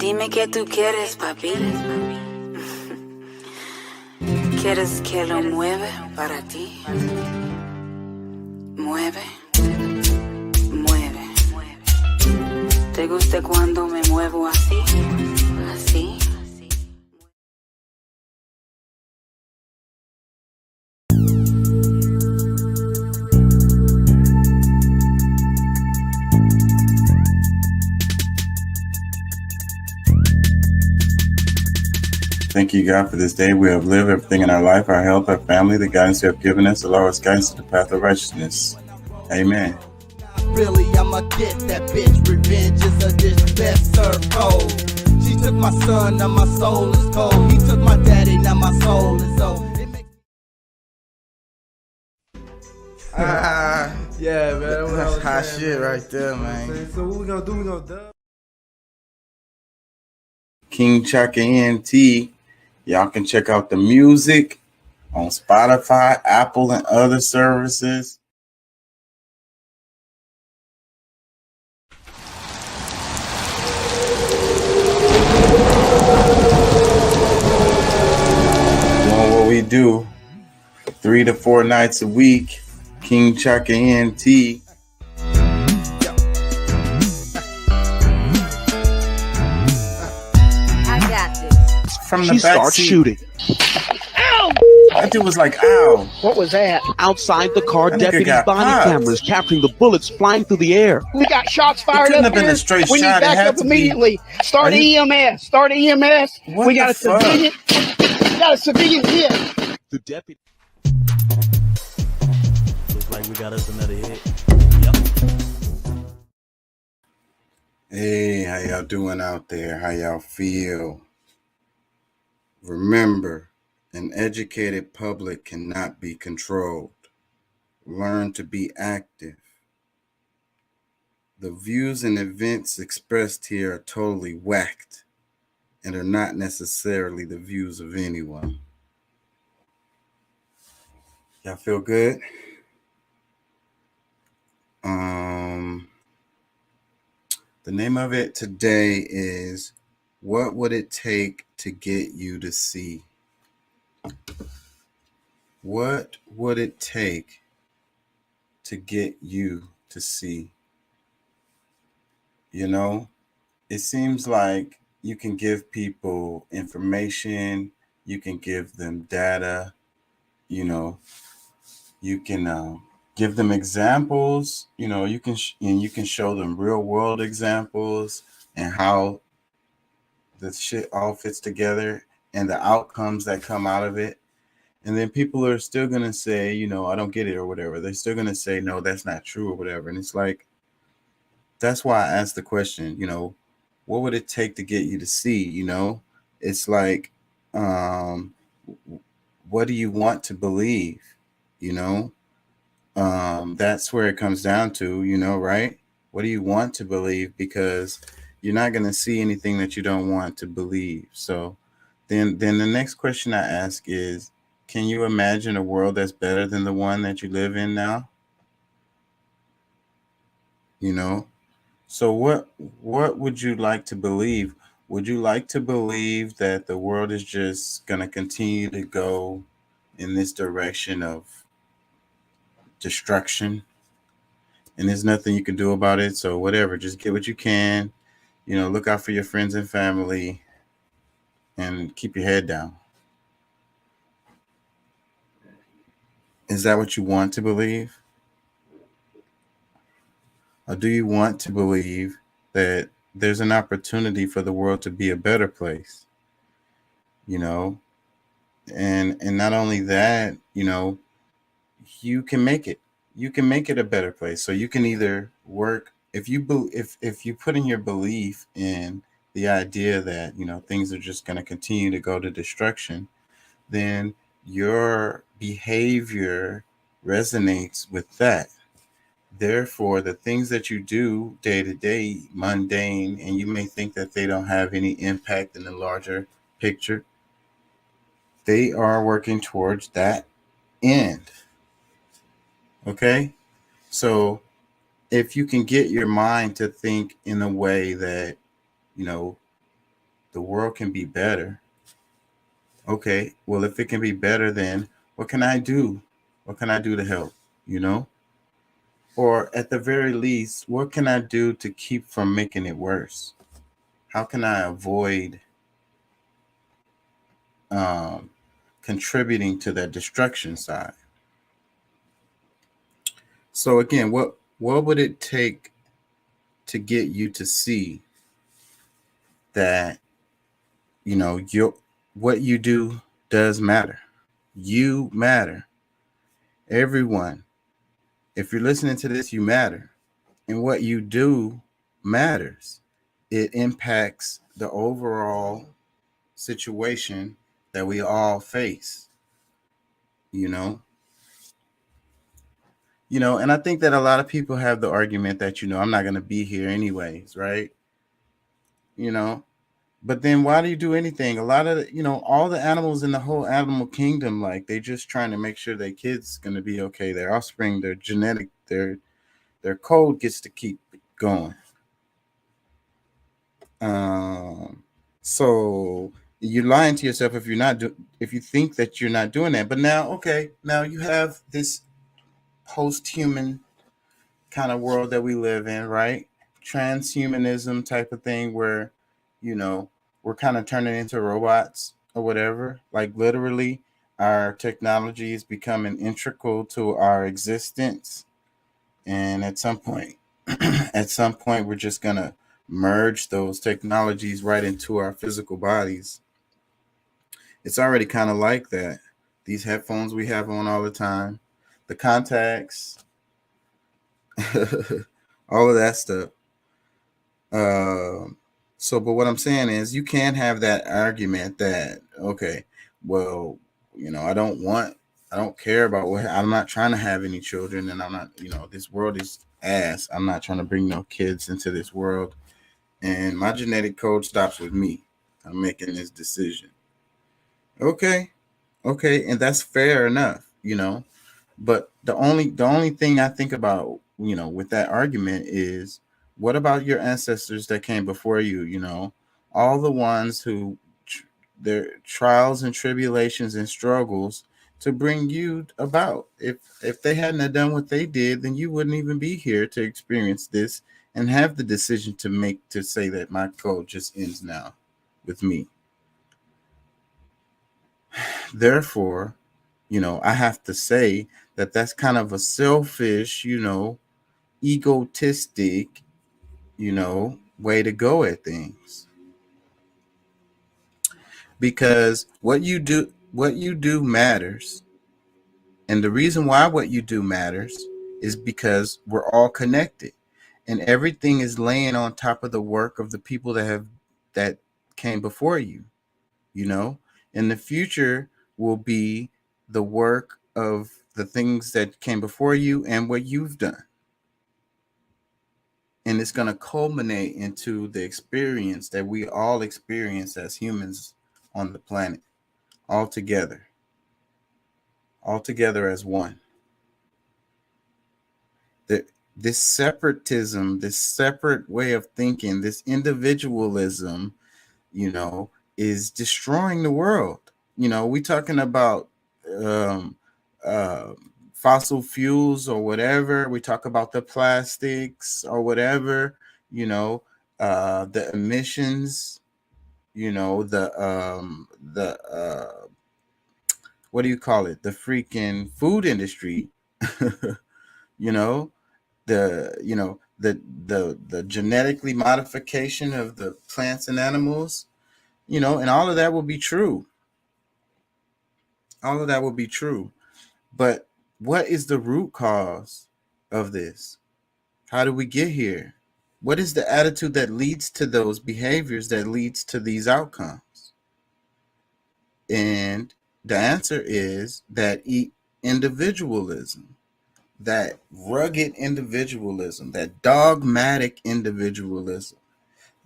Dime qué tú quieres, papi. ¿Quieres que lo mueva para ti? Mueve, mueve. ¿Te gusta cuando me muevo así? Así. Thank you, God, for this day. We have lived everything in our life, our health, our family, the guidance you have given us, allow us guidance to the path of righteousness. Amen. Really, I'ma get that bitch. Revenge is a dish best served cold. She took my son, now my soul is cold. He took my daddy, now my soul is old. Yeah, man. That's hot shit right there, man. So what we gonna do? We gonna dub? King Chaka NT. Y'all can check out the music on Spotify, Apple, and other services. Doing what we do 3 to 4 nights a week. King Chaka NT. From the she starts seat. shooting. Ow! That dude was like, ow. What was that? Outside the car, That nigga deputies' got body popped. cameras capturing the bullets flying through the air. We got shots fired couldn't up have been here. a straight We need shot. It had backup to be- immediately. Start Are you- EMS. Start EMS. What We got the a fuck? civilian. We got a civilian hit. The deputy. Looks like we got us another hit. Hey, how y'all doing out there? How y'all feel? Remember, an educated public cannot be controlled. Learn to be active. The views and events expressed here are totally whacked and are not necessarily the views of anyone. Y'all feel good? The name of it today is What Would It Take to Get You to See? What would it take to get you to see? You know, it seems like you can give people information, you can give them data, you know, you can give them examples, you know, you can show them real world examples and how the shit all fits together and the outcomes that come out of it. And then people are still going to say, you know, I don't get it or whatever. They're still going to say, no, that's not true or whatever. And it's like, that's why I asked the question, you know, what would it take to get you to see? You know, it's like, what do you want to believe? You know, that's where it comes down to, you know, right? What do you want to believe? Because you're not going to see anything that you don't want to believe. So then the next question I ask is, can you imagine a world that's better than the one that you live in now? You know, so what would you like to believe? Would you like to believe that the world is just going to continue to go in this direction of destruction and there's nothing you can do about it? So whatever, just get what you can, you know, look out for your friends and family and keep your head down. Is that what you want to believe? Or do you want to believe that there's an opportunity for the world to be a better place? You know, and not only that, you know, you can make it. You can make it a better place. So you can either work if you put in your belief in the idea that, you know, things are just going to continue to go to destruction, then your behavior resonates with that. Therefore, the things that you do day to day, mundane, and you may think that they don't have any impact in the larger picture, they are working towards that end. Okay? So if you can get your mind to think in a way that, you know, the world can be better. Okay, well, if it can be better, then what can I do? What can I do to help? You know? Or at the very least, what can I do to keep from making it worse? How can I avoid um, contributing to that destruction side? So again, what would it take to get you to see that your what you do does matter? You matter. Everyone. If you're listening to this, you matter. And what you do matters. It impacts the overall situation that we all face, you know. And I think that a lot of people have the argument that, I'm not going to be here anyways, right? You know, but then why do you do anything? A lot of, all the animals in the whole animal kingdom, like they just trying to make sure their kids going to be okay, their offspring, their genetic, their code gets to keep going. So you're lying to yourself if if you think that you're not doing that. But now, okay, now you have this post-human kind of world that we live in, right? Transhumanism type of thing where, you know, we're kind of turning into robots or whatever. Like literally, our technology is becoming integral to our existence. And at some point, we're just gonna merge those technologies right into our physical bodies. It's already kind of like that. These headphones we have on all the time, the contacts, all of that stuff. But what I'm saying is, you can't have that argument that, okay, well, I don't care about I'm not trying to have any children, and I'm not, this world is ass. I'm not trying to bring no kids into this world, and my genetic code stops with me. I'm making this decision. Okay, and that's fair enough, But the only thing I think about, with that argument is, what about your ancestors that came before you? All the ones who their trials and tribulations and struggles to bring you about. If they hadn't have done what they did, then you wouldn't even be here to experience this and have the decision to make to say that my code just ends now with me. Therefore, I have to say that that's kind of a selfish, egotistic, way to go at things. Because what you do matters. And the reason why what you do matters is because we're all connected. And everything is laying on top of the work of the people that came before you, And the future will be the work of the things that came before you and what you've done. And it's going to culminate into the experience that we all experience as humans on the planet, all together as one. This separatism, this separate way of thinking, this individualism, is destroying the world. We talking about um, uh, fossil fuels or whatever. We talk about the plastics or whatever. The emissions. The what do you call it? The freaking food industry. you know, the genetically modification of the plants and animals. And all of that will be true. All of that will be true. But what is the root cause of this? How do we get here? What is the attitude that leads to those behaviors, that leads to these outcomes? And the answer is that individualism, that rugged individualism, that dogmatic individualism,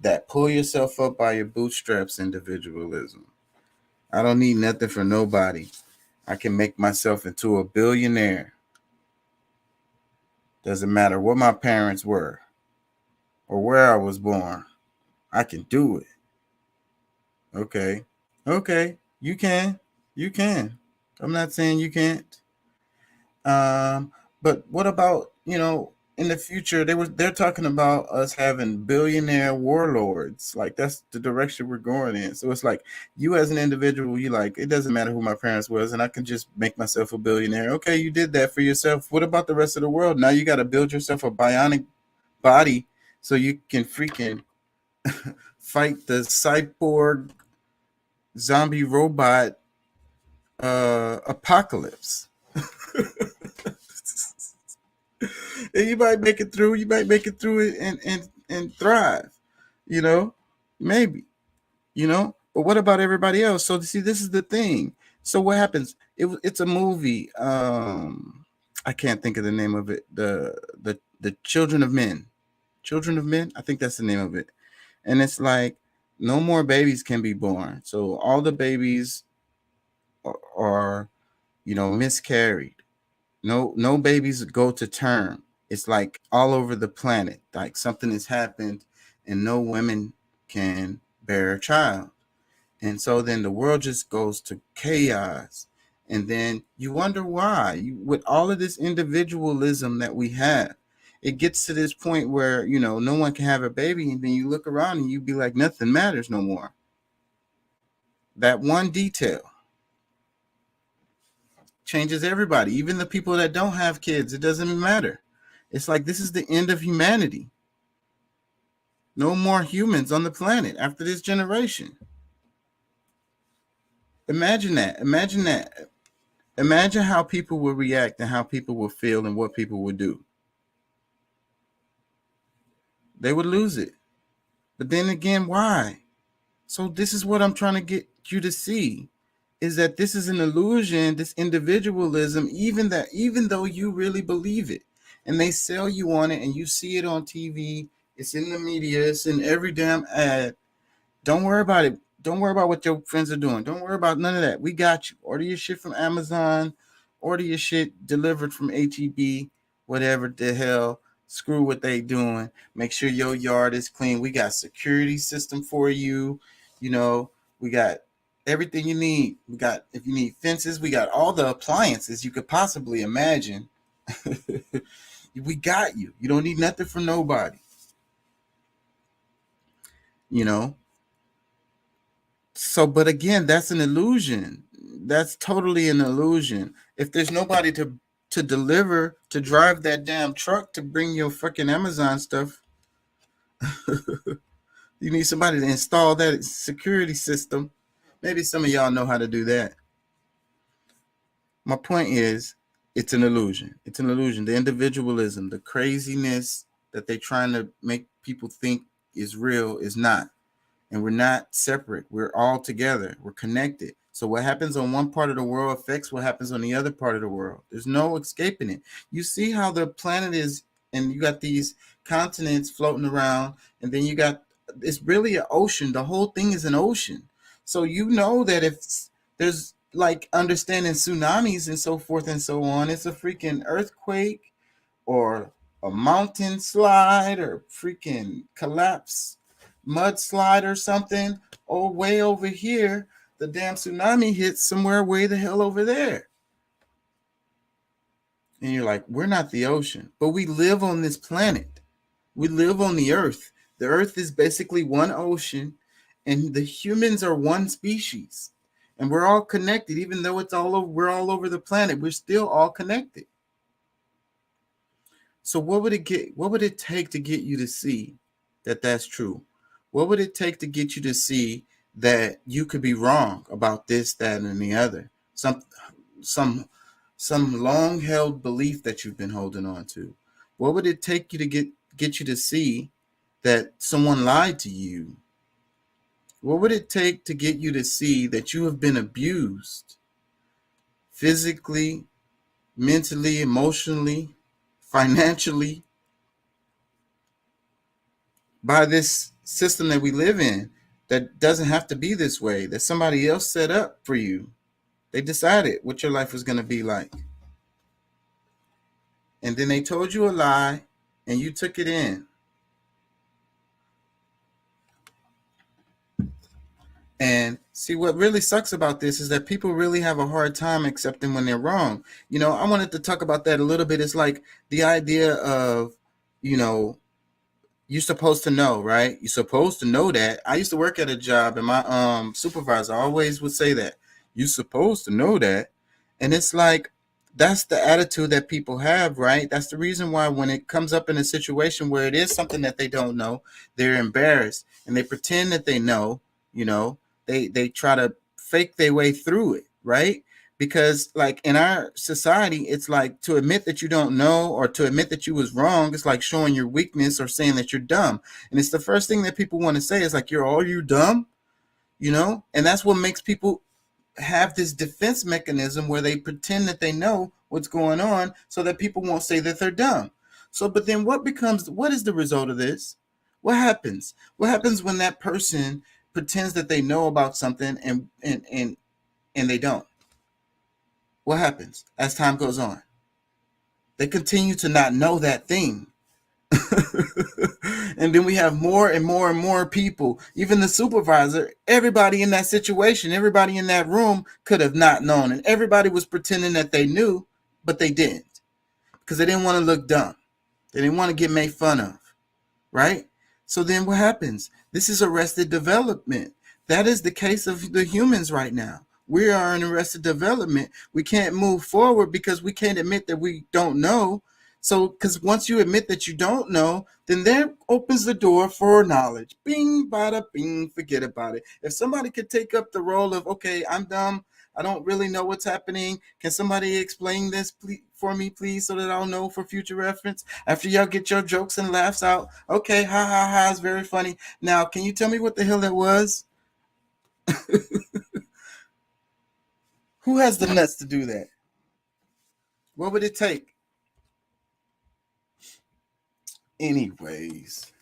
that pull yourself up by your bootstraps individualism. I don't need nothing for nobody. I can make myself into a billionaire. Doesn't matter what my parents were or where I was born. I can do it. Okay. Okay. You can. I'm not saying you can't. But what about, in the future they're talking about us having billionaire warlords. Like that's the direction we're going in. So it's like you as an individual, you like it doesn't matter who my parents was and I can just make myself a billionaire. Okay, you did that for yourself. What about the rest of the world? Now you got to build yourself a bionic body so you can freaking fight the cyborg zombie robot apocalypse. And you might make it through. You might make it through it and thrive. You know, maybe. But what about everybody else? So see, this is the thing. So what happens? It's a movie. I can't think of the name of it. The Children of Men. Children of Men. I think that's the name of it. And it's like no more babies can be born. So all the babies are miscarried. No babies go to term. It's like all over the planet. Like something has happened and no women can bear a child. And so then the world just goes to chaos. And then you wonder why. With all of this individualism that we have, it gets to this point where, no one can have a baby. And then you look around and you be like, nothing matters no more. That one detail changes everybody, even the people that don't have kids. It doesn't matter. It's like this is the end of humanity. No more humans on the planet after this generation. Imagine that. Imagine how people will react and how people will feel and what people would do. They would lose it. But then again, why? So this is what I'm trying to get you to see, is that this is an illusion, this individualism, even though you really believe it. And they sell you on it and you see it on TV, it's in the media, it's in every damn ad. Don't worry about it. Don't worry about what your friends are doing. Don't worry about none of that. We got you. Order your shit from Amazon. Order your shit delivered from HEB, whatever the hell. Screw what they doing. Make sure your yard is clean. We got security system for you. We got everything you need. We got, if you need fences, we got all the appliances you could possibly imagine. We got you. You don't need nothing from nobody. So, but again, that's an illusion. That's totally an illusion. If there's nobody to deliver, to drive that damn truck to bring your freaking Amazon stuff, you need somebody to install that security system. Maybe some of y'all know how to do that. My point is, it's an illusion. It's an illusion. The individualism, the craziness that they're trying to make people think is real is not. And we're not separate. We're all together. We're connected. So what happens on one part of the world affects what happens on the other part of the world. There's no escaping it. You see how the planet is, and you got these continents floating around, and then you got, it's really an ocean. The whole thing is an ocean. So you know that if there's like understanding tsunamis and so forth and so on, it's a freaking earthquake or a mountain slide or freaking collapse mudslide or something, or way over here, the damn tsunami hits somewhere way the hell over there. And you're like, we're not the ocean, but we live on this planet. We live on the earth. The earth is basically one ocean, and the humans are one species. And we're all connected, even though it's all over, we're all over the planet, we're still all connected. So what would it take to get you to see that that's true? What would it take to get you to see that you could be wrong about this, that, and the other? Some long-held belief that you've been holding on to. What would it take you to get you to see that someone lied to you? What would it take to get you to see that you have been abused physically, mentally, emotionally, financially by this system that we live in that doesn't have to be this way, that somebody else set up for you? They decided what your life was going to be like. And then they told you a lie and you took it in. And see, what really sucks about this is that people really have a hard time accepting when they're wrong. You know, I wanted to talk about that a little bit. It's like the idea of, you know, you're supposed to know, right? You're supposed to know that. I used to work at a job, and my supervisor always would say that you're supposed to know that. And it's like, that's the attitude that people have, right? That's the reason why when it comes up in a situation where it is something that they don't know, they're embarrassed and they pretend that they know. You know, they try to fake their way through it, right? Because like in our society, it's like to admit that you don't know or to admit that you was wrong, it's like showing your weakness or saying that you're dumb. And it's the first thing that people want to say is like, you dumb, you know? And that's what makes people have this defense mechanism where they pretend that they know what's going on so that people won't say that they're dumb. So, but then what is the result of this? What happens? What happens when that person pretends that they know about something and they don't? What happens as time goes on? They continue to not know that thing. And then we have more and more and more people, even the supervisor, everybody in that situation, everybody in that room could have not known. And everybody was pretending that they knew, but they didn't because they didn't want to look dumb. They didn't want to get made fun of, right? So then what happens? This is arrested development. That is the case of the humans right now. We are in arrested development. We can't move forward because we can't admit that we don't know. So, because once you admit that you don't know, then that opens the door for knowledge. Bing, bada, bing, forget about it. If somebody could take up the role of, okay, I'm dumb, I don't really know what's happening. Can somebody explain this for me, please, so that I'll know for future reference? After y'all get your jokes and laughs out, okay, ha, ha, ha, it's very funny. Now, can you tell me what the hell that was? Who has the nuts to do that? What would it take? Anyways,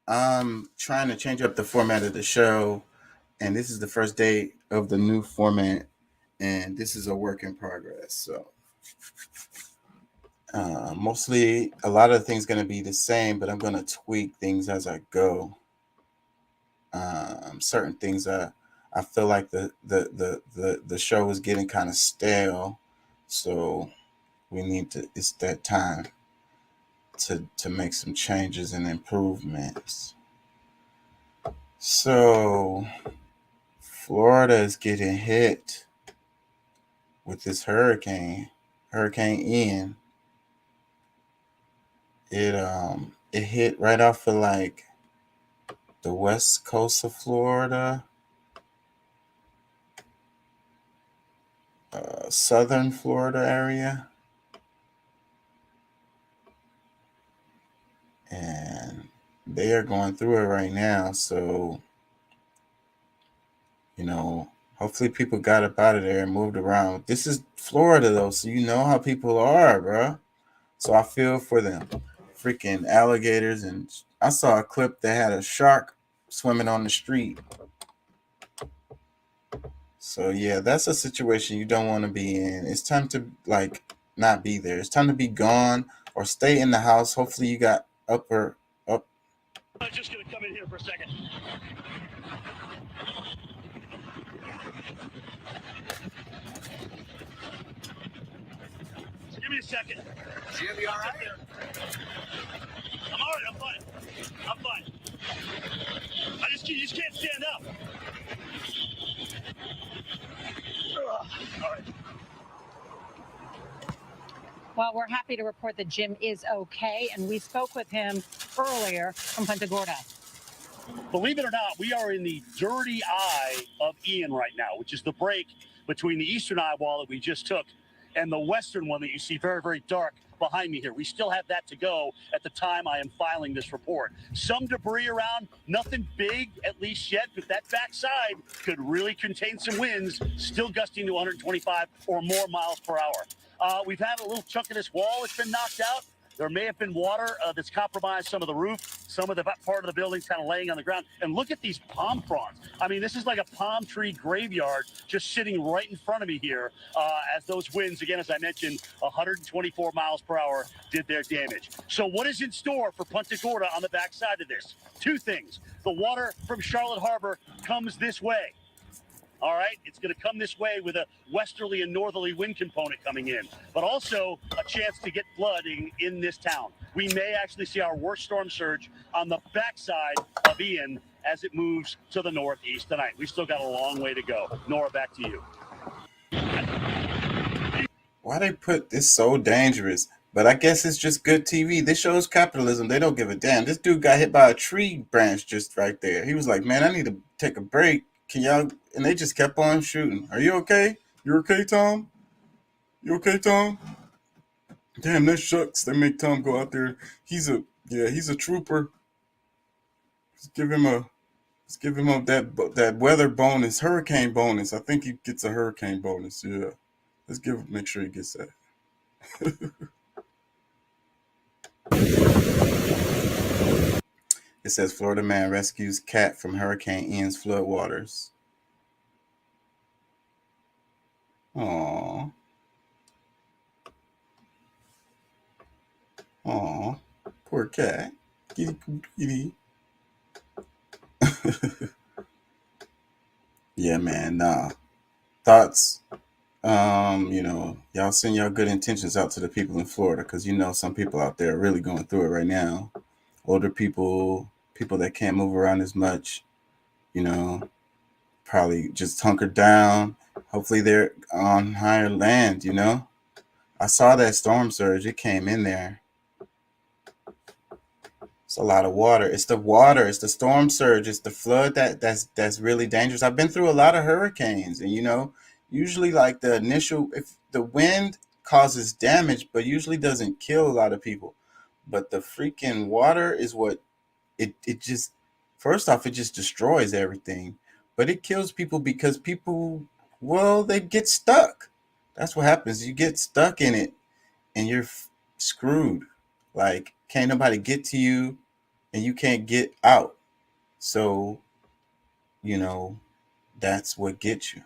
I'm trying to change up the format of the show, and this is the first day of the new format, and this is a work in progress. So mostly a lot of the things going to be the same, but I'm going to tweak things as I go. Certain things I feel like the show is getting kind of stale, so it's that time to make some changes and improvements. So Florida is getting hit with this Hurricane Ian. It hit right off of like the west coast of Florida, southern Florida area, and they are going through it right now. So, you know, hopefully people got up out of there and moved around. This is Florida though, so you know how people are, bro. So I feel for them. Freaking alligators, and I saw a clip that had a shark swimming on the street. So yeah, that's a situation you don't want to be in. It's time to like not be there. It's time to be gone or stay in the house. Hopefully you got up. I'm just gonna come in here for a second. Give me a second. Jim, you all right? I'm all right. I'm fine. I'm fine. You just can't stand up. All right. Well, we're happy to report that Jim is okay, and we spoke with him earlier from Punta Gorda. Believe it or not, we are in the dirty eye of Ian right now, which is the break between the eastern eyewall that we just took and the western one that you see very, very dark behind me here. We still have that to go at the time I am filing this report. Some debris around, nothing big, at least yet, but that backside could really contain some winds, still gusting to 125 or more miles per hour. We've had a little chunk of this wall that's been knocked out. There may have been water that's compromised some of the roof, some of the part of the building's kind of laying on the ground. And look at these palm fronds. I mean, this is like a palm tree graveyard just sitting right in front of me here as those winds, again, as I mentioned, 124 miles per hour did their damage. So what is in store for Punta Gorda on the backside of this? Two things. The water from Charlotte Harbor comes this way. All right, it's going to come this way with a westerly and northerly wind component coming in, but also a chance to get flooding in this town. We may actually see our worst storm surge on the backside of Ian as it moves to the northeast tonight. We still got a long way to go. Nora, back to you. Why they put this so dangerous? But I guess it's just good TV. This shows capitalism. They don't give a damn. This dude got hit by a tree branch just right there. He was like, man, I need to take a break. Can y'all? And they just kept on shooting. Are you okay? You okay, Tom? You okay, Tom? Damn, that shucks. They make Tom go out there. He's a trooper. Let's give him that weather bonus, hurricane bonus. I think he gets a hurricane bonus. Yeah. Let's make sure he gets that. It says Florida man rescues cat from Hurricane Ian's floodwaters. Aw. Aw. Poor cat. Kitty, kitty. Yeah, man. Nah. Thoughts? Y'all send y'all good intentions out to the people in Florida, because some people out there are really going through it right now. Older people that can't move around as much, probably just hunkered down. Hopefully they're on higher land, I saw that storm surge. It came in there. It's a lot of water. It's the water. It's the storm surge. It's the flood that's really dangerous. I've been through a lot of hurricanes, and usually like the initial, if the wind causes damage, but usually doesn't kill a lot of people. But the freaking water is what it just, first off, it just destroys everything. But it kills people because people, they get stuck. That's what happens. You get stuck in it and you're screwed. Like, can't nobody get to you and you can't get out. So, that's what gets you.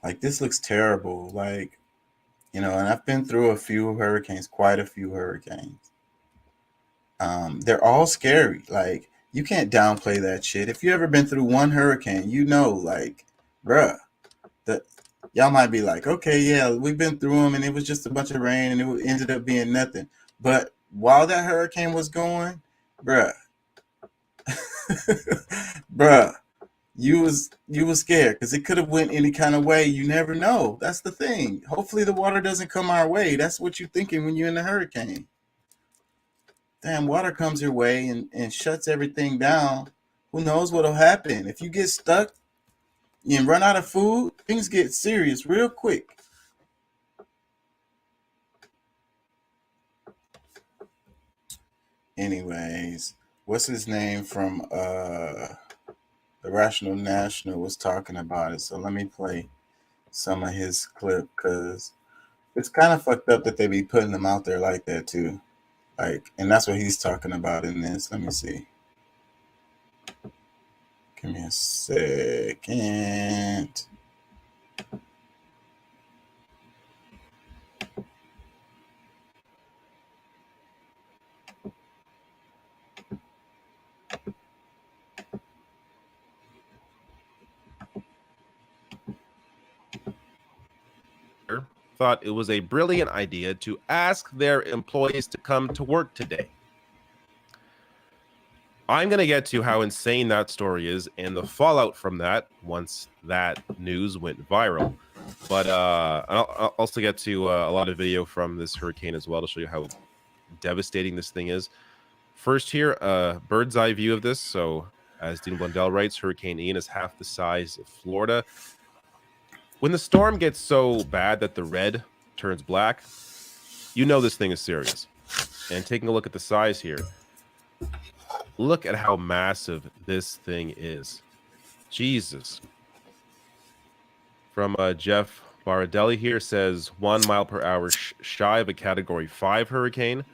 Like, this looks terrible. Like, and I've been through quite a few hurricanes. They're all scary. Like, you can't downplay that shit. If you ever been through one hurricane, like, bruh, y'all might be like, okay, yeah, we've been through them and it was just a bunch of rain and it ended up being nothing. But while that hurricane was going, bruh, you was scared because it could have went any kind of way. You never know. That's the thing. Hopefully the water doesn't come our way. That's what you're thinking when you're in a hurricane. Damn, water comes your way and shuts everything down. Who knows what'll happen? If you get stuck and run out of food, things get serious real quick. Anyways, what's his name from the Rational National was talking about it. So let me play some of his clip, because it's kind of fucked up that they be putting them out there like that too. Like, and that's what he's talking about in this. Let me see. Give me a second. Thought it was a brilliant idea to ask their employees to come to work today. I'm going to get to how insane that story is and the fallout from that once that news went viral. But I'll also get to a lot of video from this hurricane as well to show you how devastating this thing is. First here, a bird's eye view of this. So as Dean Blundell writes, Hurricane Ian is half the size of Florida. When the storm gets so bad that the red turns black, this thing is serious. And taking a look at the size here, look at how massive this thing is. Jesus. From Jeff Baradelli here says 1 mile per hour shy of a Category 5 hurricane.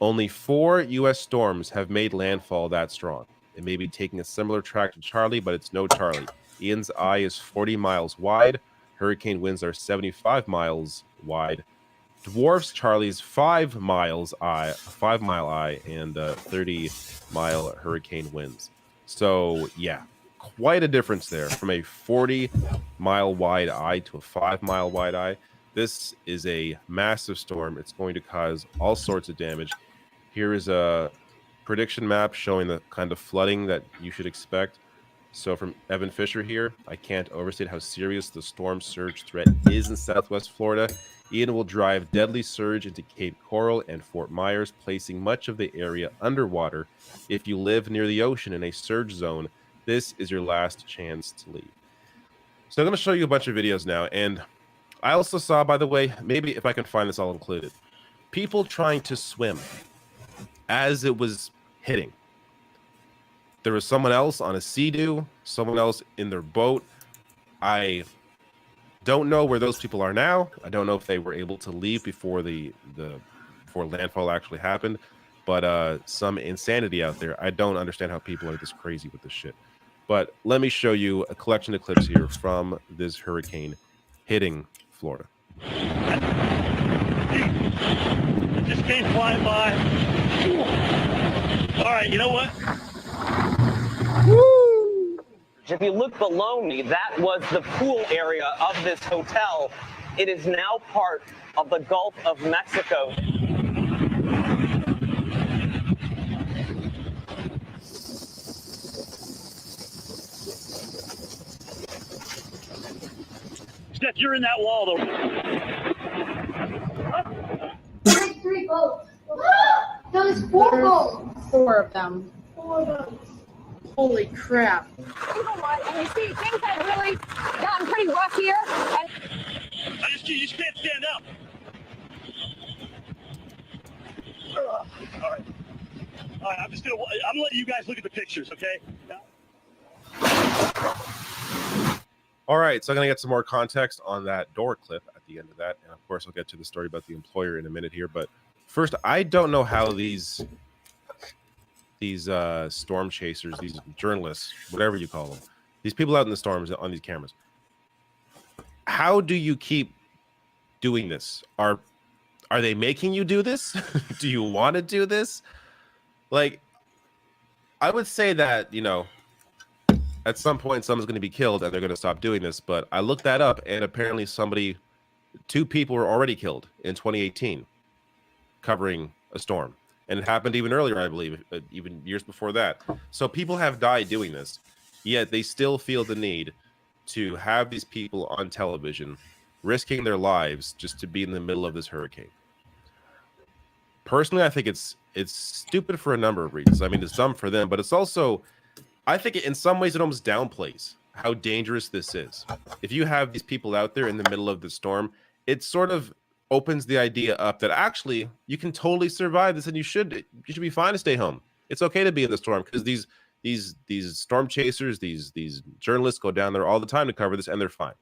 Only 4 U.S. storms have made landfall that strong. It may be taking a similar track to Charlie, but it's no Charlie. Ian's eye is 40 miles wide. Hurricane winds are 75 miles wide. Dwarfs Charlie's 5 mile eye, and 30-mile hurricane winds. So yeah, quite a difference there from a 40-mile wide eye to a 5-mile wide eye. This is a massive storm. It's going to cause all sorts of damage. Here is a prediction map showing the kind of flooding that you should expect. So from Evan Fisher here, I can't overstate how serious the storm surge threat is in Southwest Florida. Ian will drive deadly surge into Cape Coral and Fort Myers, placing much of the area underwater. If you live near the ocean in a surge zone, this is your last chance to leave. So I'm going to show you a bunch of videos now. And I also saw, by the way, maybe if I can find this, I'll include it. People trying to swim as it was hitting. There was someone else on a Sea-Doo, someone else in their boat. I don't know where those people are now. I don't know if they were able to leave before before landfall actually happened. But some insanity out there. I don't understand how people are this crazy with this shit. But let me show you a collection of clips here from this hurricane hitting Florida. It just came flying by. All right, you know what? If you look below me, that was the pool area of this hotel. It is now part of the Gulf of Mexico. Steph, you're in that wall, though. There's 3 boats. No, there's 4 boats. 4 of them. 4 boats. Holy crap. You know what? And you see, things have really gotten pretty rough here. And You just can't stand up. All right. I'm letting you guys look at the pictures, okay? All right, so I'm going to get some more context on that door clip at the end of that. And of course, I'll get to the story about the employer in a minute here. But first, I don't know how these storm chasers, these journalists, whatever you call them, these people out in the storms on these cameras, how do you keep doing this? Are they making you do this? Do you want to do this? Like, I would say that, you know, at some point someone's going to be killed and they're going to stop doing this. But I looked that up, and apparently 2 people were already killed in 2018 covering a storm. And it happened even earlier, I believe, even years before that. So people have died doing this, yet they still feel the need to have these people on television risking their lives just to be in the middle of this hurricane. Personally, I think it's stupid for a number of reasons. I mean, it's dumb for them, but it's also, I think in some ways it almost downplays how dangerous this is. If you have these people out there in the middle of the storm, it sort of opens the idea up that actually you can totally survive this, and you should be fine to stay home. It's okay to be in the storm, because these storm chasers, these journalists go down there all the time to cover this, and they're fine.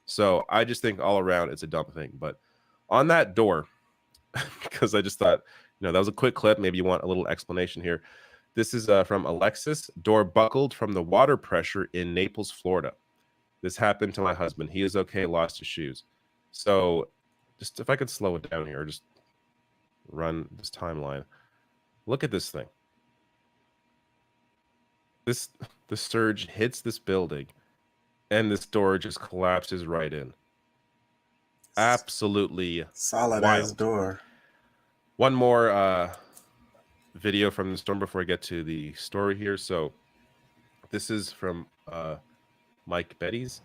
So I just think all around it's a dumb thing. But on that door, because I just thought, you know, that was a quick clip. Maybe you want a little explanation here. This is from Alexis. Door buckled from the water pressure in Naples, Florida. This happened to my husband. He is okay, lost his shoes. So just if I could slow it down here, just run this timeline. Look at this thing. The surge hits this building, and this door just collapses right in. Absolutely solid wild. ass door. One more video from the storm before I get to the story here. So this is from Mike Betty's.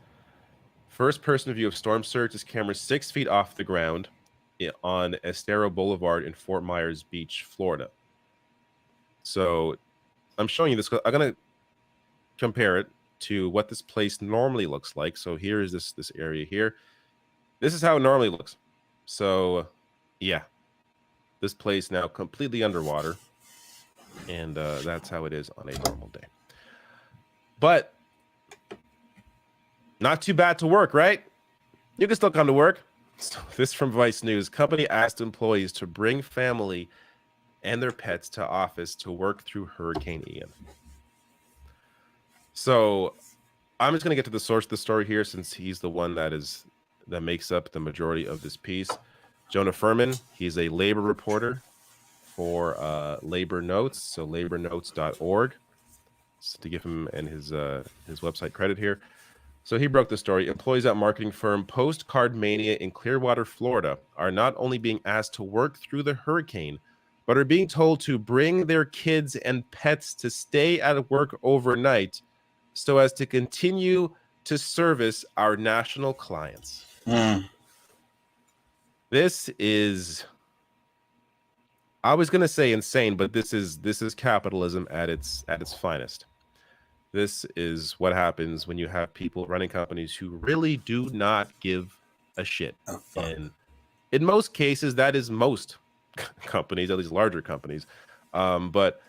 First person view of storm surge. This camera 6 feet off the ground on Estero Boulevard in Fort Myers Beach, Florida. So I'm showing you this. I'm going to compare it to what this place normally looks like. So here is this area here. This is how it normally looks. So yeah, this place now completely underwater, and that's how it is on a normal day. But not too bad to work, right? you can still come to work. So this from Vice News. Company asked employees to bring family and their pets to office to work through Hurricane Ian. So I'm just going to get to the source of the story here, since he's the one that makes up the majority of this piece. Jonah Furman, he's a labor reporter for Labor Notes, so labornotes.org, so to give him and his website credit here. So he broke the story. Employees at marketing firm Postcard Mania in Clearwater, Florida, are not only being asked to work through the hurricane, but are being told to bring their kids and pets to stay at work overnight so as to continue to service our national clients. This is, I was going to say insane, but this is capitalism at its finest. This is what happens when you have people running companies who really do not give a shit. And in most cases, that is most companies, at least larger companies. But,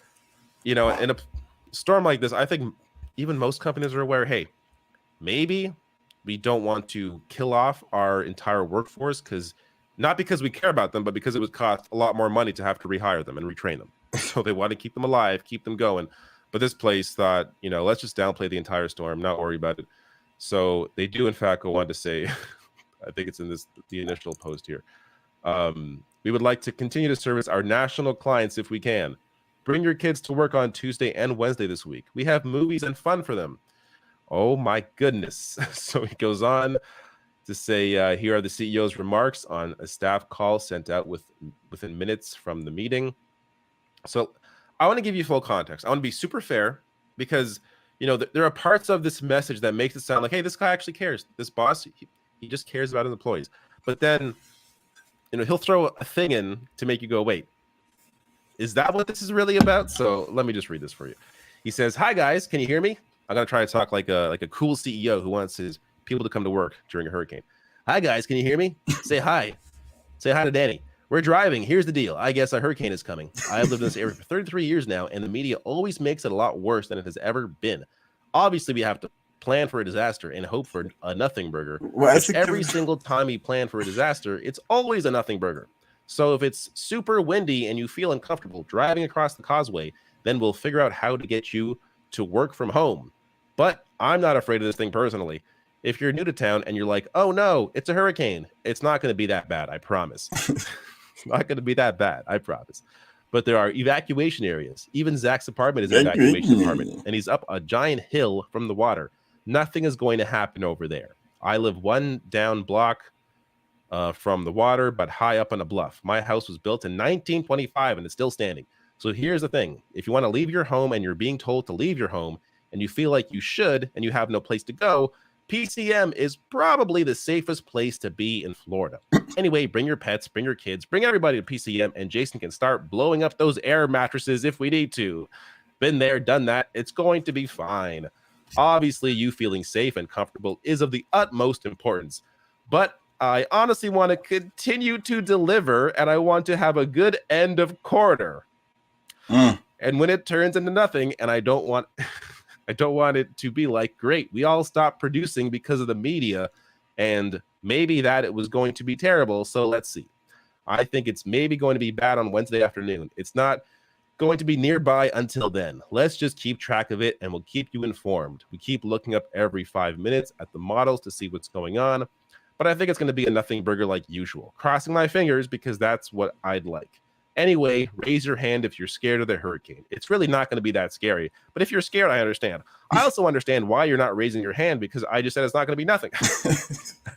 you know, in a storm like this, I think even most companies are aware, hey, maybe we don't want to kill off our entire workforce, not because we care about them, but because it would cost a lot more money to have to rehire them and retrain them. So they want to keep them alive, keep them going. But this place thought, you know, let's just downplay the entire storm, not worry about it. So they do, in fact, go on to say, I think it's in the initial post here, we would like to continue to service our national clients if we can. Bring your kids to work on Tuesday and Wednesday this week. We have movies and fun for them. Oh, my goodness. So he goes on to say, here are the CEO's remarks on a staff call sent out within minutes from the meeting. So I want to give you full context. I want to be super fair because, you know, there are parts of this message that makes it sound like, hey, this guy actually cares. This boss, he just cares about his employees. But then, you know, he'll throw a thing in to make you go, wait, is that what this is really about? So let me just read this for you. He says, hi, guys. Can you hear me? I'm going to try to talk like a cool CEO who wants his people to come to work during a hurricane. Hi, guys. Can you hear me? Say hi. Say hi to Danny. We're driving. Here's the deal. I guess a hurricane is coming. I've lived in this area for 33 years now, and the media always makes it a lot worse than it has ever been. Obviously, we have to plan for a disaster and hope for a nothing burger. Every single time we plan for a disaster, it's always a nothing burger. So if it's super windy and you feel uncomfortable driving across the causeway, then we'll figure out how to get you to work from home. But I'm not afraid of this thing personally. If you're new to town and you're like, oh no, it's a hurricane, it's not going to be that bad, I promise. It's not going to be that bad, I promise. But there are evacuation areas. Even Zach's apartment is an evacuation apartment, and he's up a giant hill from the water. Nothing is going to happen over there. I live one down block from the water, but high up on a bluff. My house was built in 1925, and it's still standing. So here's the thing. If you want to leave your home and you're being told to leave your home, and you feel like you should, and you have no place to go, PCM is probably the safest place to be in Florida. Anyway, bring your pets, bring your kids, bring everybody to PCM, and Jason can start blowing up those air mattresses if we need to. Been there, done that. It's going to be fine. Obviously, you feeling safe and comfortable is of the utmost importance. But I honestly want to continue to deliver, and I want to have a good end of quarter. And when it turns into nothing, and I don't want... I don't want it to be like, great, we all stopped producing because of the media, and maybe that it was going to be terrible, so let's see. I think it's maybe going to be bad on Wednesday afternoon. It's not going to be nearby until then. Let's just keep track of it, and we'll keep you informed. We keep looking up every 5 minutes at the models to see what's going on, but I think it's going to be a nothing burger like usual. Crossing my fingers because that's what I'd like. Anyway, raise your hand if you're scared of the hurricane. It's really not going to be that scary. But if you're scared, I understand. I also understand why you're not raising your hand because I just said it's not going to be nothing.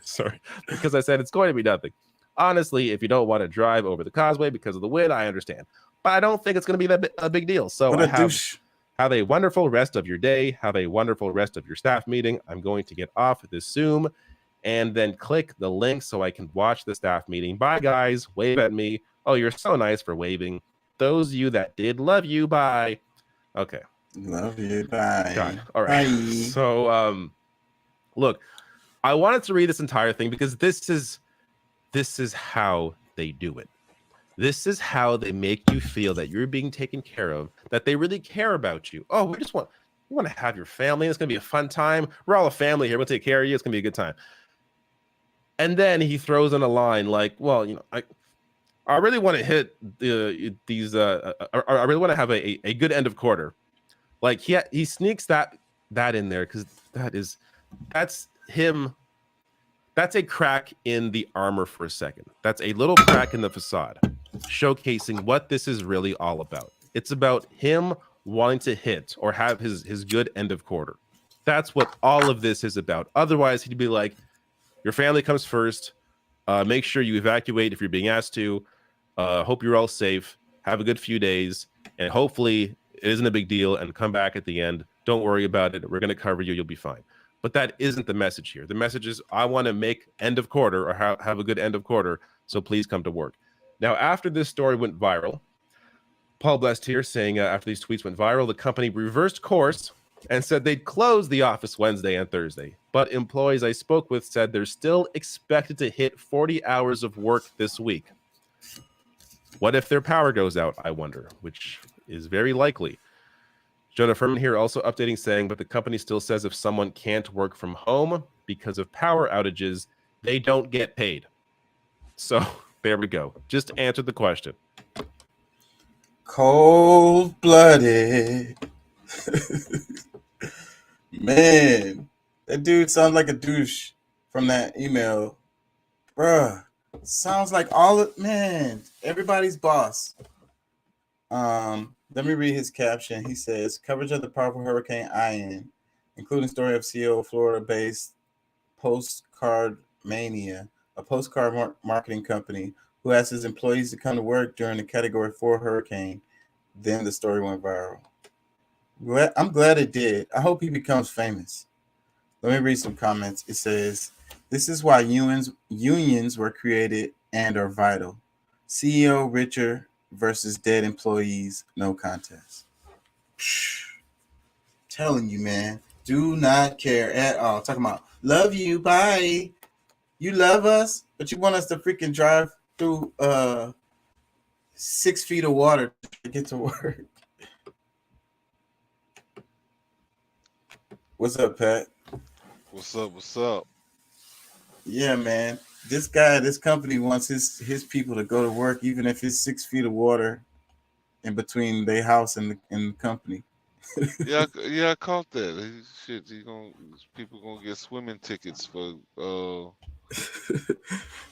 Sorry. Because I said it's going to be nothing. Honestly, if you don't want to drive over the causeway because of the wind, I understand. But I don't think it's going to be a big deal. So have a wonderful rest of your day. Have a wonderful rest of your staff meeting. I'm going to get off this Zoom and then click the link so I can watch the staff meeting. Bye, guys. Wave at me. Oh, you're so nice for waving. Those of you that did, love you. Bye. Okay. Love you. Bye. God. All right. Bye. So, look, I wanted to read this entire thing because this is how they do it. This is how they make you feel that you're being taken care of, that they really care about you. Oh, we want to have your family. It's going to be a fun time. We're all a family here. We'll take care of you. It's going to be a good time. And then he throws in a line like, well, I really want to hit these. I really want to have a good end of quarter. Like he sneaks that in there because that's him. That's a crack in the armor for a second. That's a little crack in the facade, showcasing what this is really all about. It's about him wanting to hit or have his good end of quarter. That's what all of this is about. Otherwise, he'd be like, your family comes first. Make sure you evacuate if you're being asked to. Hope you're all safe. Have a good few days. And hopefully it isn't a big deal and come back at the end. Don't worry about it. We're going to cover you. You'll be fine. But that isn't the message here. The message is I want to make end of quarter or have a good end of quarter. So please come to work. Now, after this story went viral, Paul Blessed here saying after these tweets went viral, the company reversed course and said they'd close the office Wednesday and Thursday. But employees I spoke with said they're still expected to hit 40 hours of work this week. What if their power goes out, I wonder, which is very likely. Jonah Furman here also updating saying, but the company still says if someone can't work from home because of power outages, they don't get paid. So there we go. Just answered the question. Cold-blooded. Man, that dude sounds like a douche from that email. Bruh, sounds like everybody's boss. Let me read his caption. He says, coverage of the powerful Hurricane Ian, including story of CEO of Florida-based Postcard Mania, a postcard marketing company who asked his employees to come to work during the Category 4 hurricane. Then the story went viral. I'm glad it did. I hope he becomes famous. Let me read some comments. It says, this is why unions were created and are vital. CEO richer versus dead employees, no contest. Telling you, man, do not care at all. Talking about love you, bye. You love us, but you want us to freaking drive through 6 feet of water to get to work. What's up, Pat? What's up? What's up? Yeah, man. This company wants his people to go to work, even if it's 6 feet of water in between their house and the company. Yeah, I caught that. People gonna get swimming tickets for.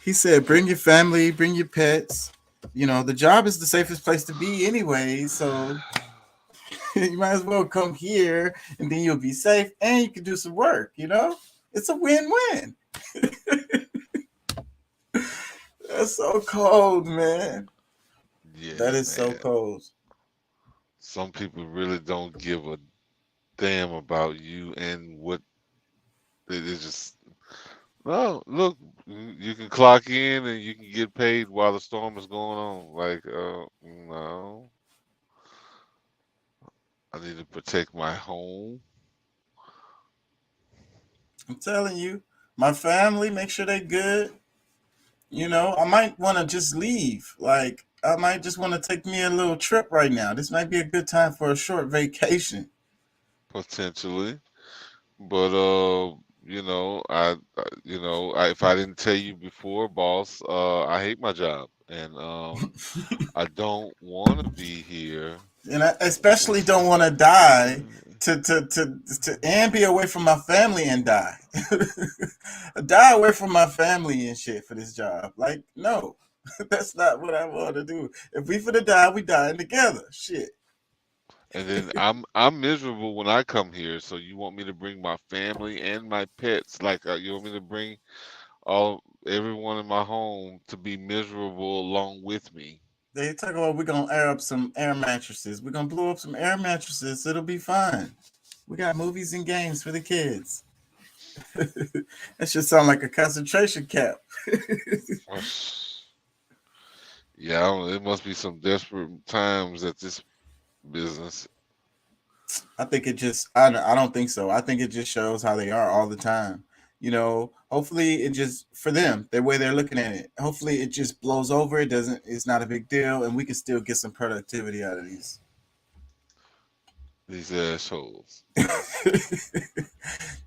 He said, "Bring your family, bring your pets. You know, the job is the safest place to be anyway. So you might as well come here, and then you'll be safe, and you can do some work. You know, it's a win-win." That's so cold, man. Yeah, that is man. so cold. Some people really don't give a damn about you and what they just. No, look, you can clock in and you can get paid while the storm is going on. Like, no, I need to protect my home. I'm telling you, my family, make sure they're good. You know, I might want to just leave. Like, I might just want to take me a little trip right now. This might be a good time for a short vacation. Potentially, but if I didn't tell you before, boss, I hate my job, and I don't want to be here. And I especially don't want to die to and be away from my family and die. Die away from my family and shit for this job. Like, no, that's not what I want to do. If we finna die, we dying together. Shit. And then I'm miserable when I come here. So you want me to bring my family and my pets? Like, you want me to bring everyone in my home to be miserable along with me? They talk about we're gonna air up some air mattresses. We're gonna blow up some air mattresses. It'll be fine. We got movies and games for the kids. That should sound like a concentration camp. Yeah, it must be some desperate times at this business. I think it just, I don't think so. I think it just shows how they are all the time. You know, hopefully it just, for them, the way they're looking at it, hopefully it just blows over. It's not a big deal, and we can still get some productivity out of these. These assholes.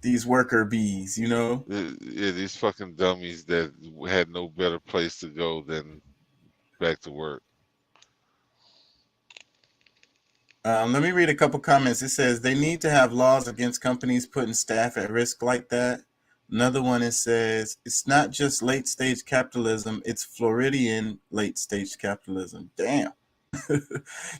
These worker bees, you know. Yeah, these fucking dummies that had no better place to go than back to work. Let me read a couple comments. It says they need to have laws against companies putting staff at risk like that. Another one, it says it's not just late stage capitalism, it's Floridian late stage capitalism. Damn.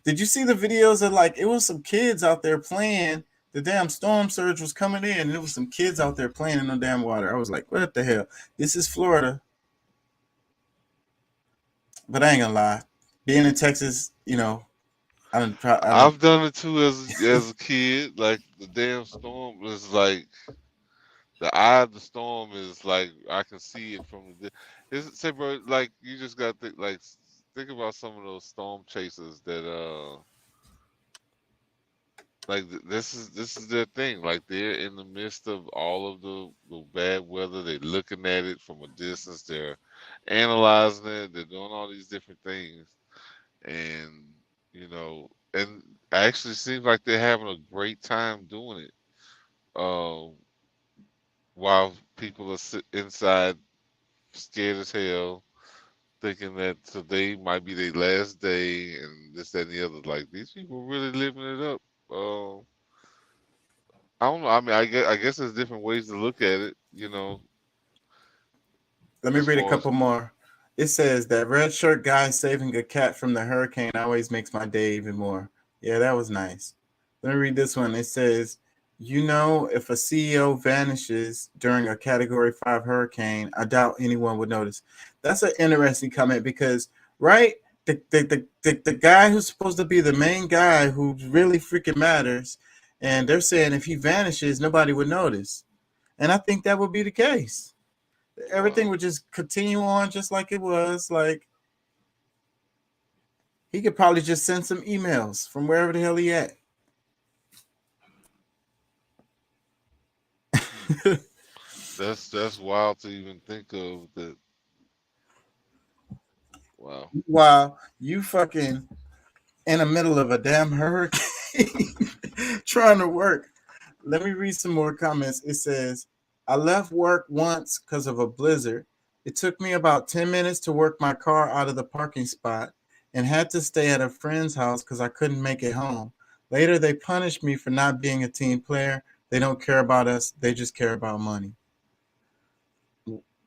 Did you see the videos of like it was some kids out there playing? The damn storm surge was coming in, and there was some kids out there playing in the damn water. I was like, what the hell? This is Florida. But I ain't gonna lie. Being in Texas, you know, I've done it too as a kid. Like the damn storm was like the eye of the storm is like I can see it from the. It's say, bro, like you just got to think about some of those storm chasers that like this is their thing. Like they're in the midst of all of the bad weather. They're looking at it from a distance. They're analyzing it. They're doing all these different things, and you know, and actually seems like they're having a great time doing it. While people are inside, scared as hell, thinking that today might be their last day, and this, that, and the other. Like these people really living it up. I don't know. I mean, I guess there's different ways to look at it. You know. Let me read a couple more. It says that red shirt guy saving a cat from the hurricane always makes my day even more. Yeah, that was nice. Let me read this one. It says, you know, if a CEO vanishes during a Category 5 hurricane, I doubt anyone would notice. That's an interesting comment because, right, the guy who's supposed to be the main guy who really freaking matters, and they're saying if he vanishes, nobody would notice. And I think that would be the case. Everything would just continue on just like it was. Like he could probably just send some emails from wherever the hell he at. That's wild to even think of that. Wow. Wow, you fucking in the middle of a damn hurricane trying to work. Let me read some more comments. It says, I left work once because of a blizzard. It took me about 10 minutes to work my car out of the parking spot and had to stay at a friend's house because I couldn't make it home. Later, they punished me for not being a team player. They don't care about us. They just care about money.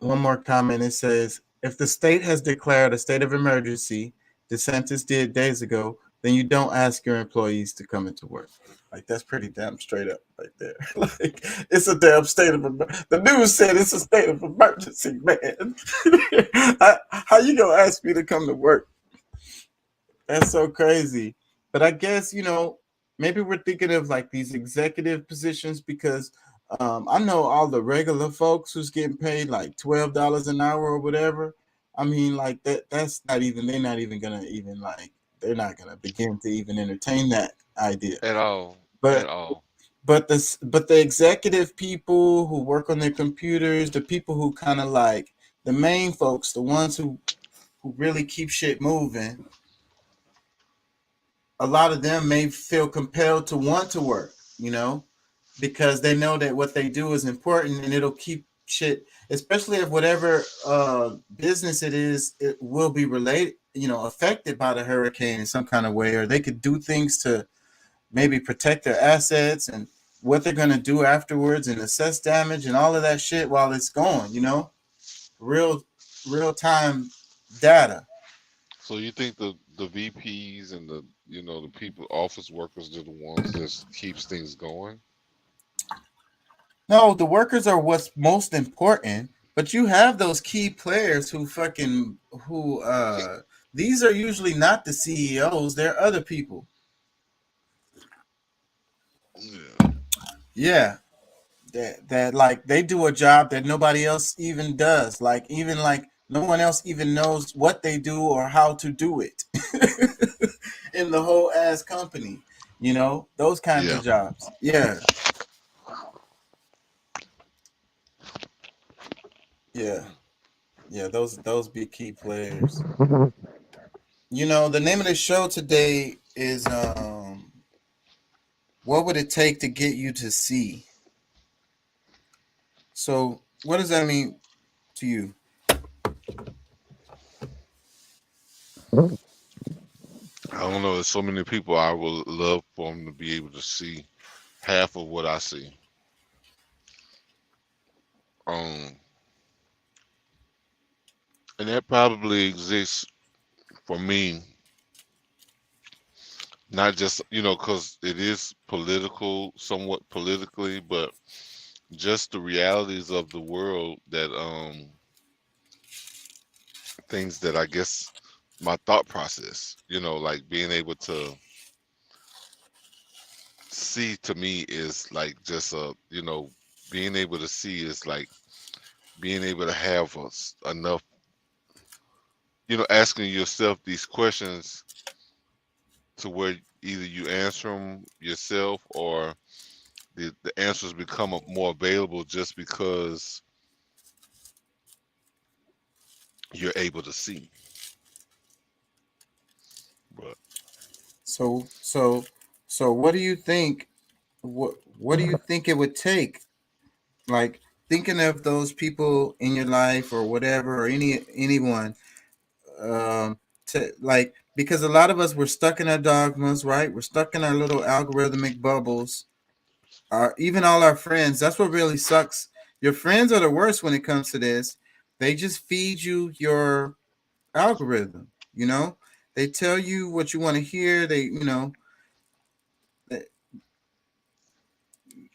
One more comment. It says, if the state has declared a state of emergency, DeSantis did days ago, then you don't ask your employees to come into work. Like, that's pretty damn straight up right there. Like, it's a damn state of emergency. The news said it's a state of emergency, man. How you going to ask me to come to work? That's so crazy. But I guess, you know, maybe we're thinking of like these executive positions because I know all the regular folks who's getting paid like $12 an hour or whatever. I mean, like that's not even, they're not even gonna even like, they're not gonna begin to even entertain that idea at all. But at all. But the executive people who work on their computers, the people who kind of like the main folks, the ones who really keep shit moving, a lot of them may feel compelled to want to work, you know, because they know that what they do is important and it'll keep shit, especially if whatever business it is, it will be related, you know, affected by the hurricane in some kind of way, or they could do things to maybe protect their assets and what they're going to do afterwards and assess damage and all of that shit while it's going, you know, real time data. So you think the VPs and the, you know, the people, office workers, are the ones that keeps things going? No, the workers are what's most important, but you have those key players who these are usually not the CEOs, they're other people. Yeah. That like they do a job that nobody else even does. Like even like no one else even knows what they do or how to do it in the whole ass company. You know, those kinds of jobs. Yeah. Yeah. Yeah, those be key players. You know, the name of the show today is what would it take to get you to see? So what does that mean to you? I don't know. There's so many people I would love for them to be able to see half of what I see. Um, and that probably exists for me, not just because it is political, somewhat politically, but just the realities of the world that things that I guess my thought process, like being able to see to me is like just being able to see is like being able to have enough, asking yourself these questions to where either you answer them yourself or the answers become more available just because you're able to see. But So what do you think? What do you think it would take? Like thinking of those people in your life or whatever, or anyone, to like, because a lot of us, we're stuck in our dogmas, right? We're stuck in our little algorithmic bubbles. Even all our friends. That's what really sucks. Your friends are the worst when it comes to this. They just feed you your algorithm. They tell you what you want to hear.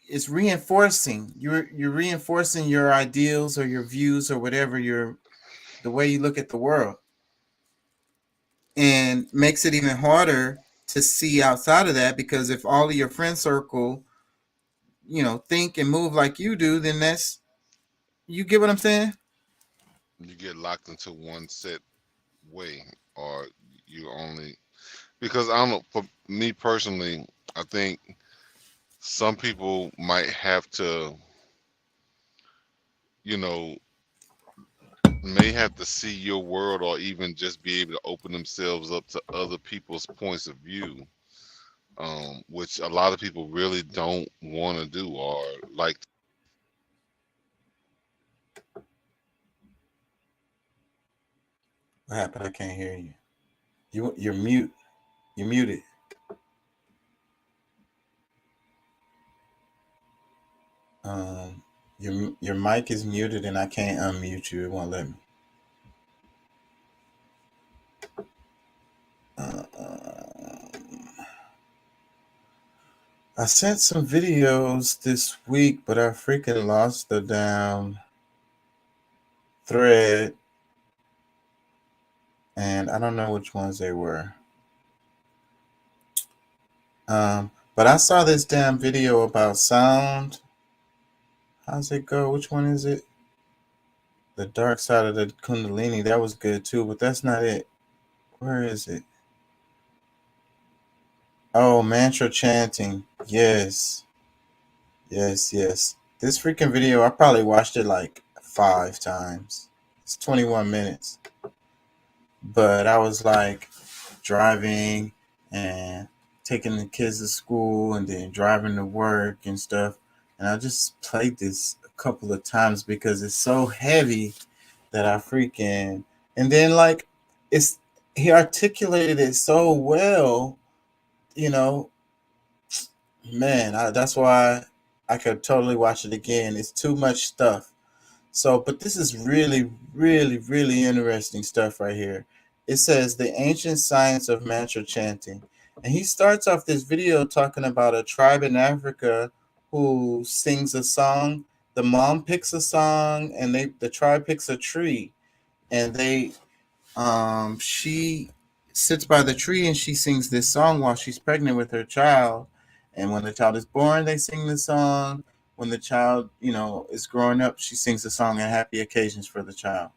It's reinforcing. You're reinforcing your ideals or your views or whatever the way you look at the world, and makes it even harder to see outside of that, because if all of your friend circle think and move like you do, then you get what I'm saying. you get locked into one set way, or you only because I don't know. For me personally, I think some people might have to, you know, may have to see your world or even just be able to open themselves up to other people's points of view, which a lot of people really don't want to do or like. What happened? I can't hear you. You're mute. You're muted. Your mic is muted and I can't unmute you. It won't let me. I sent some videos this week, but I freaking lost the damn thread, and I don't know which ones they were. But I saw this damn video about sound. How's it go? Which one is it? The dark side of the Kundalini. That was good too, but that's not it. Where is it? Oh, mantra chanting. Yes. Yes. This freaking video, I probably watched it like 5 times. It's 21 minutes. But I was like driving and taking the kids to school and then driving to work and stuff. And I just played this a couple of times because it's so heavy that I freaking, and then like he articulated it so well, you know, man, that's why I could totally watch it again. It's too much stuff. So, but this is really, really, really interesting stuff right here. It says the ancient science of mantra chanting. And he starts off this video talking about a tribe in Africa who sings a song. The mom picks a song and the tribe picks a tree. And she sits by the tree and she sings this song while she's pregnant with her child. And when the child is born, they sing the song. When the child, is growing up, she sings the song and happy occasions for the child.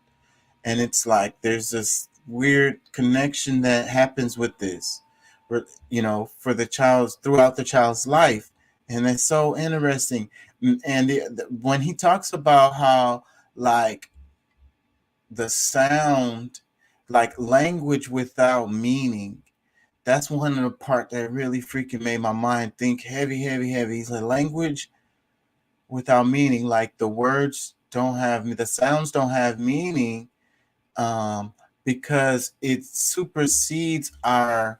And it's like there's this weird connection that happens with this, for the child's throughout the child's life. And it's so interesting. And when he talks about how like the sound, like language without meaning, that's one of the part that really freaking made my mind think heavy. It's a language without meaning. Like the words don't have the sounds don't have meaning, because it supersedes our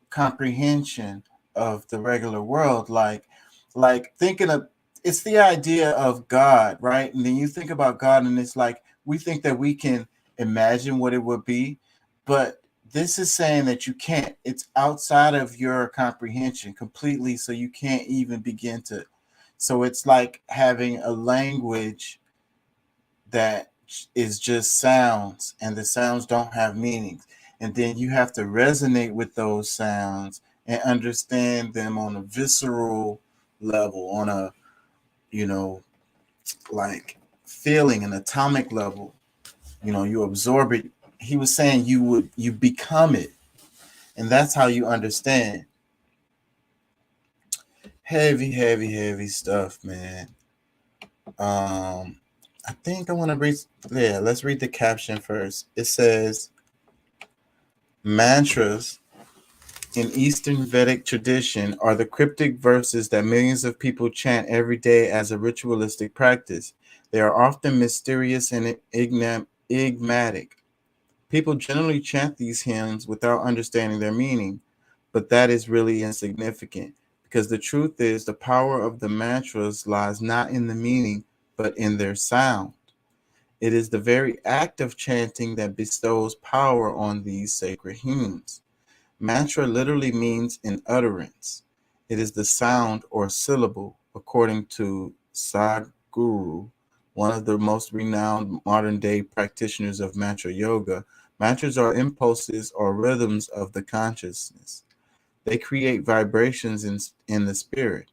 comprehension of the regular world. Like thinking of, it's the idea of God, right? And then you think about God, and it's like we think that we can imagine what it would be, but this is saying that you can't. It's outside of your comprehension completely, so you can't even begin to. So it's like having a language that is just sounds, and the sounds don't have meanings, and then you have to resonate with those sounds and understand them on a visceral level, on a, you know, like feeling, an atomic level. You absorb it. He was saying you become it, and that's how you understand. Heavy stuff, man. I think I want to read. Yeah, let's read the caption first. It says, mantras in Eastern Vedic tradition are the cryptic verses that millions of people chant every day as a ritualistic practice. They are often mysterious and enigmatic. People generally chant these hymns without understanding their meaning, but that is really insignificant, because the truth is the power of the mantras lies not in the meaning, but in their sound. It is the very act of chanting that bestows power on these sacred hymns. Mantra literally means an utterance. It is the sound or syllable, according to Sadhguru, one of the most renowned modern day practitioners of mantra yoga. Mantras are impulses or rhythms of the consciousness. They create vibrations in the spirit.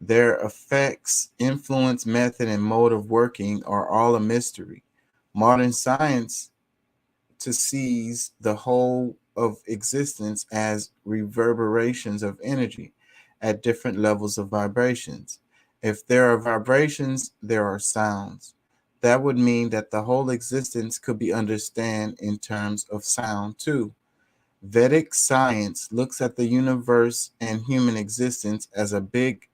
Their effects, influence, method, and mode of working are all a mystery. Modern science to seize the whole of existence as reverberations of energy at different levels of vibrations. If there are vibrations, there are sounds. That would mean that the whole existence could be understood in terms of sound too. Vedic science looks at the universe and human existence as a big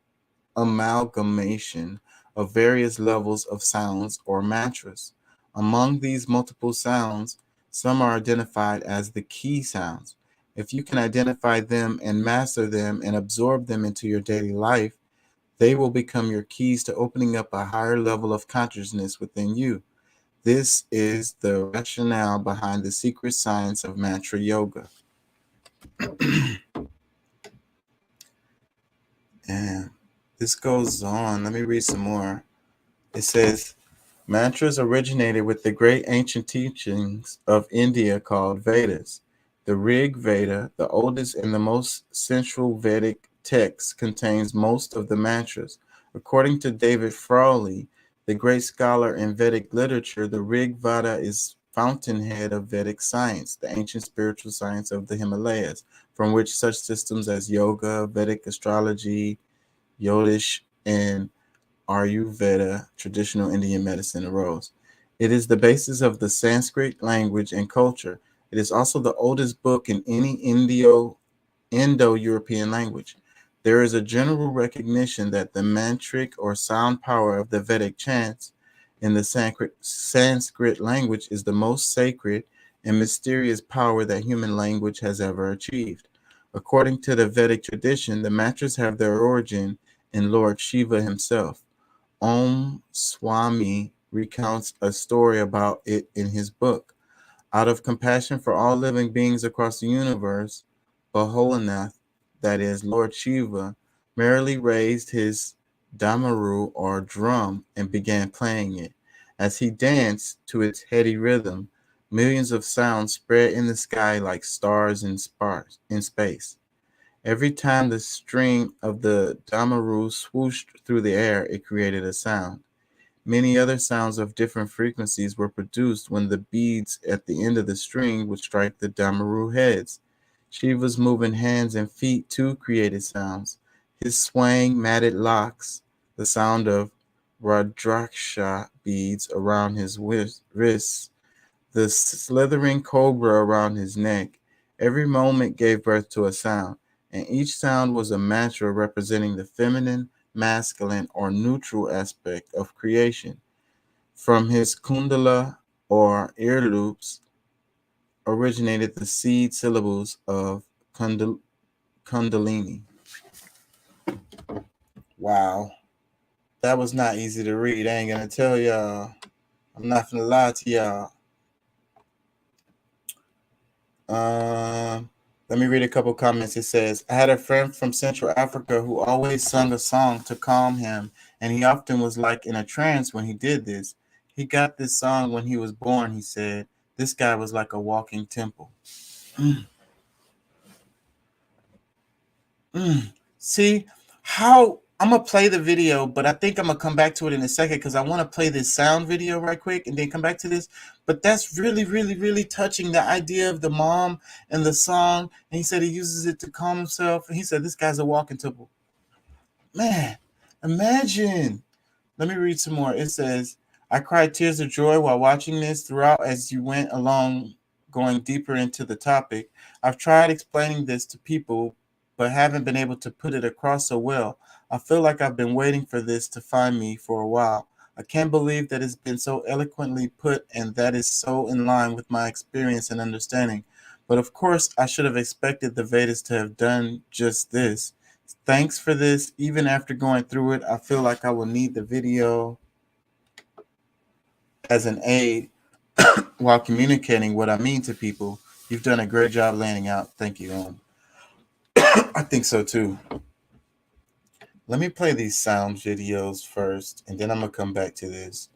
amalgamation of various levels of sounds or mantras. Among these multiple sounds, some are identified as the key sounds. If you can identify them and master them and absorb them into your daily life, they will become your keys to opening up a higher level of consciousness within you. This is the rationale behind the secret science of mantra yoga. And this goes on. Let me read some more. It says, mantras originated with the great ancient teachings of India called Vedas. The Rig Veda, the oldest and the most central Vedic text, contains most of the mantras. According to David Frawley, the great scholar in Vedic literature, the Rig Veda is fountainhead of Vedic science, the ancient spiritual science of the Himalayas, from which such systems as yoga, Vedic astrology, Yodish, and Ayurveda, traditional Indian medicine, arose. It is the basis of the Sanskrit language and culture. It is also the oldest book in any Indo-European language. There is a general recognition that the mantric or sound power of the Vedic chants in the Sanskrit language is the most sacred and mysterious power that human language has ever achieved. According to the Vedic tradition, the mantras have their origin in Lord Shiva himself. Om Swami recounts a story about it in his book. Out of compassion for all living beings across the universe, Bholanath, that is, Lord Shiva, merrily raised his damaru or drum and began playing it. As he danced to its heady rhythm, millions of sounds spread in the sky like stars in space. Every time the string of the damaru swooshed through the air, it created a sound. Many other sounds of different frequencies were produced when the beads at the end of the string would strike the damaru heads. Shiva's moving hands and feet too created sounds. His swaying matted locks, the sound of Rudraksha beads around his wrists, the slithering cobra around his neck, Every moment gave birth to a sound, and each sound was a mantra representing the feminine, masculine, or neutral aspect of creation. From his kundala or ear loops originated the seed syllables of kundalini. Wow, that was not easy to read. I ain't gonna tell y'all. I'm not gonna lie to y'all. Let me read a couple comments. It says, I had a friend from Central Africa who always sung a song to calm him, and he often was like in a trance when he did this. He got this song when he was born, he said. This guy was like a walking temple. See how I'm gonna play the video, but I think I'm gonna come back to it in a second because I want to play this sound video right quick and then come back to this. But that's really, really, really touching, the idea of the mom and the song. And he said he uses it to calm himself. And he said this guy's a walking temple. Man, imagine. Let me read some more. It says, I cried tears of joy while watching this throughout as you went along, going deeper into the topic. I've tried explaining this to people, but haven't been able to put it across so well. I feel like I've been waiting for this to find me for a while. I can't believe that it's been so eloquently put and that is so in line with my experience and understanding. But of course, I should have expected the Vedas to have done just this. Thanks for this. Even after going through it, I feel like I will need the video as an aid while communicating what I mean to people. You've done a great job laying out. Thank you. I think so too. Let me play these sound videos first, and then I'm gonna come back to this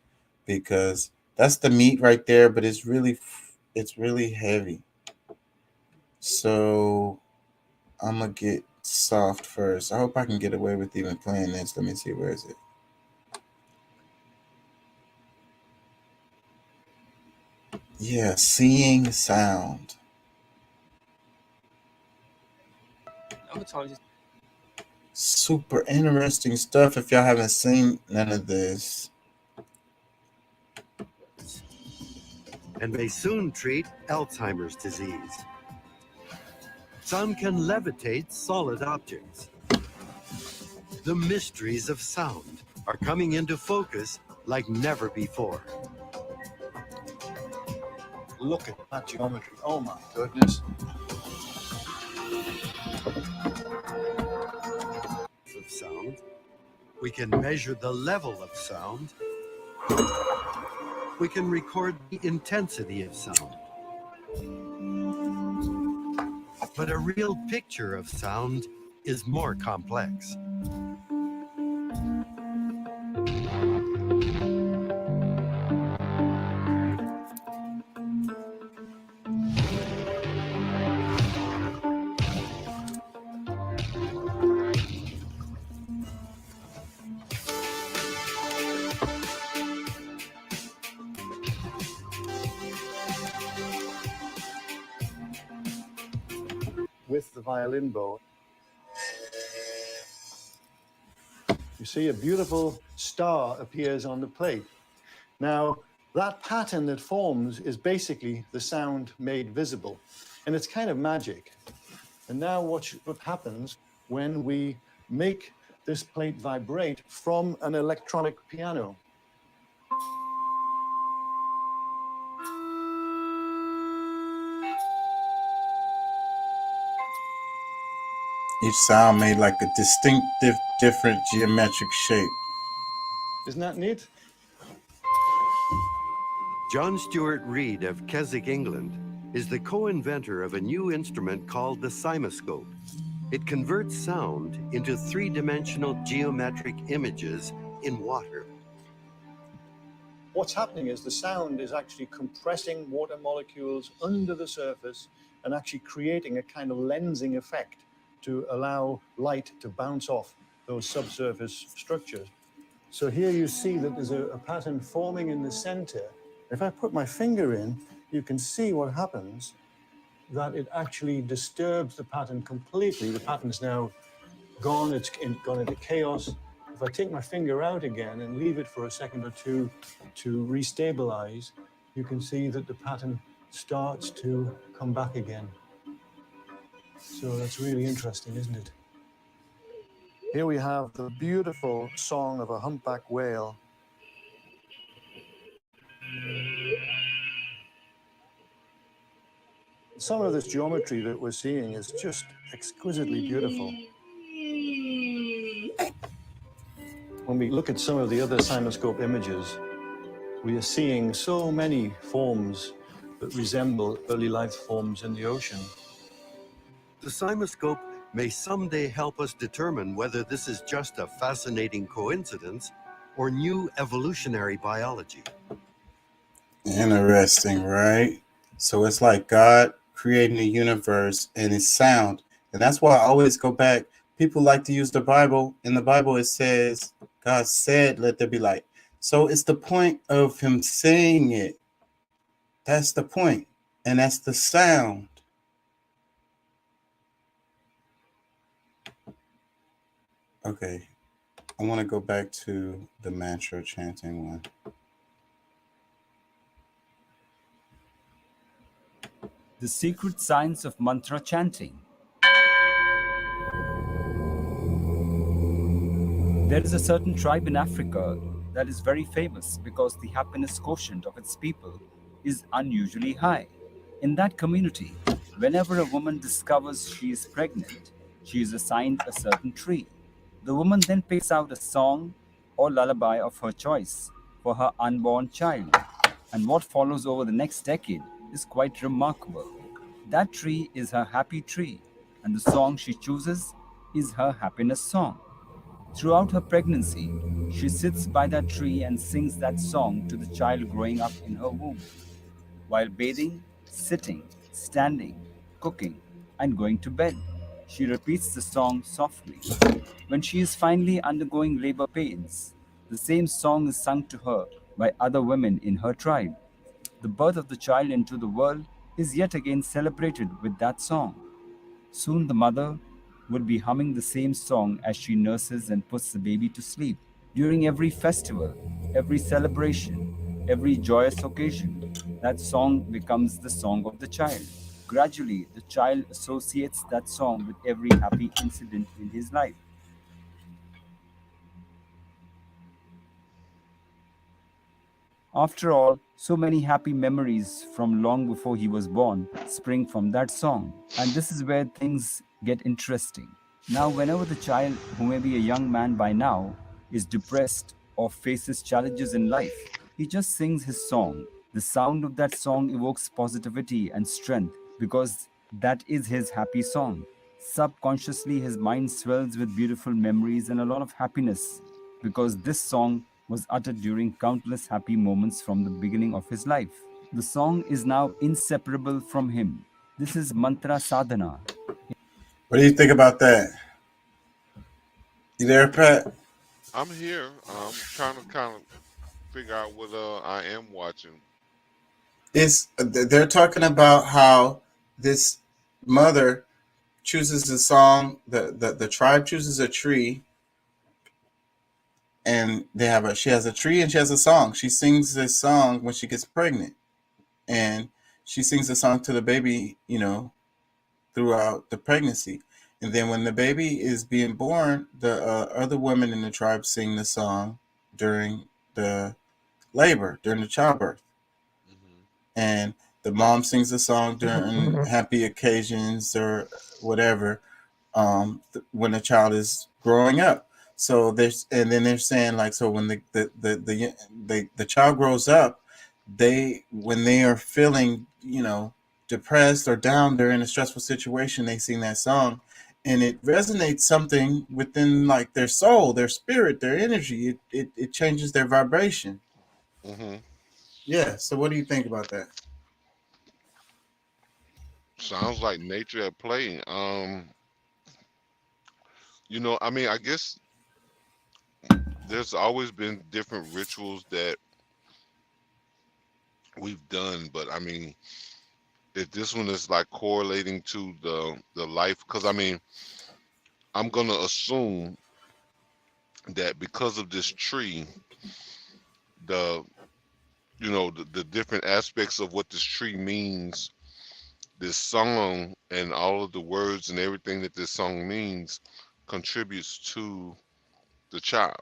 because that's the meat right there. But it's really heavy. So I'm gonna get soft first. I hope I can get away with even playing this. Let me see, where is it? Yeah, seeing sound. Super interesting stuff if y'all haven't seen none of this. And may soon treat Alzheimer's disease. Some can levitate solid objects. The mysteries of sound are coming into focus like never before. Look at that geometry. Oh my goodness. Of sound. We can measure the level of sound. We can record the intensity of sound. But a real picture of sound is more complex. With the violin bow, you see a beautiful star appears on the plate. Now, that pattern that forms is basically the sound made visible, and it's kind of magic. And now what happens when we make this plate vibrate from an electronic piano? Each sound made like a distinctive, different geometric shape. Isn't that neat? John Stuart Reid of Keswick, England, is the co-inventor of a new instrument called the Cymoscope. It converts sound into three-dimensional geometric images in water. What's happening is the sound is actually compressing water molecules under the surface and actually creating a kind of lensing effect to allow light to bounce off those subsurface structures. So here you see that there's a pattern forming in the center. If I put my finger in, you can see what happens, that it actually disturbs the pattern completely. The pattern's now gone, it's gone into chaos. If I take my finger out again and leave it for a second or two to restabilize, you can see that the pattern starts to come back again. So that's really interesting, isn't it? Here we have the beautiful song of a humpback whale. Some of this geometry that we're seeing is just exquisitely beautiful. When we look at some of the other Cymoscope images, we are seeing so many forms that resemble early life forms in the ocean. The Cymoscope may someday help us determine whether this is just a fascinating coincidence or new evolutionary biology. Interesting, right? So it's like God creating the universe and it's sound. And that's why I always go back. People like to use the Bible. In the Bible, it says, God said, let there be light. So it's the point of him saying it. That's the point. And that's the sound. Okay. I want to go back to the mantra chanting one. The secret science of mantra chanting. There is a certain tribe in Africa that is very famous because the happiness quotient of its people is unusually high. In that community, whenever a woman discovers she is pregnant, she is assigned a certain tree. The woman then picks out a song or lullaby of her choice for her unborn child, and what follows over the next decade is quite remarkable. That tree is her happy tree, and the song she chooses is her happiness song. Throughout her pregnancy, she sits by that tree and sings that song to the child growing up in her womb. While bathing, sitting, standing, cooking, and going to bed, she repeats the song softly. When she is finally undergoing labor pains, the same song is sung to her by other women in her tribe. The birth of the child into the world is yet again celebrated with that song. Soon the mother would be humming the same song as she nurses and puts the baby to sleep. During every festival, every celebration, every joyous occasion, that song becomes the song of the child. Gradually, the child associates that song with every happy incident in his life. After all, so many happy memories from long before he was born spring from that song. And this is where things get interesting. Now, whenever the child, who may be a young man by now, is depressed or faces challenges in life, he just sings his song. The sound of that song evokes positivity and strength because that is his happy song. Subconsciously, his mind swells with beautiful memories and a lot of happiness because this song was uttered during countless happy moments from the beginning of his life. The song is now inseparable from him. This is mantra sadhana. What do you think about that? You there, Pat? I'm here. I'm trying to kind of figure out what I am watching. They're talking about how this mother chooses a song, the tribe chooses a tree, and she has a tree and she has a song. She sings this song when she gets pregnant, and she sings the song to the baby, throughout the pregnancy. And then when the baby is being born, the other women in the tribe sing the song during the labor, during the childbirth. And the mom sings the song during happy occasions or whatever, when the child is growing up. So then they're saying, like, so when the child grows up, when they are feeling, depressed or down, they're in a stressful situation, they sing that song, and it resonates something within, like, their soul, their spirit, their energy. It changes their vibration. Yeah. So what do you think about that? Sounds like nature at play. I mean, I guess there's always been different rituals that we've done, but I mean, if this one is like correlating to the life, because I mean, I'm gonna assume that because of this tree, the the different aspects of what this tree means this song and all of the words and everything that this song means contributes to the child,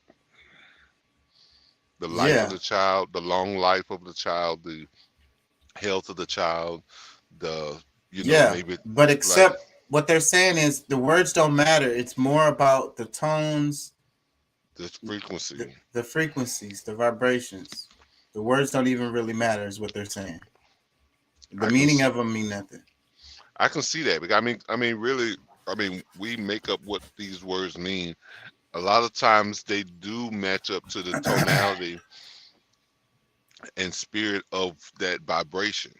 the life of Yeah, the child, the long life of the child, the health of the child, the yeah. maybe But like except what they're saying is the words don't matter. It's more about the tones, the frequency. the frequencies, the vibrations. The words don't even really matter, is what they're saying. The I can meaning of them mean nothing. I can see that. Because I mean, really, I mean, we make up what these words mean. A lot of times they do match up to the tonality and spirit of that vibration.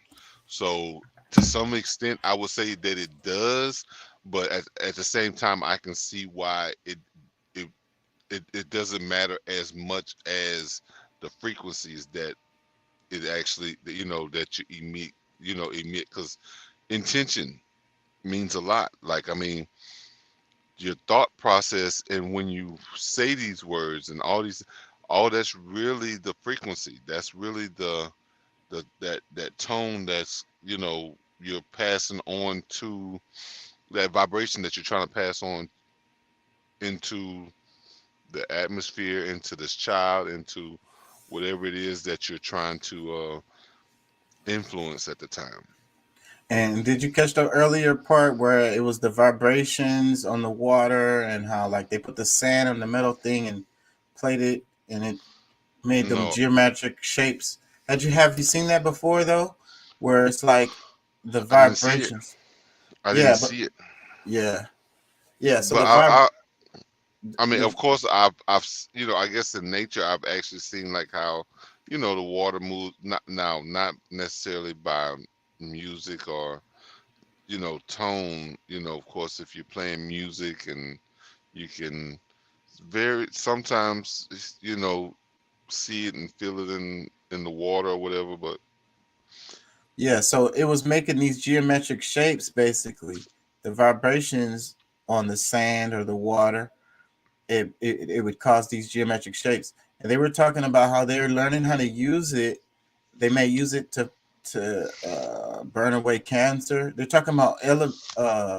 So to some extent, I would say that it does, but at the same time, I can see why it it doesn't matter as much as the frequencies that it actually that you emit because intention means a lot. Like I mean, your thought process and when you say these words and all that's really the frequency. That's really that tone that's you're passing on to that vibration that you're trying to pass on into the atmosphere, into this child, into whatever it is that you're trying to influence at the time. And did you catch the earlier part where it was the vibrations on the water and how like they put the sand on the metal thing and played it and it made them No, geometric shapes? Have you seen that before though? Where it's like the I didn't see it. vibrations. I didn't Yeah, but see it. yeah. Yeah, so But I mean, the of course, I've I guess in nature, I've actually seen like how, the water moves. Not necessarily by music or tone. Of course, if you're playing music and you can very sometimes see it and feel it in the water or whatever. But Yeah, so it was making these geometric shapes basically. The vibrations on the sand or the water, it would cause these geometric shapes. And they were talking about how they're learning how to use it. They may use it to burn away cancer. They're talking about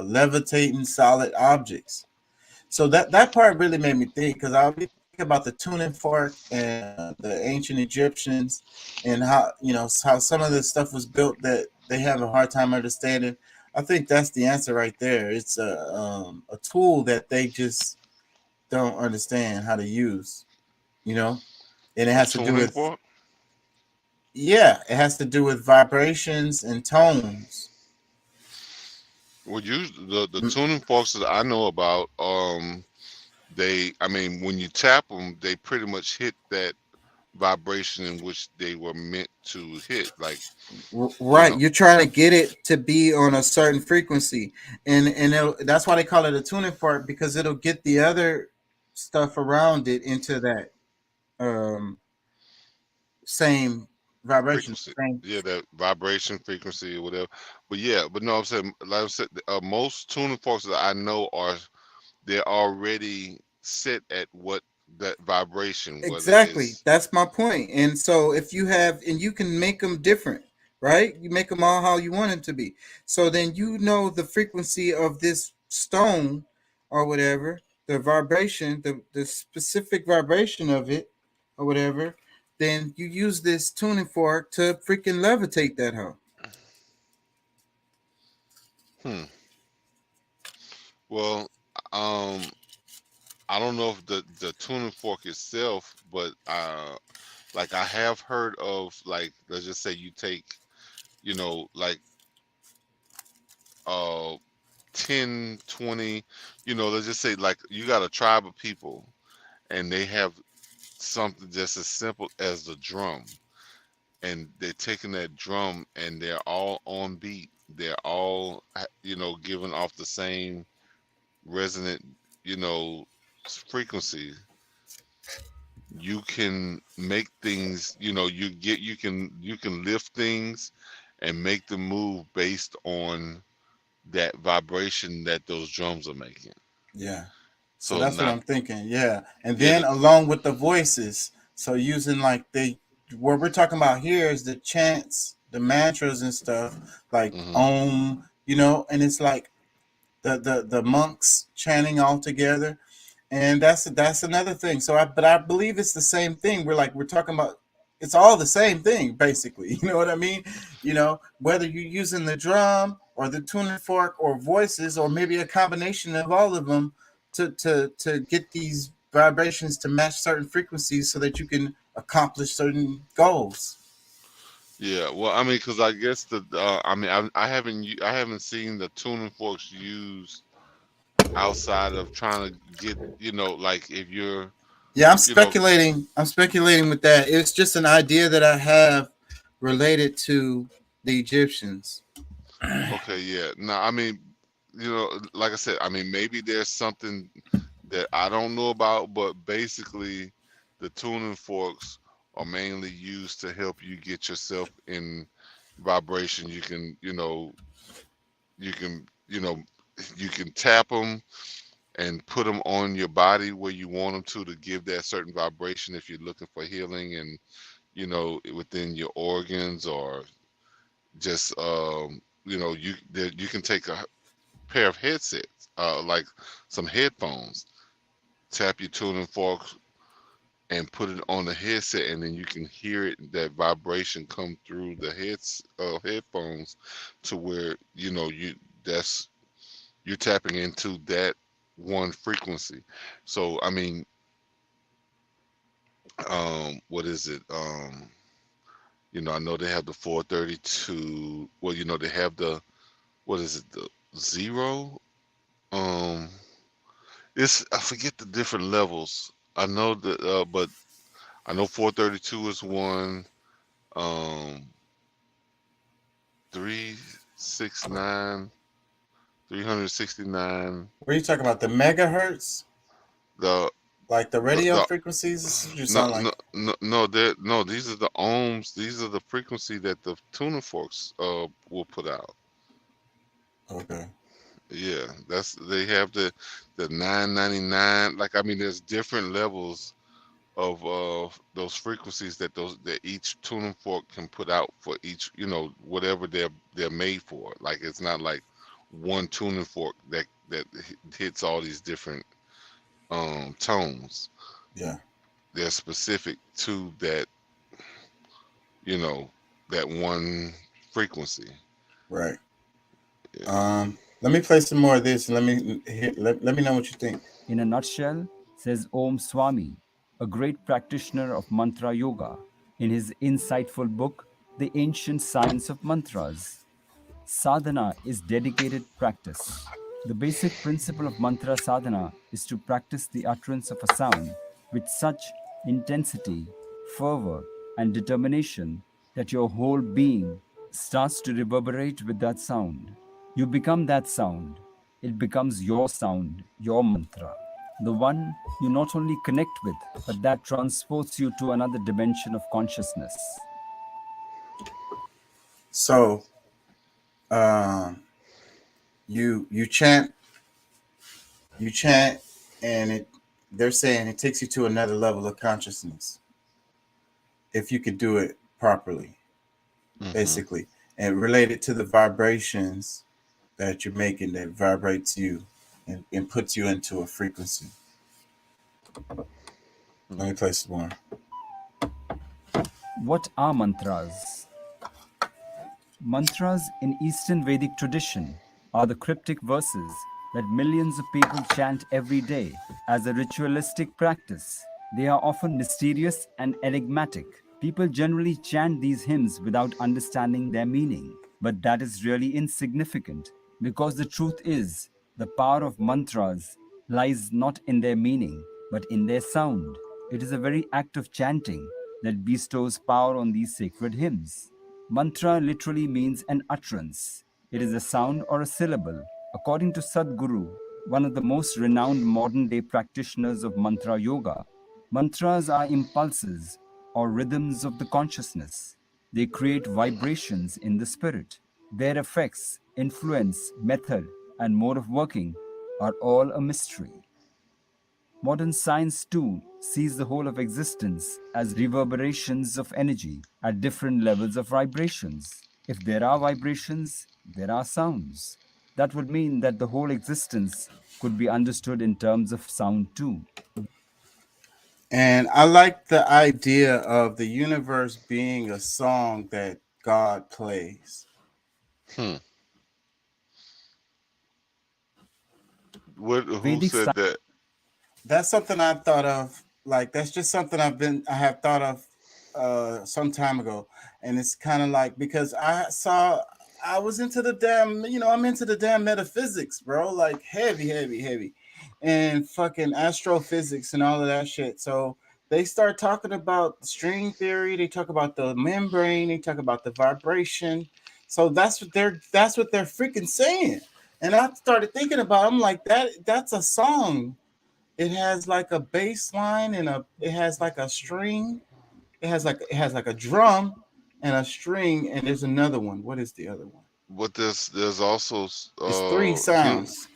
levitating solid objects. So that part really made me think because I'll be thinking about the tuning fork and the ancient Egyptians and how how some of this stuff was built that they have a hard time understanding. I think that's the answer right there. It's a tool that they just don't understand how to use, you know, and it a has to do tuning with fork. it has to do with vibrations and tones. Well, usually the tuning forks that I know about, I mean, when you tap them, they pretty much hit that vibration in which they were meant to hit. Like, you Right, know, you're trying to get it to be on a certain frequency, and that's why they call it a tuning fork because it'll get the other stuff around it into that um, same vibration, frequency. same. Yeah, that vibration frequency or whatever. But yeah, but no, I'm saying, like I said, most tuning forks that I know they're already set at what that vibration, whether Exactly. it's That's my point. And so if you have, and you can make them different, right? You make them all how you want them to be. So then you know the frequency of this stone or whatever, the vibration, the specific vibration of it or whatever, then you use this tuning fork to freaking levitate that hoe. hmm. Well, um, I don't know if the tuning fork itself, but like I have heard of, like, let's just say you take, like uh 10, 20, let's just say like you got a tribe of people and they have something just as simple as the drum, and they're taking that drum and they're all on beat. They're all giving off the same resonant, you know, frequency. You can make things, you can lift things and make them move based on that vibration that those drums are making. Yeah. So So that's what not, I'm thinking. Yeah. And yeah, then along with the voices, so using like what we're talking about here is the chants, the mantras and stuff like mhm. Om, and it's like the monks chanting all together, and that's another thing. So I believe it's the same thing. We're talking about, it's all the same thing basically. You know what I mean? Whether you're using the drum or the tuning fork or voices or maybe a combination of all of them to get these vibrations to match certain frequencies so that you can accomplish certain goals. Yeah, well, I mean, because I guess I haven't seen the tuning forks used outside of trying to get, like if you're, Yeah, I'm you know, speculating. I'm speculating with that. It's just an idea that I have related to the Egyptians. okay, yeah. No, I mean, like I said, I mean, maybe there's something that I don't know about, but basically, the tuning forks are mainly used to help you get yourself in vibration. You can, you can tap them and put them on your body where you want them to give that certain vibration if you're looking for healing and within your organs, or just you can take a pair of headsets, like some headphones, tap your tuning fork and put it on the headset, and then you can hear that vibration come through the headphones, to where that's you're tapping into that one frequency. So I mean, what is it? I know they have the 432. Well, they have the, what is it? The zero. Um, it's, I forget the different levels. I know that, but I know 432 is one. Um, 369, 369. What are you talking about? The megahertz? The Like the the, radio the frequencies? This is what you no sound like. no, these are the ohms. These are the frequency that the tuning forks will put out. Okay. Yeah, they have the 999. Like, I mean, there's different levels of those frequencies that each tuning fork can put out for each, whatever they're made for. Like, it's not like one tuning fork that hits all these different tones. Yeah. They're specific to that, that one frequency. Right. Yeah. Let me play some more of this and let me know what you think. In a nutshell, says Om Swami, a great practitioner of mantra yoga, in his insightful book, The Ancient Science of Mantras. Sadhana is dedicated practice. The basic principle of mantra sadhana is to practice the utterance of a sound with such intensity, fervor, and determination that your whole being starts to reverberate with that sound. You become that sound. It becomes your sound, your mantra, the one you not only connect with, but that transports you to another dimension of consciousness. So, you chant, and they're saying it takes you to another level of consciousness if you could do it properly, basically, and related to the vibrations that you're making that vibrates you and puts you into a frequency. Let me play some more. What are mantras? Mantras in Eastern Vedic tradition are the cryptic verses that millions of people chant every day as a ritualistic practice. They are often mysterious and enigmatic. People generally chant these hymns without understanding their meaning. But that is really insignificant, because the truth is, the power of mantras lies not in their meaning, but in their sound. It is a very act of chanting that bestows power on these sacred hymns. Mantra literally means an utterance. It is a sound or a syllable. According to Sadhguru, one of the most renowned modern day practitioners of mantra yoga, mantras are impulses or rhythms of the consciousness. They create vibrations in the spirit. Their effects, influence, method, and mode of working are all a mystery. Modern science too sees the whole of existence as reverberations of energy at different levels of vibrations. If there are vibrations, there are sounds. That would mean that the whole existence could be understood in terms of sound too. And I like the idea of the universe being a song that God plays. Hmm. What? Who Vedic said that? That's something I thought of. Like that's just something I have thought of some time ago, and it's kind of like because I was into the damn, I'm into the damn metaphysics, bro, like heavy, and fucking astrophysics and all of that shit. So they start talking about string theory, they talk about the membrane, they talk about the vibration. So that's what they're freaking saying. And I started thinking about, I'm like, that's a song. It has like a bass line and it has like a string. It has like a drum and a string, and there's another one. What is the other one? But there's also It's three sounds.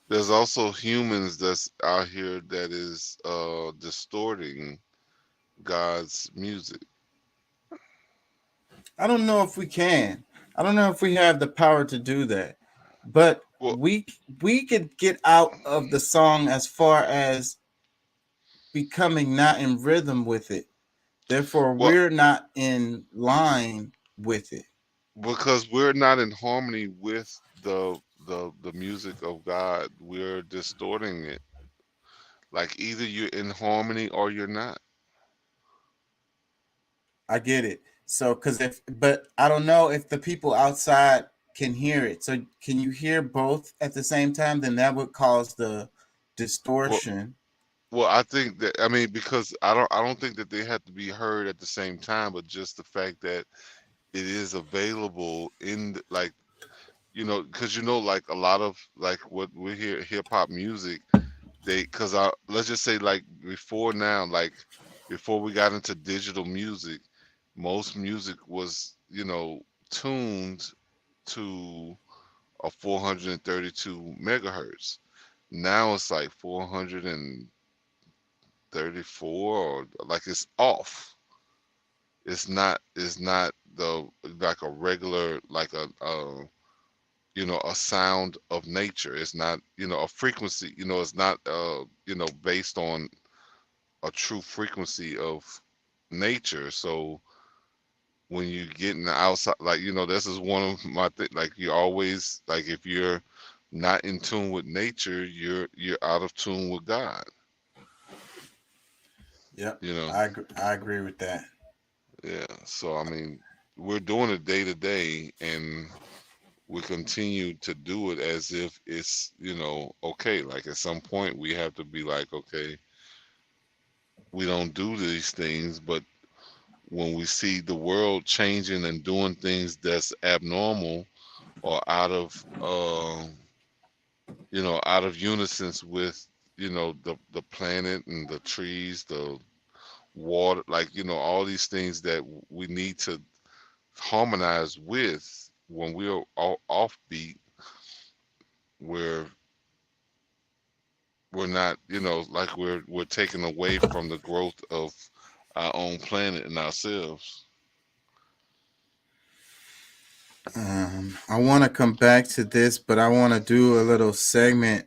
there's also humans that's out here that is distorting God's music. I don't know if we can. I don't know if we have the power to do that. But Well, we could get out of the song as far as becoming not in rhythm with it. Therefore, well, we're not in line with it. because we're not in harmony with the music of God, we're distorting it. Like either you're in harmony or you're not. I get it. So, but I don't know if the people outside can hear it. So, can you hear both at the same time? Then that would cause the Well, distortion. well, I think that I mean because I don't think that they have to be heard at the same time, but just the fact that it is available like because like a lot of like what we hear hip hop music, they because I let's just say like before now, like before we got into digital music, most music was tuned to a 432 megahertz. Now it's like 434, or like it's off. It's not the like a regular like a sound of nature. It's not a frequency. It's not based on a true frequency of nature. So when you get in the outside, like this is one of my like you always like if you're not in tune with nature, you're out of tune with God. Yep, You know, I agree with that. yeah. So I mean, we're doing it day to day, and we continue to do it as if it's okay. Like at some point, we have to be like, okay, we don't do these things, but when we see the world changing and doing things that's abnormal or out of unison with the planet and the trees, the water, like all these things that we need to harmonize with. When we're all offbeat, we're we're not like we're taking away from the growth of our own planet and ourselves. I want to come back to this, but I want to do a little segment.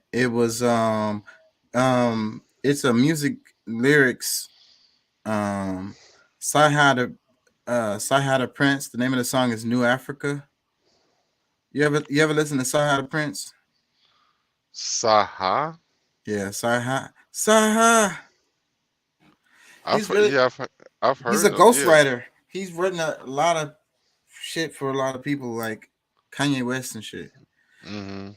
It's a music lyrics. Sci-Hi Prince. The name of the song is New Africa. You ever listen to Sci-Hi Prince? Saha. Yeah, Sci-Hi. I've He's heard, really yeah, I've he's a heard of, yeah. ghostwriter. He's written a lot of shit for a lot of people like Kanye West and shit. Hmm.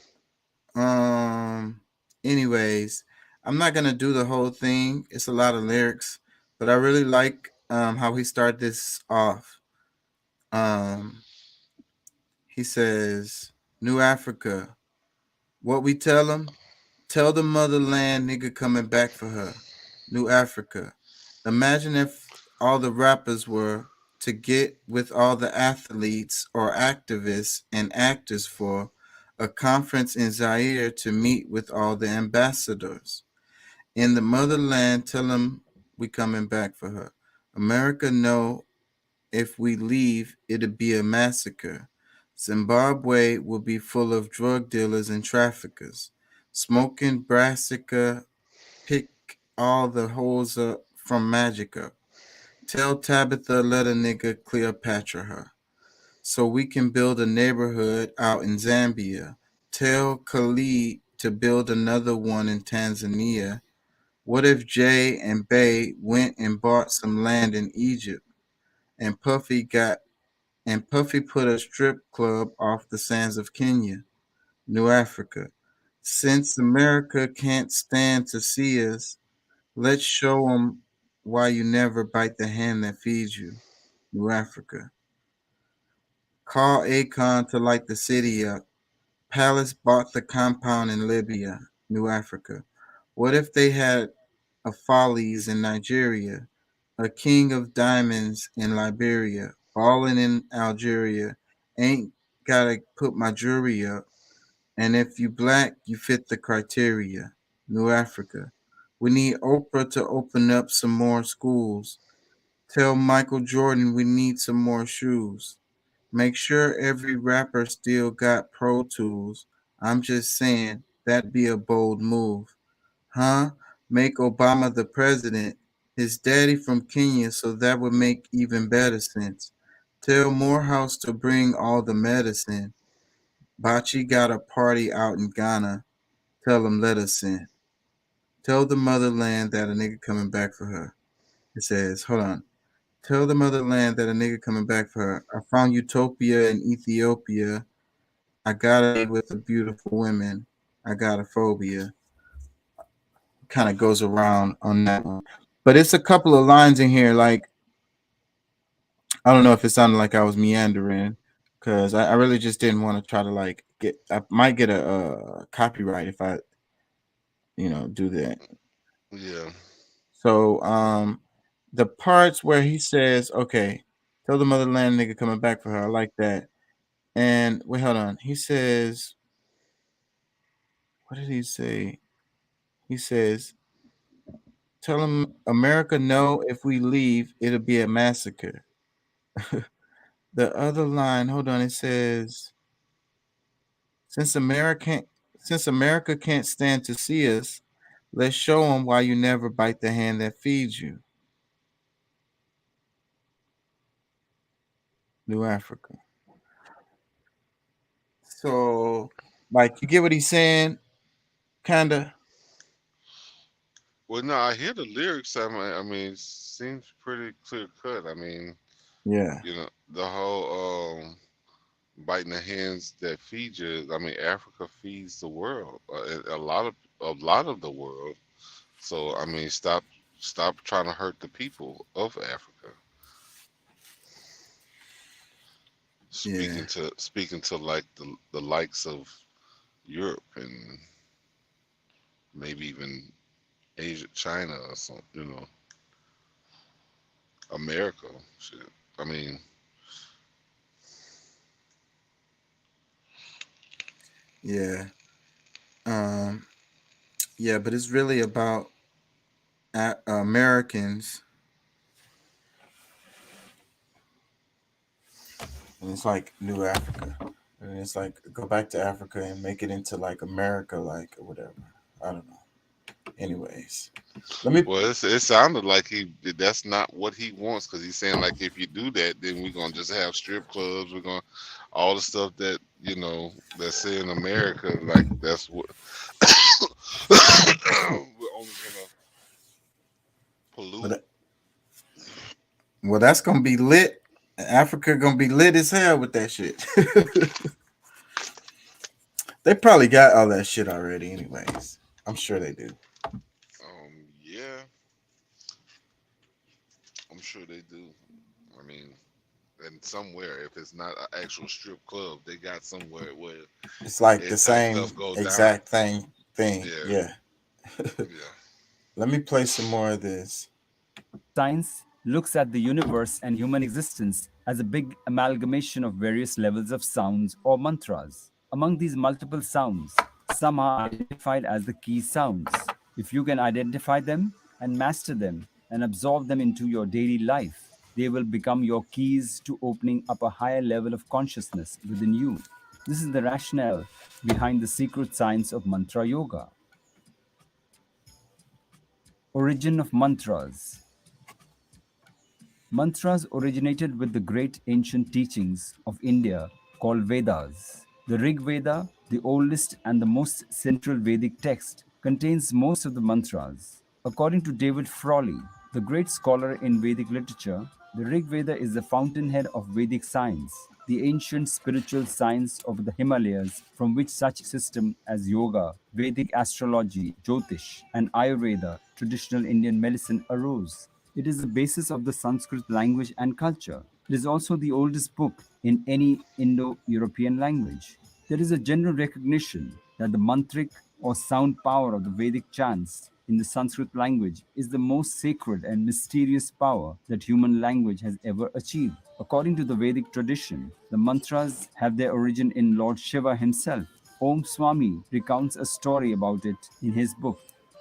Um anyways, I'm not gonna do the whole thing. It's a lot of lyrics, but I really like how he started this off. Um he says, New Africa, what we tell them? Tell the motherland nigga coming back for her. New Africa. Imagine if all the rappers were to get with all the athletes or activists and actors for a conference in Zaire to meet with all the ambassadors. In the motherland, tell them we coming back for her. America know if we leave, it'll be a massacre. Zimbabwe will be full of drug dealers and traffickers. Smoking brassica, pick all the holes up from Magica. Tell Tabitha let a nigga Cleopatra her. So we can build a neighborhood out in Zambia. Tell Khalid to build another one in Tanzania. What if Jay and Bay went and bought some land in Egypt and Puffy put a strip club off the sands of Kenya, New Africa? Since America can't stand to see us, let's show 'em why you never bite the hand that feeds you, New Africa. Call Akon to light the city up. Palace bought the compound in Libya, New Africa. What if they had a Follies in Nigeria, a King of Diamonds in Liberia, ballin' in Algeria? Ain't gotta put my jewelry up. And if you black, you fit the criteria, New Africa. We need Oprah to open up some more schools. Tell Michael Jordan we need some more shoes. Make sure every rapper still got Pro Tools. I'm just saying that'd be a bold move. Huh? Make Obama the president. His daddy from Kenya, so that would make even better sense. Tell Morehouse to bring all the medicine. Bachi got a party out in Ghana. Tell him let us in. Tell the motherland that a nigga coming back for her. It says, hold on. Tell the motherland that a nigga coming back for her. I found utopia in Ethiopia. I gotta be with the beautiful women. I got a phobia. Kind of goes around on that one. But it's a couple of lines in here, like, I don't know if it sounded like I was meandering, because I really just didn't want to try to like get. I might get a copyright if I, do that. Yeah. So the parts where he says, "Okay, tell the motherland nigga coming back for her," I like that. And wait, hold on. He says, what did he say? He says, "Tell him America no. If we leave, it'll be a massacre." The other line, hold on. It says, Since America can't stand to see us, let's show them why you never bite the hand that feeds you. New Africa. So, like, you get what he's saying? Kinda. Well, no, I hear the lyrics. I mean, it seems pretty clear cut. I mean, Yeah. the whole biting the hands that feed you. I mean, Africa feeds the world, a lot of the world. So I mean, stop trying to hurt the people of Africa. Yeah. Speaking to like the likes of Europe and maybe even Asia, China or something. America. Shit. I mean, Yeah. Um, yeah, but it's really about Americans. And it's like New Africa. And it's like go back to Africa and make it into like America, like or whatever. I don't know. Anyways, let me. well, it sounded like that's not what he wants because he's saying like if you do that, then we're gonna just have strip clubs. We're gonna all the stuff that that's in America. Like that's what we're only gonna pollute. Well, that's gonna be lit. Africa gonna be lit as hell with that shit. They probably got all that shit already, anyways. I'm sure they do. Yeah, I'm sure they do. I mean, and somewhere, if it's not an actual strip club, they got somewhere where It's like the that type same stuff go exact down. thing. Yeah. Yeah. Let me play some more of this. Science looks at the universe and human existence as a big amalgamation of various levels of sounds or mantras. Among these multiple sounds, some are identified as the key sounds. If you can identify them and master them and absorb them into your daily life, They will become your keys to opening up a higher level of consciousness within you. This is the rationale behind the secret science of mantra yoga. Origin of mantras. Mantras originated with the great ancient teachings of India called Vedas. The Rig Veda, the oldest and the most central Vedic text, contains most of the mantras. According to David Frawley, the great scholar in Vedic literature, the Rig Veda is the fountainhead of Vedic science, the ancient spiritual science of the Himalayas from which such systems as yoga, Vedic astrology, Jyotish, and Ayurveda, traditional Indian medicine, arose. It is the basis of the Sanskrit language and culture. It is also the oldest book in any Indo-European language. There is a general recognition that the mantric or sound power of the Vedic chants in the Sanskrit language is the most sacred and mysterious power that human language has ever achieved. According to the Vedic tradition, the mantras have their origin in Lord Shiva himself. Om Swami recounts a story about it in his book.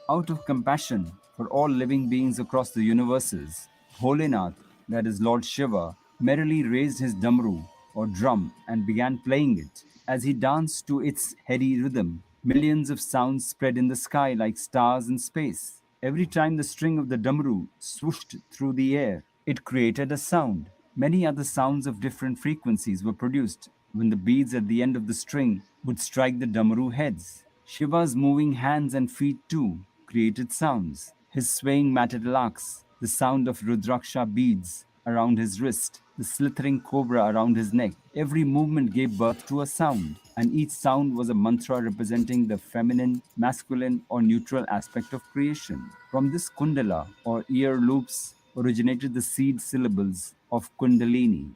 Out of compassion for all living beings across the universes, Bholenath, that is Lord Shiva, merrily raised his damru or drum and began playing it. As he danced to its heady rhythm, millions of sounds spread in the sky like stars in space. Every time the string of the damru swooshed through the air, it created a sound. Many other sounds of different frequencies were produced when the beads at the end of the string would strike the damru heads. Shiva's moving hands and feet too created sounds. His swaying matted locks, the sound of Rudraksha beads around his wrist, the slithering cobra around his neck. Every movement gave birth to a sound, and each sound was a mantra representing the feminine, masculine, or neutral aspect of creation. From this kundala, or ear loops, originated the seed syllables of Kundalini.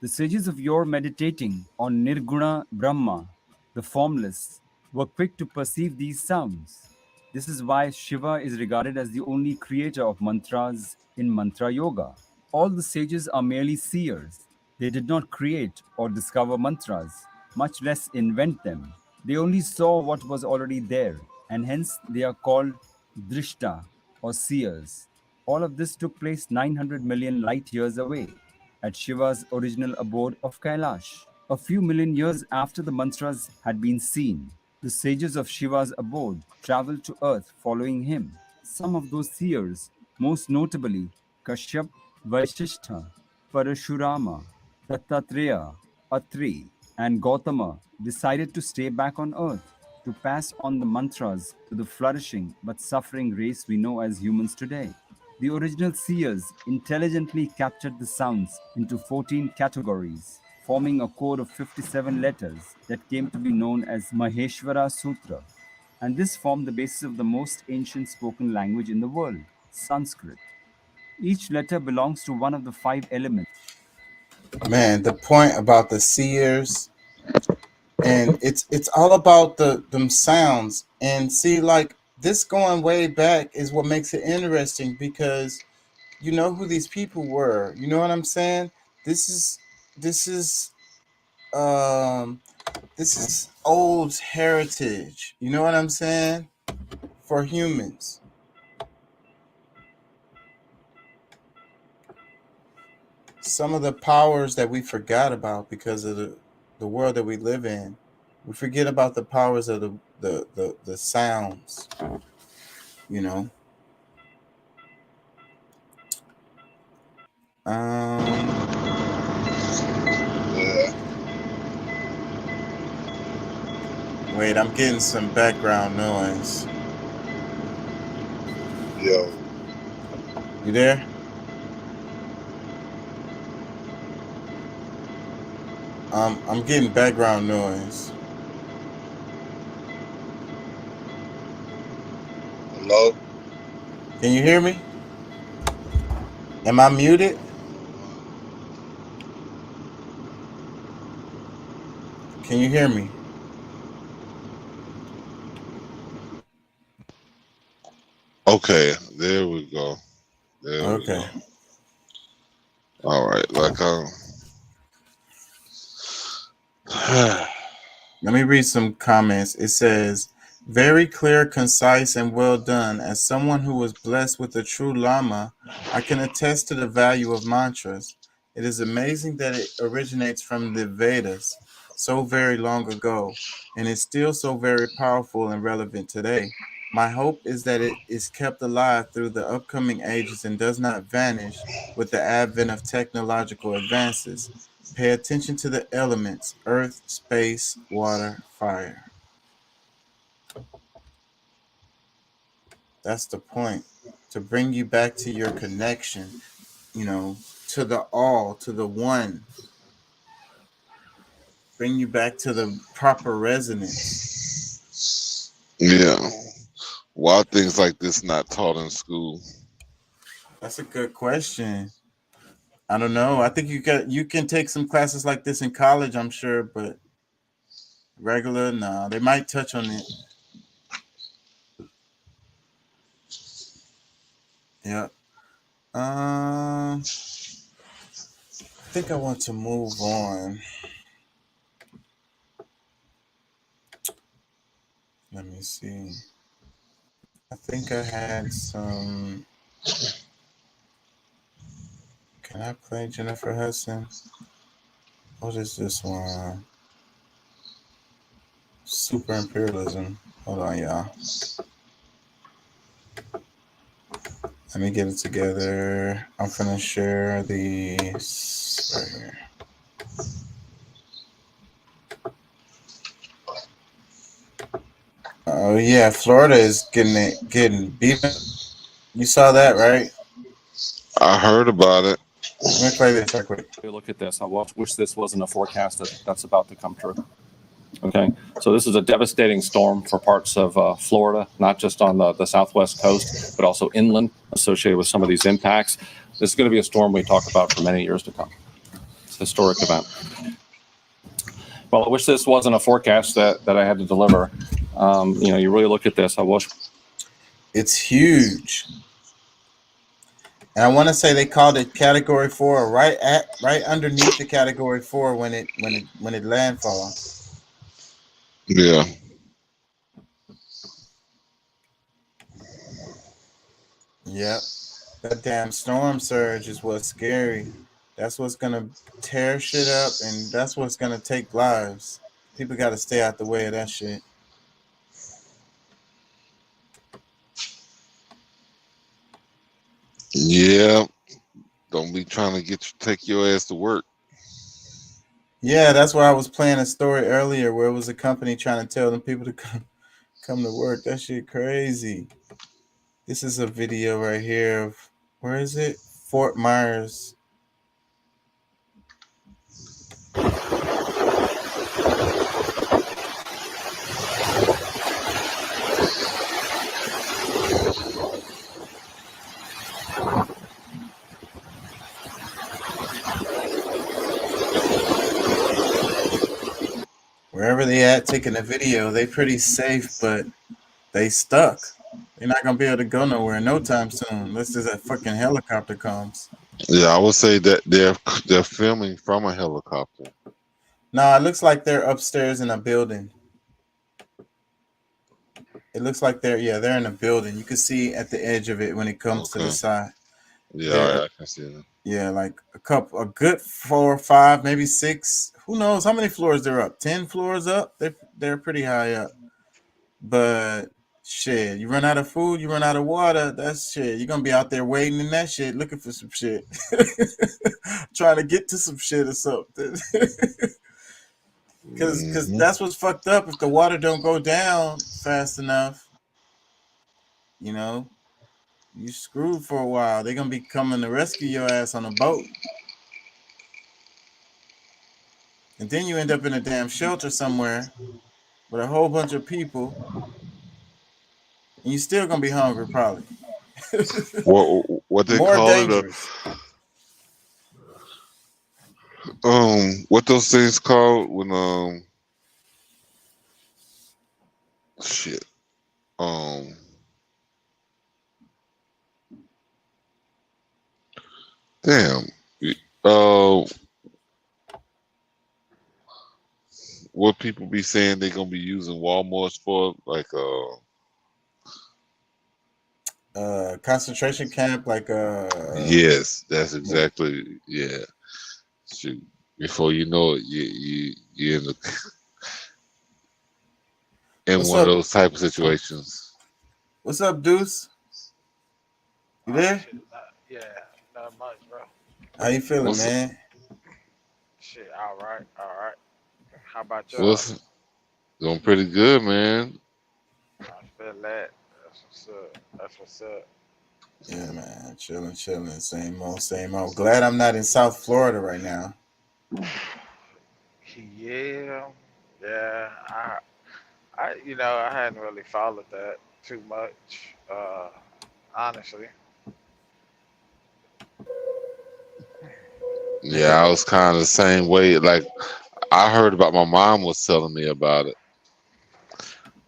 The sages of yore meditating on Nirguna Brahma, the formless, were quick to perceive these sounds. This is why Shiva is regarded as the only creator of mantras in mantra yoga. All the sages are merely seers. They did not create or discover mantras, much less invent them. They only saw what was already there, and hence they are called drishta or seers. All of this took place 900 million light years away, at Shiva's original abode of Kailash. A few million years after the mantras had been seen, the sages of Shiva's abode traveled to earth following him. Some of those seers, most notably Kashyap, Vaishishta, Parashurama, Dattatreya, Atri, and Gautama, decided to stay back on earth to pass on the mantras to the flourishing but suffering race we know as humans today. The original seers intelligently captured the sounds into 14 categories, forming a code of 57 letters that came to be known as Maheshwara Sutra. And this formed the basis of the most ancient spoken language in the world, Sanskrit. Each letter belongs to one of the 5 elements. Man, the point about the seers, and it's all about them sounds. And see, like, this going way back is what makes it interesting, because you know who these people were. You know what I'm saying? This is this is old heritage. You know what I'm saying? For humans. Some of the powers that we forgot about because of the world that we live in. We forget about the powers of the sounds, you know. Wait, I'm getting some background noise. Yo. You there? I'm getting background noise. Hello? Can you hear me? Am I muted? Can you hear me? Okay, there we go. There we go. All right, like Let me read some comments. It says, very clear, concise, and well done. As someone who was blessed with a true Lama, I can attest to the value of mantras. It is amazing that it originates from the Vedas so very long ago and is still so very powerful and relevant today. My hope is that it is kept alive through the upcoming ages and does not vanish with the advent of technological advances. Pay attention to the elements: earth, space, water, fire. That's the point. To bring you back to your connection, to the all, to the one. Bring you back to the proper resonance. Yeah. Why are things like this not taught in school? That's a good question. I don't know. I think you can take some classes like this in college, I'm sure, but regular, no. They might touch on it. Yeah. I think I want to move on. Let me see. I think I had some. Can I play Jennifer Hudson? What is this one? Super imperialism. Hold on, y'all. Let me get it together. I'm gonna share these right here. Oh yeah, Florida is getting beat up. You saw that, right? I heard about it. Let me play this right quick. Look at this. I wish this wasn't a forecast that's about to come true. Okay, so this is a devastating storm for parts of Florida, not just on the southwest coast, but also inland associated with some of these impacts. This is going to be a storm we talk about for many years to come. It's a historic event. Well, I wish this wasn't a forecast that I had to deliver. You really look at this. I wish. It's huge. And I want to say they called it Category 4 right underneath the Category 4 when it landfall. Yeah. Yep. That damn storm surge is what's scary. That's what's gonna tear shit up, and that's what's gonna take lives. People got to stay out the way of that shit. Yeah. Don't be trying to take your ass to work. Yeah, that's why I was playing a story earlier where it was a company trying to tell them people to come to work. That shit crazy. This is a video right here of, where is it? Fort Myers. Wherever they at taking a video, they pretty safe, but they stuck. They're not gonna be able to go nowhere no time soon, unless there's a fucking helicopter comes. Yeah, I would say that they're filming from a helicopter. No, it looks like they're upstairs in a building. It looks like they're in a building. You can see at the edge of it when it comes to the side. Yeah, I can see that. Yeah, like a good 4 or 5, maybe 6. Who knows how many floors they're up? 10 floors up. They're pretty high up. But shit, you run out of food, you run out of water. That's shit. You're gonna be out there waiting in that shit, looking for some shit, trying to get to some shit or something. Because that's what's fucked up. If the water don't go down fast enough, you screwed for a while. They're gonna be coming to rescue your ass on a boat. And then you end up in a damn shelter somewhere with a whole bunch of people. And you're still gonna be hungry, probably. What they More call dangerous. it? What those things called when shit. Damn. What people be saying they're gonna be using Walmarts for, like concentration camp, like Yes, that's exactly, yeah. Shoot. Before you know it, you're in What's one of up? those type of situations. What's up, Deuce? You there? Yeah, not much, bro. How you feeling, What's man? Shit, all right, all right. How about y'all? what's Doing pretty good, man. I feel that. That's what's up. That's what's up. Yeah, man, chilling. Same old, same old. Glad I'm not in South Florida right now. Yeah, yeah. I hadn't really followed that too much, honestly. Yeah, I was kind of the same way. Like I heard about, my mom was telling me about it.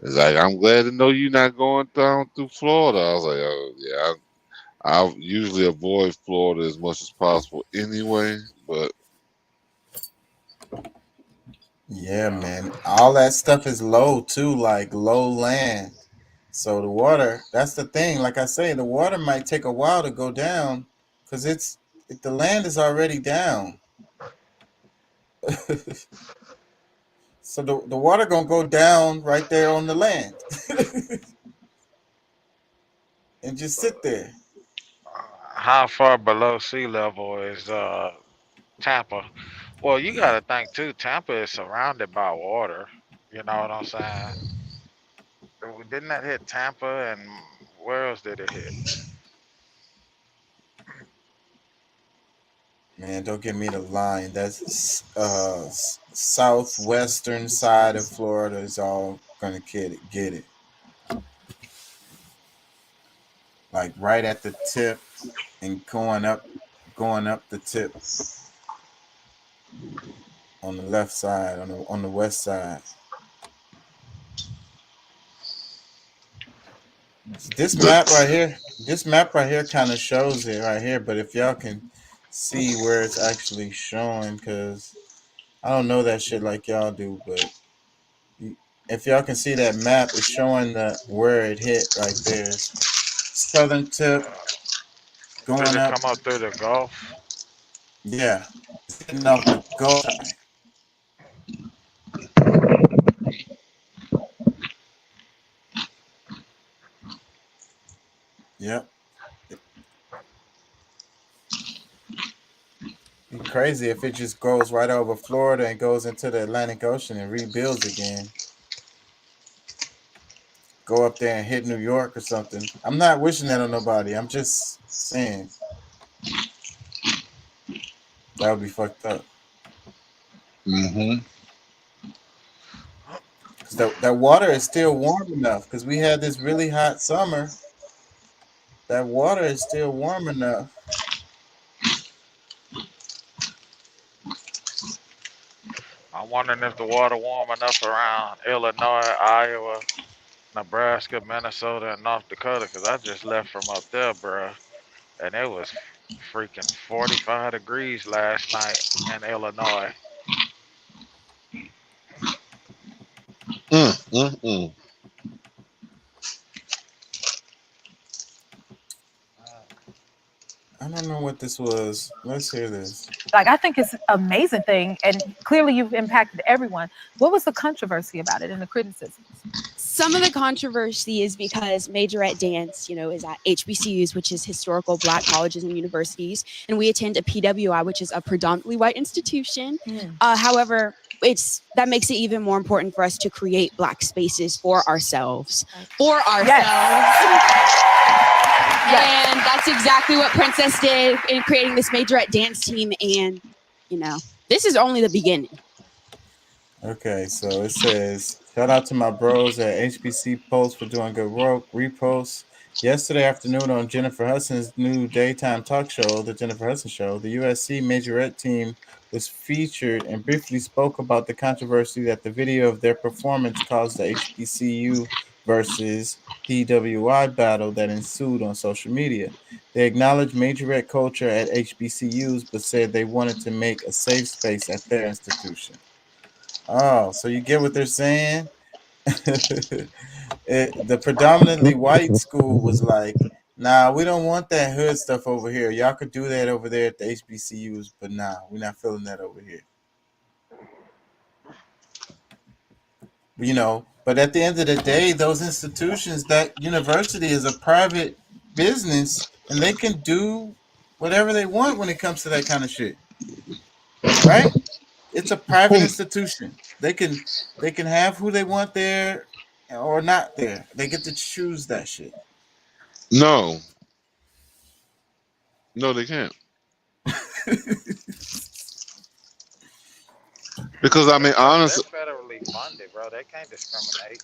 It's like, I'm glad to know you're not going down through Florida. I was like, oh yeah. I usually avoid Florida as much as possible anyway, but Yeah, man. All that stuff is low too, like low land. So the water, that's the thing. Like I say, the water might take a while to go down because the land is already down. So the water gonna go down right there on the land and just sit there. How far below sea level is Tampa? Well, you got to think too. Tampa is surrounded by water. You know what I'm saying? Didn't that hit Tampa, and where else did it hit? Man, don't give me the line. That's southwestern side of Florida is all gonna get it. Like right at the tip and going up the tip on the left side, on the west side. This map right here kind of shows it right here, but if y'all can see where it's actually showing, because I don't know that shit like y'all do, but if y'all can see that map, it's showing where it hit right there. Southern tip Did going it up. come up through the Gulf? Yeah, it's hitting off the Gulf side. Yep. Be crazy if it just goes right over Florida and goes into the Atlantic Ocean and rebuilds again. Go up there and hit New York or something. I'm not wishing that on nobody. I'm just saying that would be fucked up. mm-hmm. Because that water is still warm enough. Because we had this really hot summer. That water is still warm enough. I'm wondering if the water warm enough around Illinois, Iowa, Nebraska, Minnesota, and North Dakota, because I just left from up there, bruh, and it was freaking 45 degrees last night in Illinois. Mm. I don't know what this was. Let's hear this. Like, I think it's an amazing thing, and clearly you've impacted everyone. What was the controversy about it and the criticisms? Some of the controversy is because majorette dance, is at HBCUs, which is historical Black colleges and universities, and we attend a PWI, which is a predominantly white institution. However, that makes it even more important for us to create Black spaces for ourselves. And that's exactly what Princess did in creating this majorette dance team. And, this is only the beginning. Okay, so it says, shout out to my bros at HBC Post for doing good work. Repost. Yesterday afternoon on Jennifer Hudson's new daytime talk show, The Jennifer Hudson Show, the USC majorette team was featured and briefly spoke about the controversy that the video of their performance caused the HBCU versus PWI battle that ensued on social media. They acknowledged majorette culture at HBCUs, but said they wanted to make a safe space at their institution. Oh, so you get what they're saying? The predominantly white school was like, Nah, we don't want that hood stuff over here. Y'all could do that over there at the HBCUs, but nah, we're not feeling that over here. You know, but at the end of the day, those institutions, that university is a private business, and they can do whatever they want when it comes to that kind of shit, right? It's a private institution. They can have who they want there or not there. They get to choose that shit. No, no, they can't. Because I mean, honestly, They're federally funded, bro. They can't discriminate.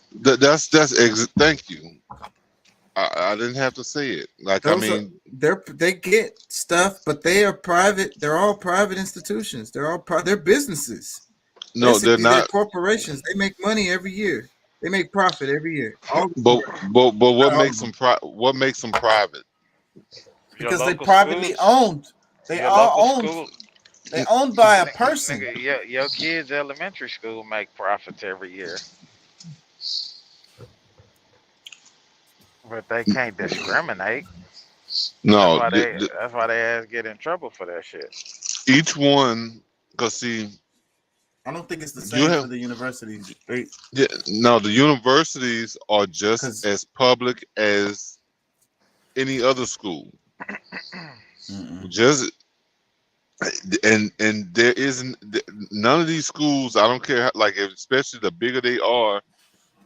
Thank you. I didn't have to say it. Like I Those are mean, they get stuff, but they are private. They're all private institutions. They're all they're businesses. no, they're Basically, they're not. corporations. They make money every year. They make profit every year. All But what not all makes of them. what makes them private? Your Because they local privately schools, owned. They your all local owned. school, They owned by a person. nigga, your kids' elementary school make profits every year, but they can't discriminate. No, That's why they ass get in trouble for that shit. each one. Cause see, I don't think it's the you same for have the universities. no. The universities are just Because as public as any other school. Just and there isn't none of these schools. I don't care. Like especially the bigger they are,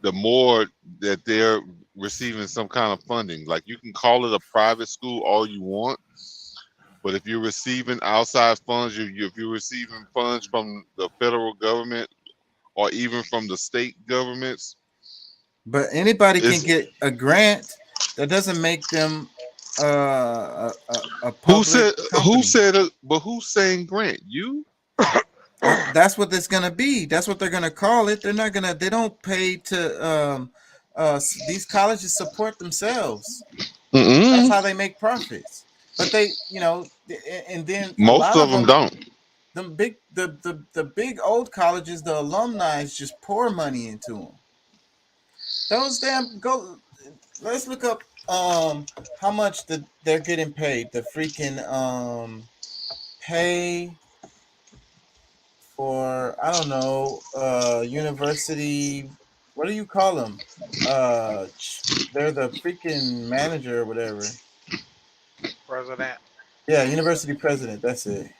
the more that they're receiving some kind of funding. Like you can call it a private school all you want, but if you're receiving outside funds, if you're receiving funds from the federal government or even from the state governments, but anybody can it's get a grant. That doesn't make them a who public said company. but who's saying grant? You? That's what it's gonna be. That's what they're gonna call it. They're not gonna. They don't pay to. These colleges support themselves. That's Mm-mm. how they make profits. But they, and then a Most lot of of them them, don't. the big old colleges, the alumni just pour money into them. Those damn go. Let's look up how much they're getting paid. The freaking pay for, I don't know, university. What do you call them? They're the freaking manager or whatever. President. Yeah, university president. That's it.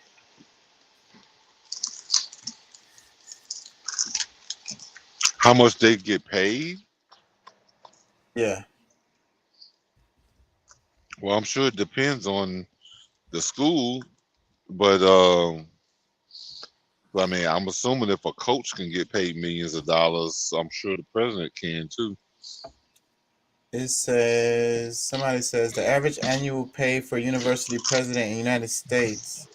How much they get paid? Yeah. Well, I'm sure it depends on the school, but I mean, I'm assuming if a coach can get paid millions of dollars, I'm sure the president can too. It says, somebody says the average annual pay for university president in the United States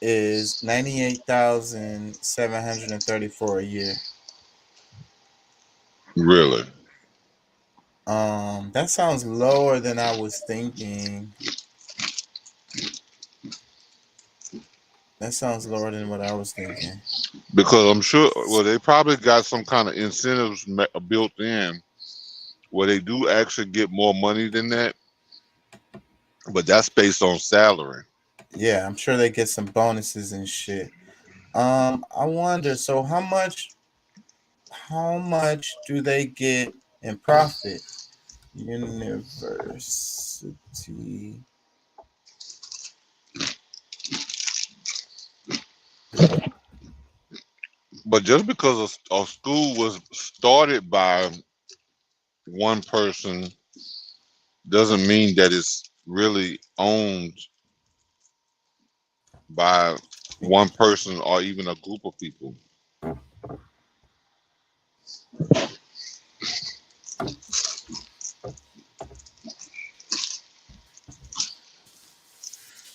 is $98,734 a year. Really? That sounds lower than I was thinking. That sounds lower than what I was thinking. Because I'm sure, well, they probably got some kind of incentives built in where they do actually get more money than that, but that's based on salary. Yeah, I'm sure they get some bonuses and shit. I wonder, so how much do they get in profit? University. But just because a school was started by one person doesn't mean that it's really owned by one person or even a group of people.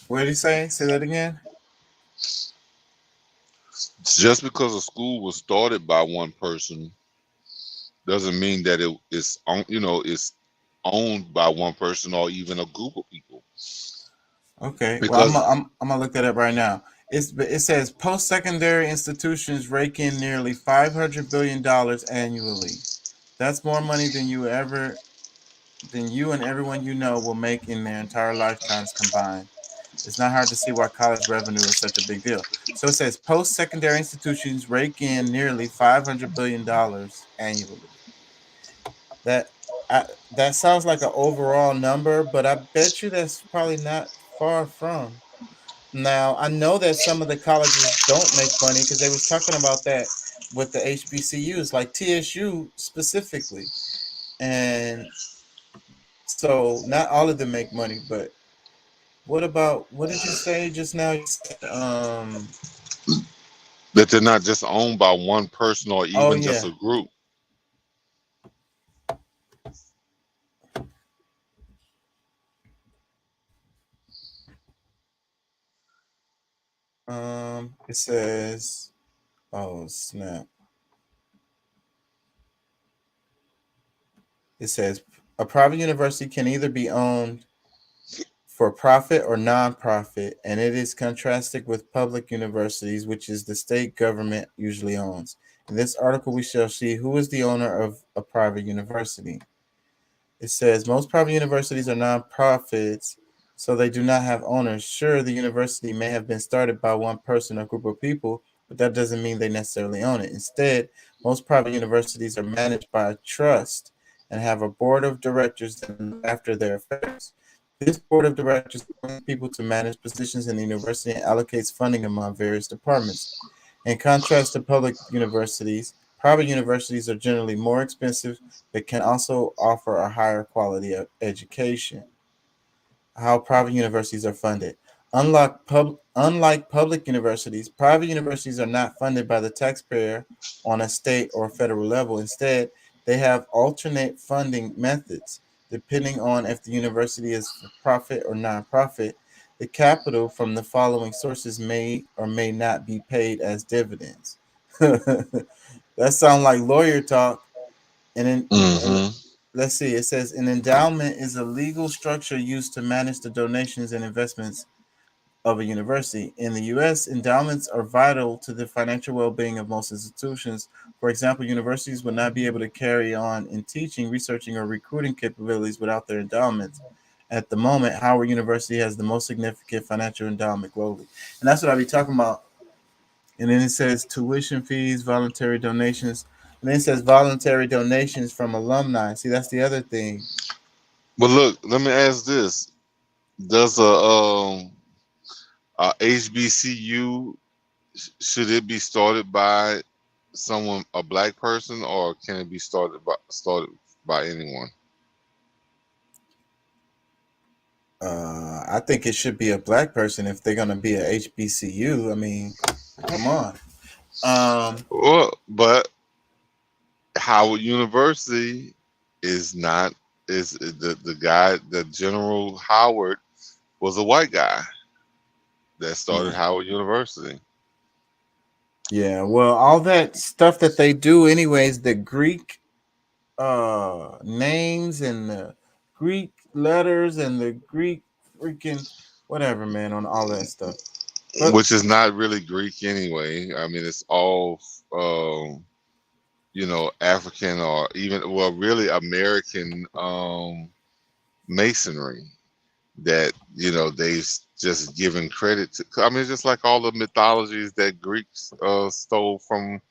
What did he say? Say that again. Just because a school was started by one person doesn't mean that it's owned by one person or even a group of people. Okay, well, Because I'm gonna look that up right now. It says post-secondary institutions rake in nearly $500 billion annually. That's more money than you ever than you and everyone you know will make in their entire lifetimes combined. It's not hard to see why college revenue is such a big deal. So it says post-secondary institutions rake in nearly $500 billion annually. That that sounds like an overall number, but I bet you that's probably not far from. Now, I know that some of the colleges don't make money because they was talking about that with the HBCUs, like TSU specifically. And so not all of them make money, but what did you say just now? You said, That they're not just owned by one person or oh even just yeah. a group. It says, oh snap. It says a private university can either be owned for profit or nonprofit, and it is contrasted with public universities, which is the state government usually owns. In this article, we shall see who is the owner of a private university. It says most private universities are nonprofits, so they do not have owners. Sure, the university may have been started by one person or group of people, but that doesn't mean they necessarily own it. Instead, most private universities are managed by a trust and have a board of directors that look after their affairs. This board of directors appoints people to manage positions in the university and allocates funding among various departments. In contrast to public universities, private universities are generally more expensive but can also offer a higher quality of education. How private universities are funded. Unlike public universities, private universities are not funded by the taxpayer on a state or federal level. Instead, they have alternate funding methods. Depending on if the university is for profit or nonprofit, the capital from the following sources may or may not be paid as dividends. That sounds like lawyer talk. And Mm-hmm. let's see, it says an endowment is a legal structure used to manage the donations and investments of a university. In the US, endowments are vital to the financial well-being of most institutions. For example, universities would not be able to carry on in teaching, researching, or recruiting capabilities without their endowments. At the moment, Howard University has the most significant financial endowment globally. And that's what I be talking about. And then it says tuition fees, voluntary donations. And then it says voluntary donations from alumni. See, that's the other thing. But look, let me ask this: does a HBCU should it be started by someone, a black person, or can it be started by anyone? I think it should be a black person if they're gonna be a HBCU. I mean, come on. Well, but Howard University is not is the guy, the General Howard was a white guy that started Yeah. Howard University. Yeah. Well, all that stuff that they do, anyways, the Greek names and the Greek letters and the Greek freaking whatever, man, on all that stuff. But Which is not really Greek anyway. I mean, it's all African or even well, really American masonry that they've just given credit to. I mean, it's just like all the mythologies that Greeks stole from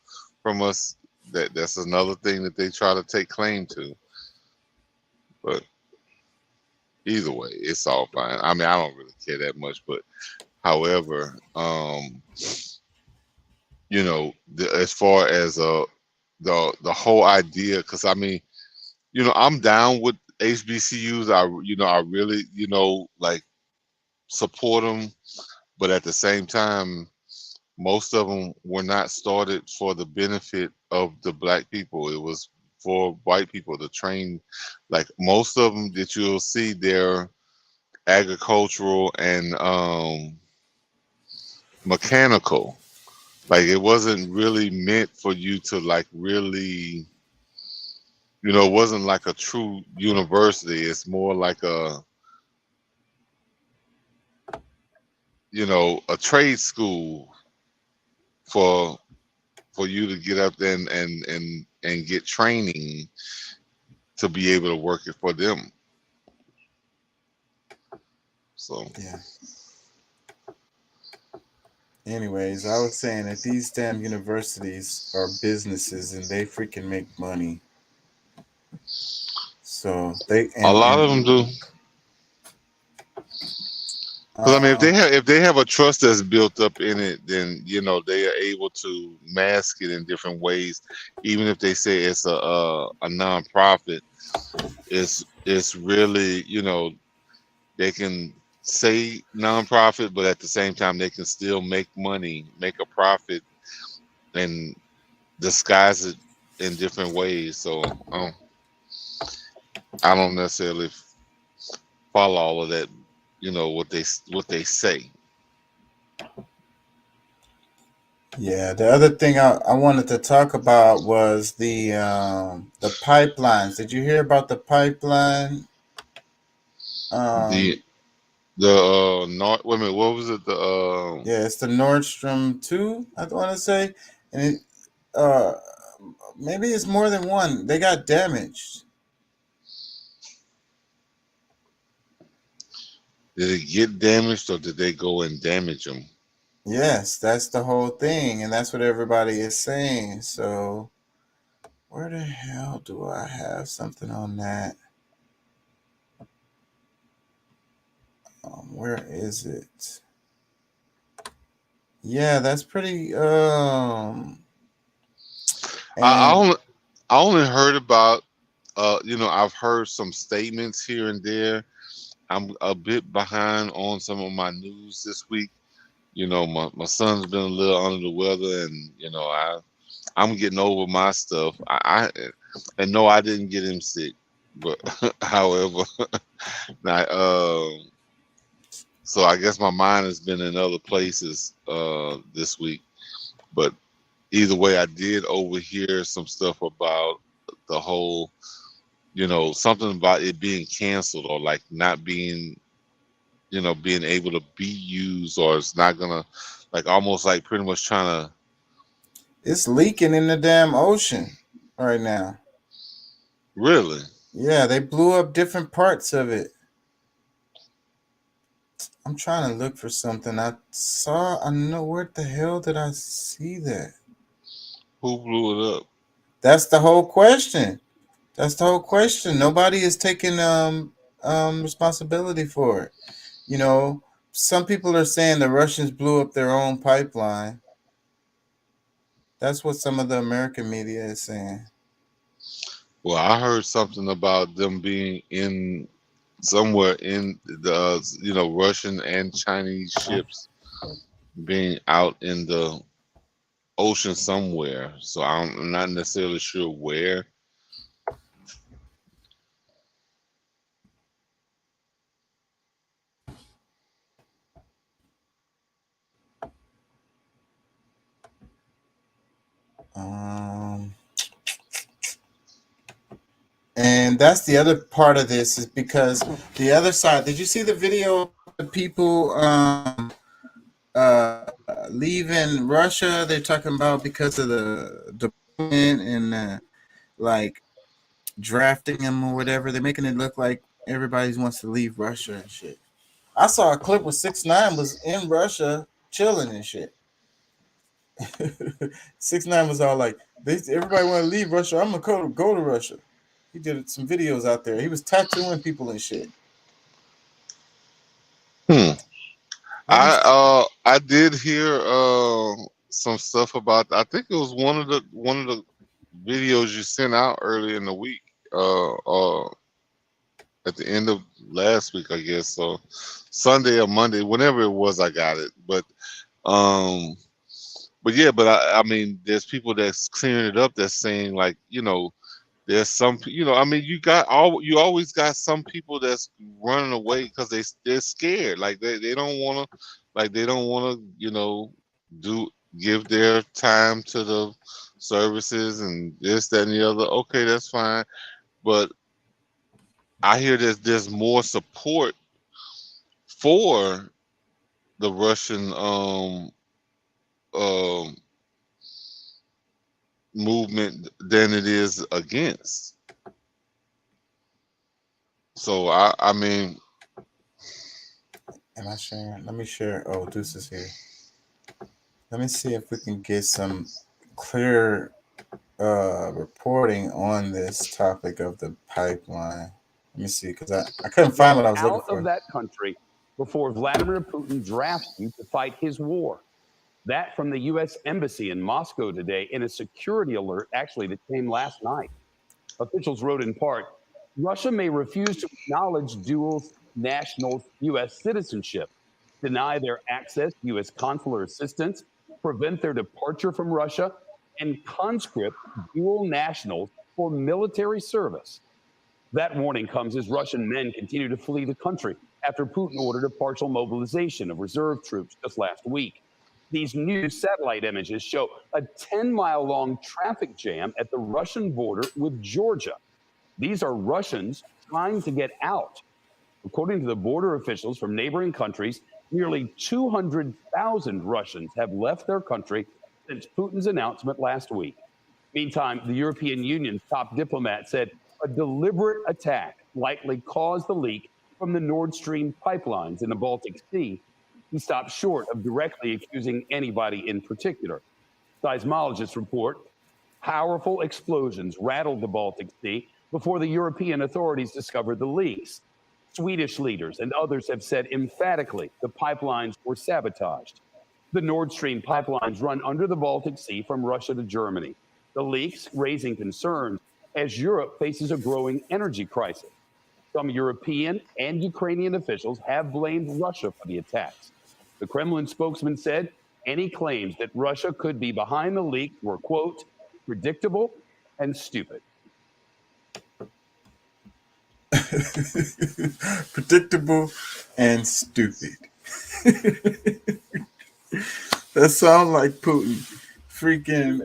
us. That's another thing that they try to take claim to. But either way, it's all fine. I mean, I don't really care that much, but however, as far as the whole idea, because I mean, I'm down with HBCUs. I really, like support them, but at the same time, most of them were not started for the benefit of the black people. It was for white people to train. Like most of them that you'll see, they're agricultural and mechanical. Like it wasn't really meant for you to like really, it wasn't like a true university. It's more like a trade school for you to get up there and get training to be able to work it for them. So yeah. Anyways, I was saying that these damn universities are businesses and they freaking make money. So they a lot and of them do. Because I mean, if they have a trust that's built up in it, then you know they are able to mask it in different ways. Even if they say it's a nonprofit, it's really, you know, they can say nonprofit, but at the same time they can still make money, make a profit, and disguise it in different ways. So I don't necessarily follow all of that. You know what they say. yeah, the other thing I wanted to talk about was the pipelines. Did you hear about the pipeline? The Um, North. Wait a minute. What was it? yeah, it's the Nordstrom 2, I want to say, and it uh maybe it's more than one. They got damaged. Did it get damaged or did they go and damage them? Yes, that's the whole thing, and that's what everybody is saying. So, where the hell do I have something on that? Where is it? Yeah, that's pretty. I And only I only heard about. You know, I've heard some statements here and there. I'm a bit behind on some of my news this week. You know, my son's been a little under the weather, and you know, I'm getting over my stuff. And no, I didn't get him sick, but however, now, so I guess my mind has been in other places this week. But either way, I did overhear some stuff about the whole, you know, something about it being canceled or like not being, you know, being able to be used, or it's not gonna, like almost like pretty much trying to. it's leaking in the damn ocean right now. Really? Yeah, they blew up different parts of it. I'm trying to look for something. I know where the hell did I see that? Who blew it up? That's the whole question. That's the whole question. Nobody is taking responsibility for it. You know, some people are saying the Russians blew up their own pipeline. That's what some of the American media is saying. Well, I heard something about them being in somewhere in the, you know, Russian and Chinese ships being out in the ocean somewhere. So I'm not necessarily sure where. Um, and that's the other part of this is because the other side. Did you see the video of the people leaving Russia? They're talking about because of the deployment and like drafting them or whatever. They're making it look like everybody wants to leave Russia and shit. I saw a clip where 6ix9ine was in Russia chilling and shit. 6ix9ine was all like, everybody want to leave Russia. I'm gonna go to Russia. He did some videos out there. He was tattooing people and shit. I did hear some stuff about. I think it was one of the videos you sent out earlier in the week. At the end of last week, I guess. So Sunday or Monday, whenever it was, I got it. Um, but yeah, but I mean, there's people that's clearing it up that's saying like, you know, there's some, you know, I mean, you always got some people that's running away because they're scared, like they don't want to, you know, give their time to the services and this, that, and the other. Okay, that's fine, but I hear there's more support for the Russian um movement than it is against. So I mean, Am I sharing? Let me share. Oh, Deuce is here. Let me see if we can get some clear reporting on this topic of the pipeline. Let me see, because I couldn't find what I was looking Out for. of that country before Vladimir Putin drafts you to fight his war. That from the U.S. Embassy in Moscow today in a security alert, actually, that came last night. Officials wrote in part, Russia may refuse to acknowledge dual national U.S. citizenship, deny their access to U.S. consular assistance, prevent their departure from Russia, and conscript dual nationals for military service. That warning comes as Russian men continue to flee the country after Putin ordered a partial mobilization of reserve troops just last week. These new satellite images show a 10-mile long traffic jam at the Russian border with Georgia. These are Russians trying to get out. According to the border officials from neighboring countries, nearly 200,000 Russians have left their country since Putin's announcement last week. Meantime, the European Union's top diplomat said a deliberate attack likely caused the leak from the Nord Stream pipelines in the Baltic Sea. He stopped short of directly accusing anybody in particular. Seismologists report powerful explosions rattled the Baltic Sea before the European authorities discovered the leaks. Swedish leaders and others have said emphatically the pipelines were sabotaged. The Nord Stream pipelines run under the Baltic Sea from Russia to Germany. The leaks raising concerns as Europe faces a growing energy crisis. Some European and Ukrainian officials have blamed Russia for the attacks. The Kremlin spokesman said any claims that Russia could be behind the leak were, quote, predictable and stupid. Predictable and stupid. That sounds like Putin. Freaking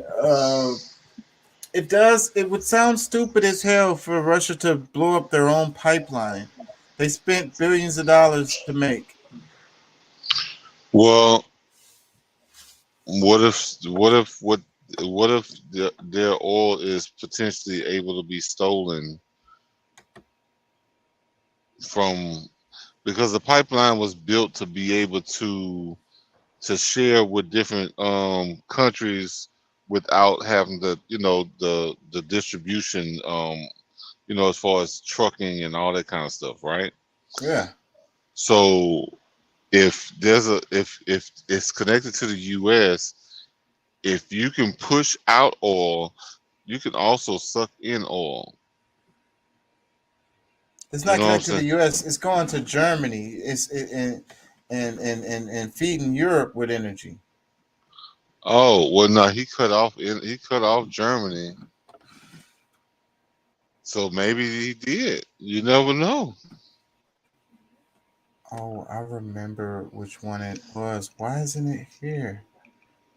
it would sound stupid as hell for Russia to blow up their own pipeline. They spent billions of dollars to make. Well, what if their oil is potentially able to be stolen from, because the pipeline was built to be able to share with different countries without having the the distribution as far as trucking and all that kind of stuff, right? Yeah. So if it's connected to the US, if you can push out oil, you can also suck in oil. It's not connected to the US, it's going to Germany. And feeding Europe with energy. Oh, well no, he cut off Germany. So maybe he did. You never know. Oh, I remember which one it was. Why isn't it here?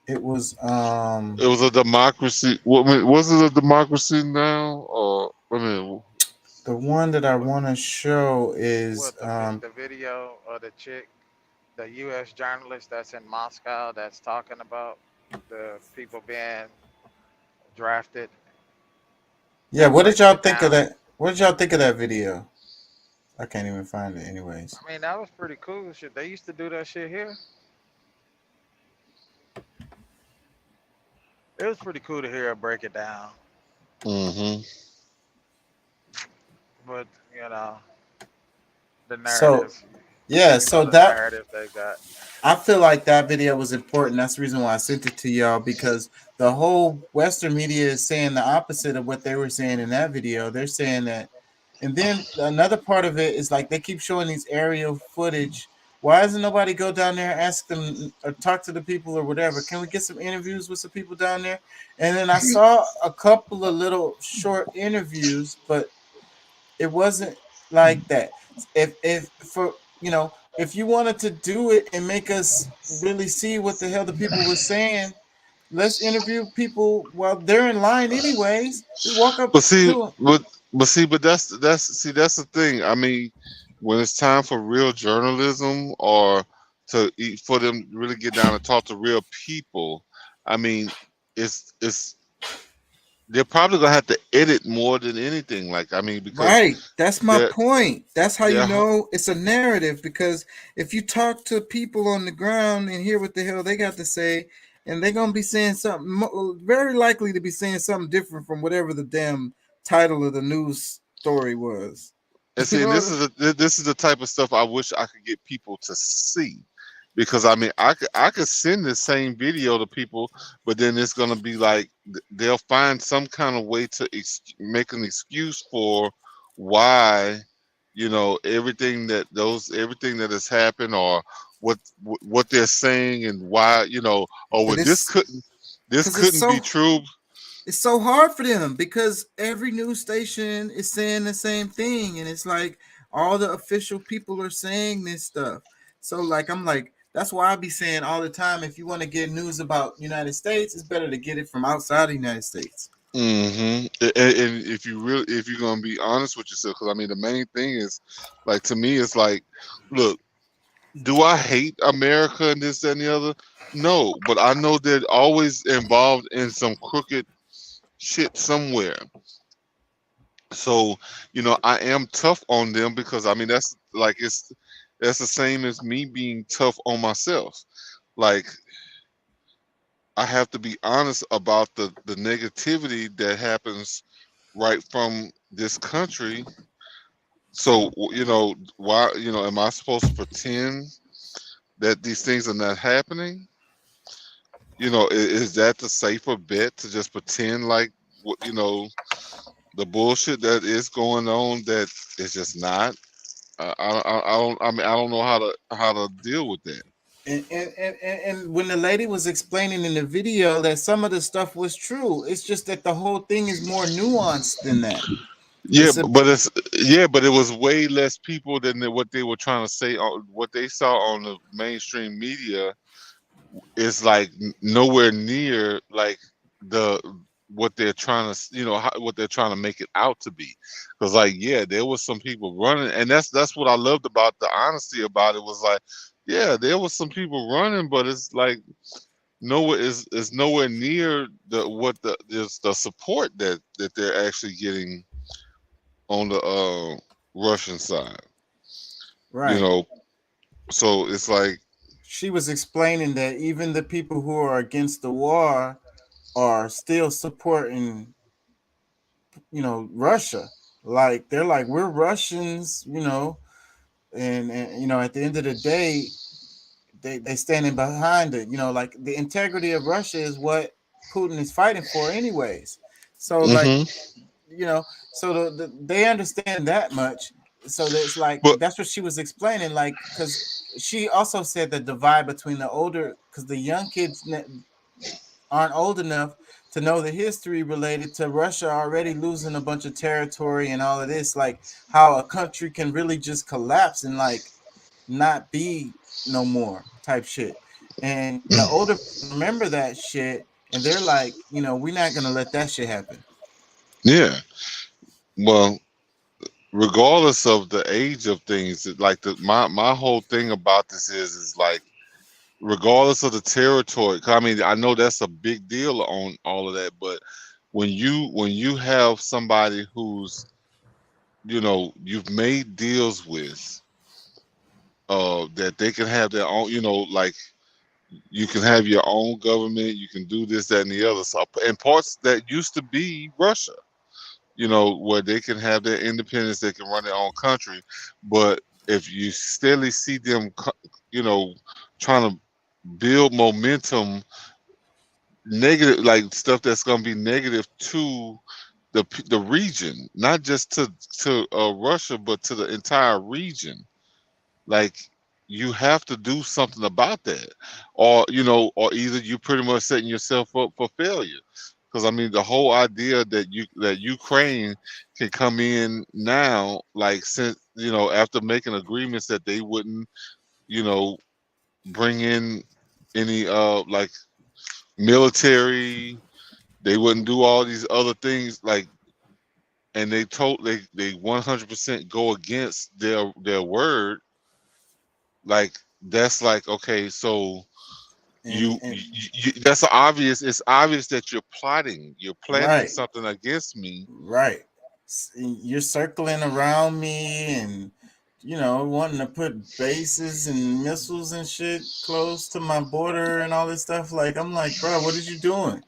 It was It was a democracy. Was it a democracy now? Or the one that I want to show is the video of the chick, the U.S. journalist that's in Moscow that's talking about the people being drafted. yeah. What did y'all think of that? What did y'all think of that video? I can't even find it, anyways. I mean, that was pretty cool. Shit, they used to do that shit here. It was pretty cool to hear her break it down. Mm-hmm. But the So narrative. yeah, so that narrative they got. I feel like that video was important. That's the reason why I sent it to y'all, because the whole Western media is saying the opposite of what they were saying in that video. They're saying that, and then another part of it is like they keep showing these aerial footage. Why doesn't nobody go down there and ask them or talk to the people or whatever? Can we get some interviews with some people down there? And then I saw a couple of little short interviews, but it wasn't like that. If for if you wanted to do it and make us really see what the hell the people were saying, let's interview people while they're in line anyways. Just walk up But see, to them. but that's the thing. I mean, when it's time for real journalism or for them to really get down and talk to real people, I mean, it's they're probably gonna have to edit more than anything. Like, I mean, because Right. That's my they're point. That's how you they're know it's a narrative, because if you talk to people on the ground and hear what the hell they got to say, and they're going to be saying something very likely to be saying something different from whatever the damn title of the news story was. and You see, know and what this is the type of stuff I wish I could get people to see, because I mean, I could send the same video to people, but then it's gonna be like they'll find some kind of way to make an excuse for why, everything that has happened, or what they're saying, and why, or But well, this it's couldn't this because it's couldn't be so true. it's so hard for them, because every news station is saying the same thing, and it's like all the official people are saying this stuff. So like I'm like, that's why I be saying all the time, if you want to get news about United States, it's better to get it from outside the United States. And if you're gonna be honest with yourself, because I mean, the main thing is, like, to me, it's like, look, do I hate America and this, that, and the other? No, but I know they're always involved in some crooked shit somewhere. So, I am tough on them, because I mean, that's the same as me being tough on myself. Like, I have to be honest about the negativity that happens right from this country. So, why, am I supposed to pretend that these things are not happening? Is that the safer bet, to just pretend like the bullshit that is going on, that is just not? I don't know how to deal with that. And when the lady was explaining in the video that some of the stuff was true, it's just that the whole thing is more nuanced than that. Yeah, It's a but it was way less people than what they were trying to say. What they saw on the mainstream media is like nowhere near like the what they're trying to, what they're trying to make it out to be. Because, like, yeah, there was some people running, and that's what I loved about the honesty about it. Was like, yeah, there was some people running, but it's like nowhere is nowhere near the support that they're actually getting on the Russian side. You right. know, so it's like, She was explaining that even the people who are against the war are still supporting, Russia. Like they're like, we're Russians, and at the end of the day, they standing behind it. Like the integrity of Russia is what Putin is fighting for, anyways. So like, hmm they understand that much. So that's like, but that's what she was explaining. Like, because she also said the divide between the older, because the young kids aren't old enough to know the history related to Russia already losing a bunch of territory and all of this, like how a country can really just collapse and like not be no more type shit. And the older people remember that shit, and they're like, we're not gonna let that shit happen. yeah, well, regardless of the age of things, like my whole thing about this is like, regardless of the territory. 'Cause I mean, I know that's a big deal on all of that, but when you have somebody who's, you've made deals with, that they can have their own, like, you can have your own government, you can do this, that, and the other. So, and parts that used to be Russia, where they can have their independence, they can run their own country. But if you steadily see them, trying to build momentum, negative, like stuff that's going to be negative to the region, not just to Russia, but to the entire region. Like, you have to do something about that, or either you pretty much setting yourself up for failure. Because I mean, the whole idea that Ukraine can come in now, like, since, after making agreements that they wouldn't, you know, bring in any like military, they wouldn't do all these other things, like, and they 100% go against their word. Like, that's like, okay, so That's obvious. It's obvious that you're plotting. You're planning right, something against me. right. You're circling around me and wanting to put bases and missiles and shit close to my border and all this stuff. Like, I'm like, bro, what are you doing?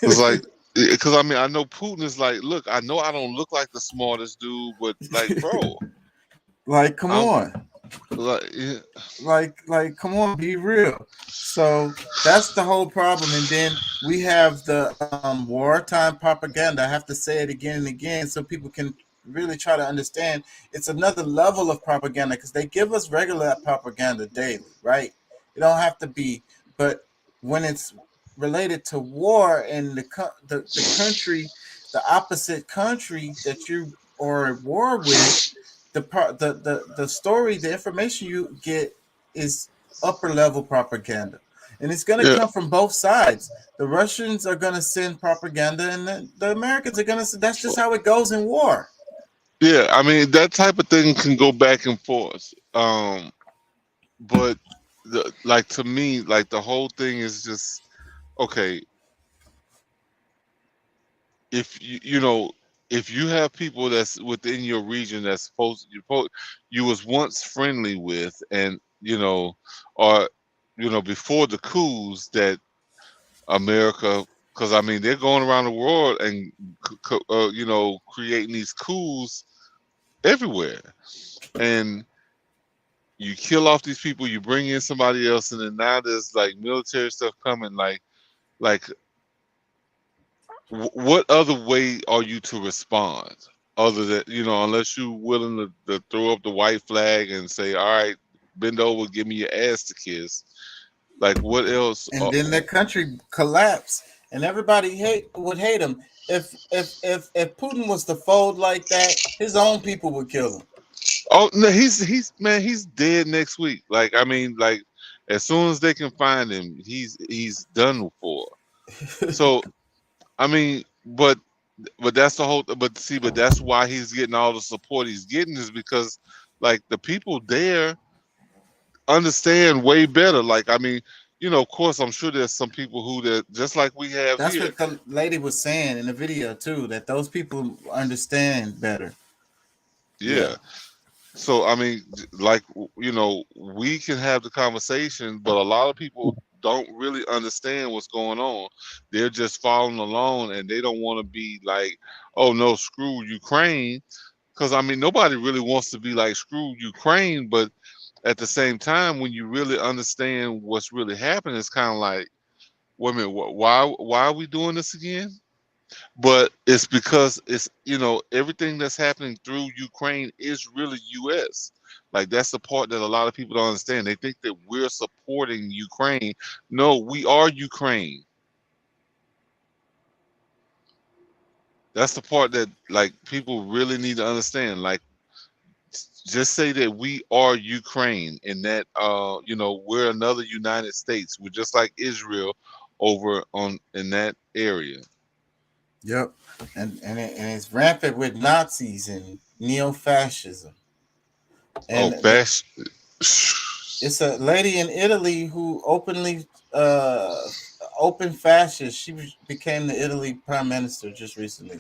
It's like, because I mean, I know Putin is like, look, I know I don't look like the smartest dude, but like, bro, Like, come on. like, yeah. Like, come on, be real. So that's the whole problem. And then we have the wartime propaganda. I have to say it again and again so people can really try to understand. It's another level of propaganda because they give us regular propaganda daily, right? It don't have to be, but when it's related to war and the country, the opposite country that you are at war with, the story, the information you get is upper level propaganda, and it's going to Yeah. come from both sides. The Russians are going to send propaganda, and the Americans are going to. That's just how it goes in war. Yeah, I mean that type of thing can go back and forth. But like to me, like the whole thing is just okay. If if you have people that's within your region that's you was once friendly with, and or before the coups that America, because I mean they're going around the world and creating these coups everywhere, and you kill off these people, you bring in somebody else, and then now there's like military stuff coming. Like what other way are you to respond other than unless you're willing to throw up the white flag and say, all right, bend over, give me your ass to kiss? Like what else? And then their country collapsed, and everybody would hate him. If Putin was to fold like that, his own people would kill him. Oh no, he's dead next week. Like I mean, like as soon as they can find him, he's done for. So I mean, but that's the whole. But see, but that's why he's getting all the support he's getting, is because like the people there understand way better. Like I mean, of course, I'm sure there's some people who that just like we have That's here. what the lady was saying in the video too, that those people understand better. Yeah. So I mean, like we can have the conversation, but a lot of people don't really understand what's going on. They're just following along, and they don't want to be like, "Oh no, screw Ukraine," because I mean, nobody really wants to be like screw Ukraine. But at the same time, when you really understand what's really happening, it's kind of like, wait a minute, why are we doing this again? But it's because it's everything that's happening through Ukraine is really U.S. Like that's the part that a lot of people don't understand. They think that we're supporting Ukraine. No, we are Ukraine. That's the part that like people really need to understand. Like just say that we are Ukraine, and that we're another United States. We're just like Israel over in that area. Yep, and it's rampant with Nazis and neo-fascism. And it's a lady in Italy who open fascist. She became the Italy prime minister just recently.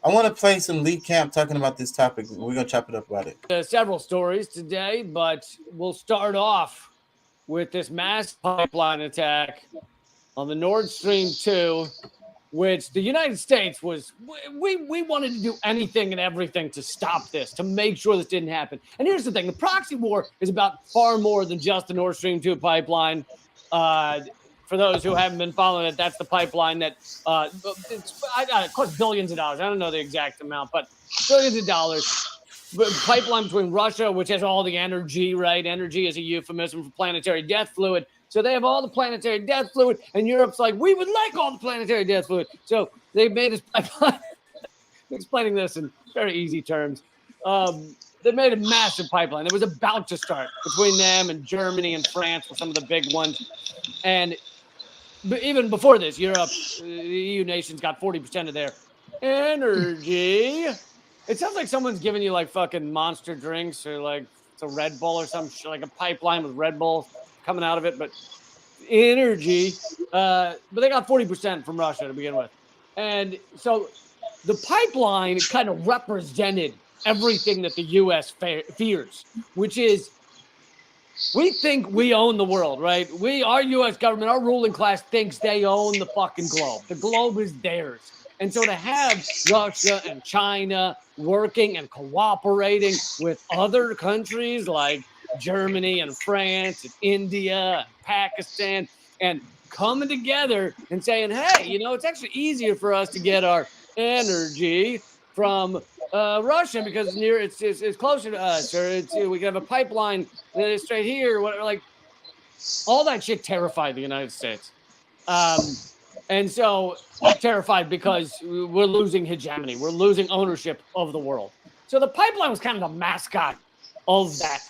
I want to play some Lee Camp talking about this topic. We're gonna chop it up about it. Several stories today, but we'll start off with this mass pipeline attack on the Nord Stream 2, which the United States we wanted to do anything and everything to stop this, to make sure this didn't happen. And here's the thing, the proxy war is about far more than just the Nord Stream 2 pipeline. For those who haven't been following it, that's the pipeline that it costs billions of dollars. I don't know the exact amount, but billions of dollars. But pipeline between Russia, which has all the energy, right? Energy is a euphemism for planetary death fluid. So they have all the planetary death fluid, and Europe's like, we would like all the planetary death fluid. So they made this pipeline. Explaining this in very easy terms. They made a massive pipeline. It was about to start between them and Germany and France were some of the big ones. And even before this, Europe, the EU nations got 40% of their energy. It sounds like someone's giving you like fucking monster drinks or like it's a Red Bull or some shit, like a pipeline with Red Bull coming out of it. But energy, but they got 40% from Russia to begin with. And so the pipeline kind of represented everything that the U.S. fears, which is we think we own the world, right? Our U.S. government, our ruling class thinks they own the fucking globe. The globe is theirs. And so to have Russia and China working and cooperating with other countries like Germany and France and India and Pakistan and coming together and saying, hey, it's actually easier for us to get our energy from Russia because it's closer to us, or we can have a pipeline straight here. Like all that shit terrified the United States. And so terrified because we're losing hegemony. We're losing ownership of the world. So the pipeline was kind of the mascot of that.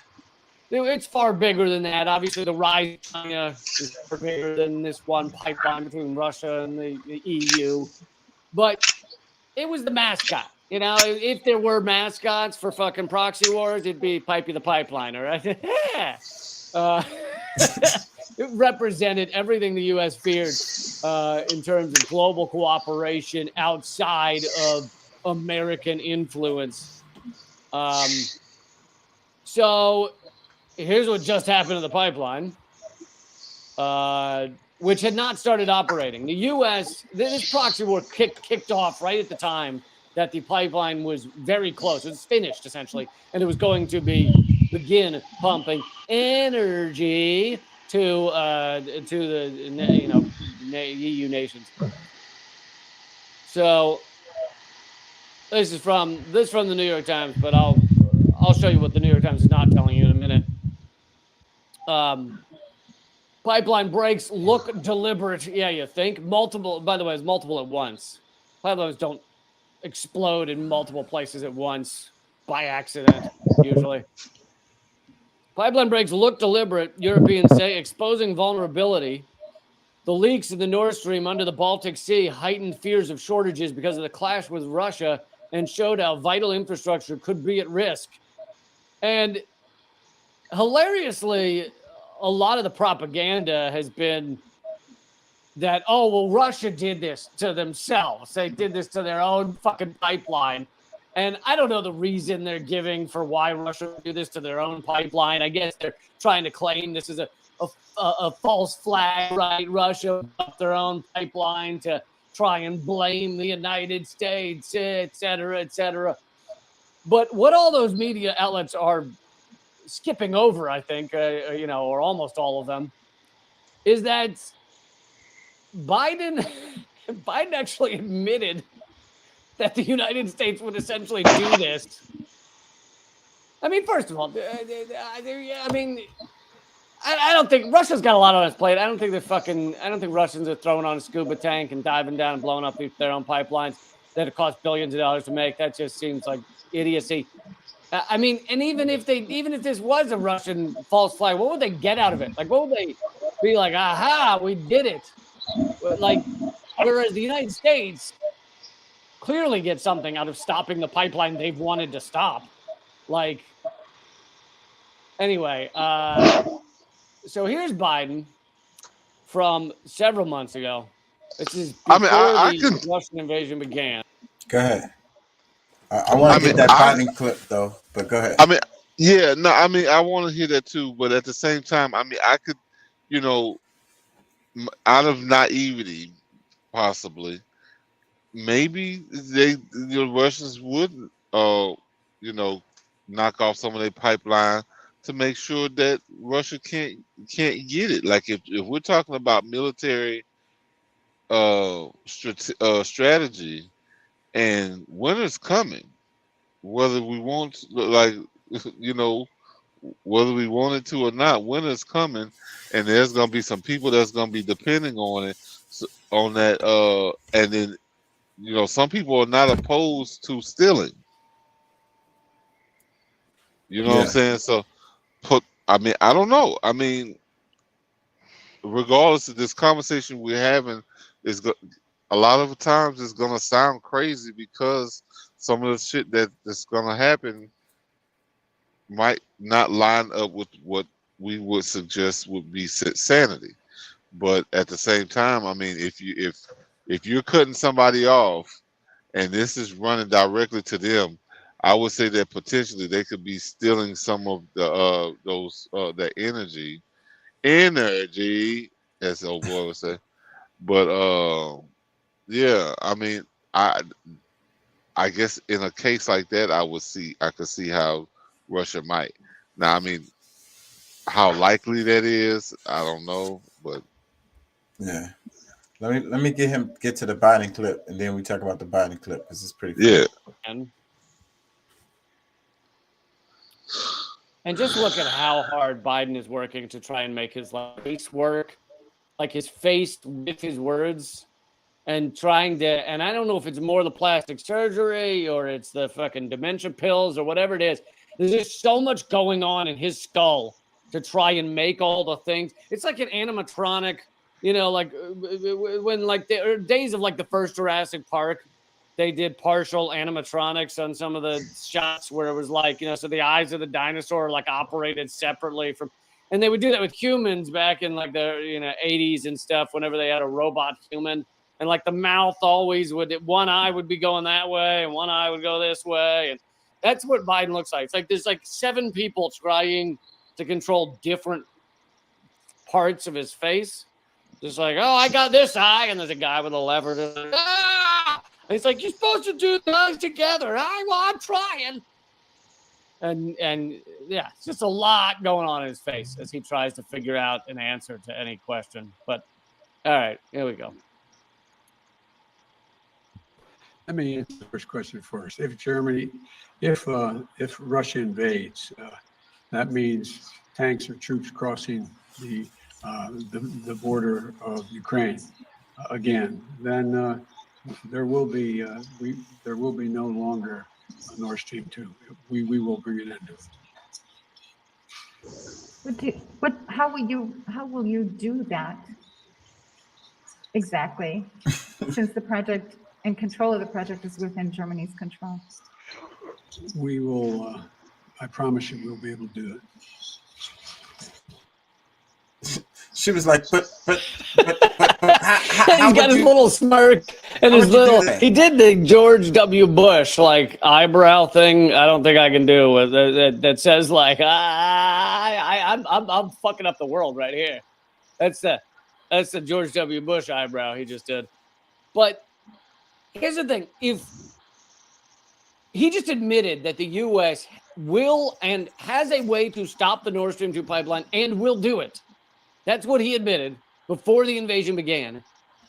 It's far bigger than that. Obviously, the rise of China is far bigger than this one pipeline between Russia and the EU. But it was the mascot. If there were mascots for fucking proxy wars, it'd be Pipey the Pipeline, all right? It represented everything the U.S. feared in terms of global cooperation outside of American influence. So here's what just happened to the pipeline, which had not started operating. The U.S., this proxy war kicked off right at the time that the pipeline was very close. It was finished, essentially, and it was going to begin pumping energy to the EU nations. So this is from the New York Times, but I'll show you what the New York Times is not telling you in a minute. Pipeline breaks look deliberate. Yeah, you think multiple. By the way, it's multiple at once. Pipelines don't explode in multiple places at once by accident, usually. Pipeline breaks look deliberate, Europeans say, exposing vulnerability. The leaks in the Nord Stream under the Baltic Sea heightened fears of shortages because of the clash with Russia and showed how vital infrastructure could be at risk. And hilariously, a lot of the propaganda has been that, oh, well, Russia did this to themselves. They did this to their own fucking pipeline. And I don't know the reason they're giving for why Russia would do this to their own pipeline. I guess they're trying to claim this is a false flag, right? Russia built their own pipeline to try and blame the United States, et cetera, et cetera. But what all those media outlets are skipping over, I think, or almost all of them, is that Biden actually admitted that the United States would essentially do this. I mean, first of all, I mean, I don't think Russia's got a lot on its plate. I don't think Russians are throwing on a scuba tank and diving down and blowing up their own pipelines that it costs billions of dollars to make. That just seems like idiocy. I mean, and even if this was a Russian false flag, what would they get out of it? Like, what would they be like? Aha, we did it. Like, whereas the United States clearly get something out of stopping the pipeline they've wanted to stop. Like, anyway, so here's Biden from several months ago. This is before the Russian invasion began. Go ahead. I want to get that Biden clip though, but go ahead. I mean, yeah, no, I mean, I want to hear that too, but at the same time, I mean, I could, out of naivety, possibly, maybe the Russians would, knock off some of their pipeline to make sure that Russia can't get it. Like if we're talking about military strategy, and winter's coming, whether we want whether we want it to or not, winter's coming, and there's gonna be some people that's gonna be depending on it, on that, and then some people are not opposed to stealing. You know what I'm saying? So, I mean, I don't know. I mean, regardless of this conversation we're having, a lot of times it's gonna sound crazy because some of the shit that's gonna happen might not line up with what we would suggest would be sanity. But at the same time, I mean, if you're cutting somebody off and this is running directly to them, I would say that potentially they could be stealing some of the that energy, as the old boy would say. But yeah, I mean, I guess in a case like that, I could see how Russia might. Now, I mean, how likely that is, I don't know, but Yeah. Let me get to the Biden clip, and then we talk about the Biden clip because it's pretty yeah. funny. And just look at how hard Biden is working to try and make his face work, like his face with his words, and trying to. And I don't know if it's more the plastic surgery or it's the fucking dementia pills or whatever it is. There's just so much going on in his skull to try and make all the things. It's like an animatronic, like when like the days of like the first Jurassic Park. They did partial animatronics on some of the shots where it was like, so the eyes of the dinosaur like operated separately from, and they would do that with humans back in like the 80s and stuff. Whenever they had a robot human, and like the mouth always one eye would be going that way and one eye would go this way, and that's what Biden looks like. It's like there's like 7 people trying to control different parts of his face. Just like, oh, I got this eye, and there's a guy with a lever. And he's like, you're supposed to do things together. I'm trying. And yeah, it's just a lot going on in his face as he tries to figure out an answer to any question. But all right, here we go. Let me answer the first question first. If Russia invades, that means tanks or troops crossing the border of Ukraine again. Then there will be no longer a Nord Stream 2. We will bring an end to it. How will you do that exactly? Since the project and control of the project is within Germany's control. We will. I promise you, we'll be able to do it. She was like, but he's got his little smirk and his little. He did the George W. Bush like eyebrow thing. I don't think I can do with that says like I'm fucking up the world right here. That's the George W. Bush eyebrow he just did. But here's the thing: if he just admitted that the U.S. will and has a way to stop the Nord Stream 2 pipeline and will do it. That's what he admitted before the invasion began.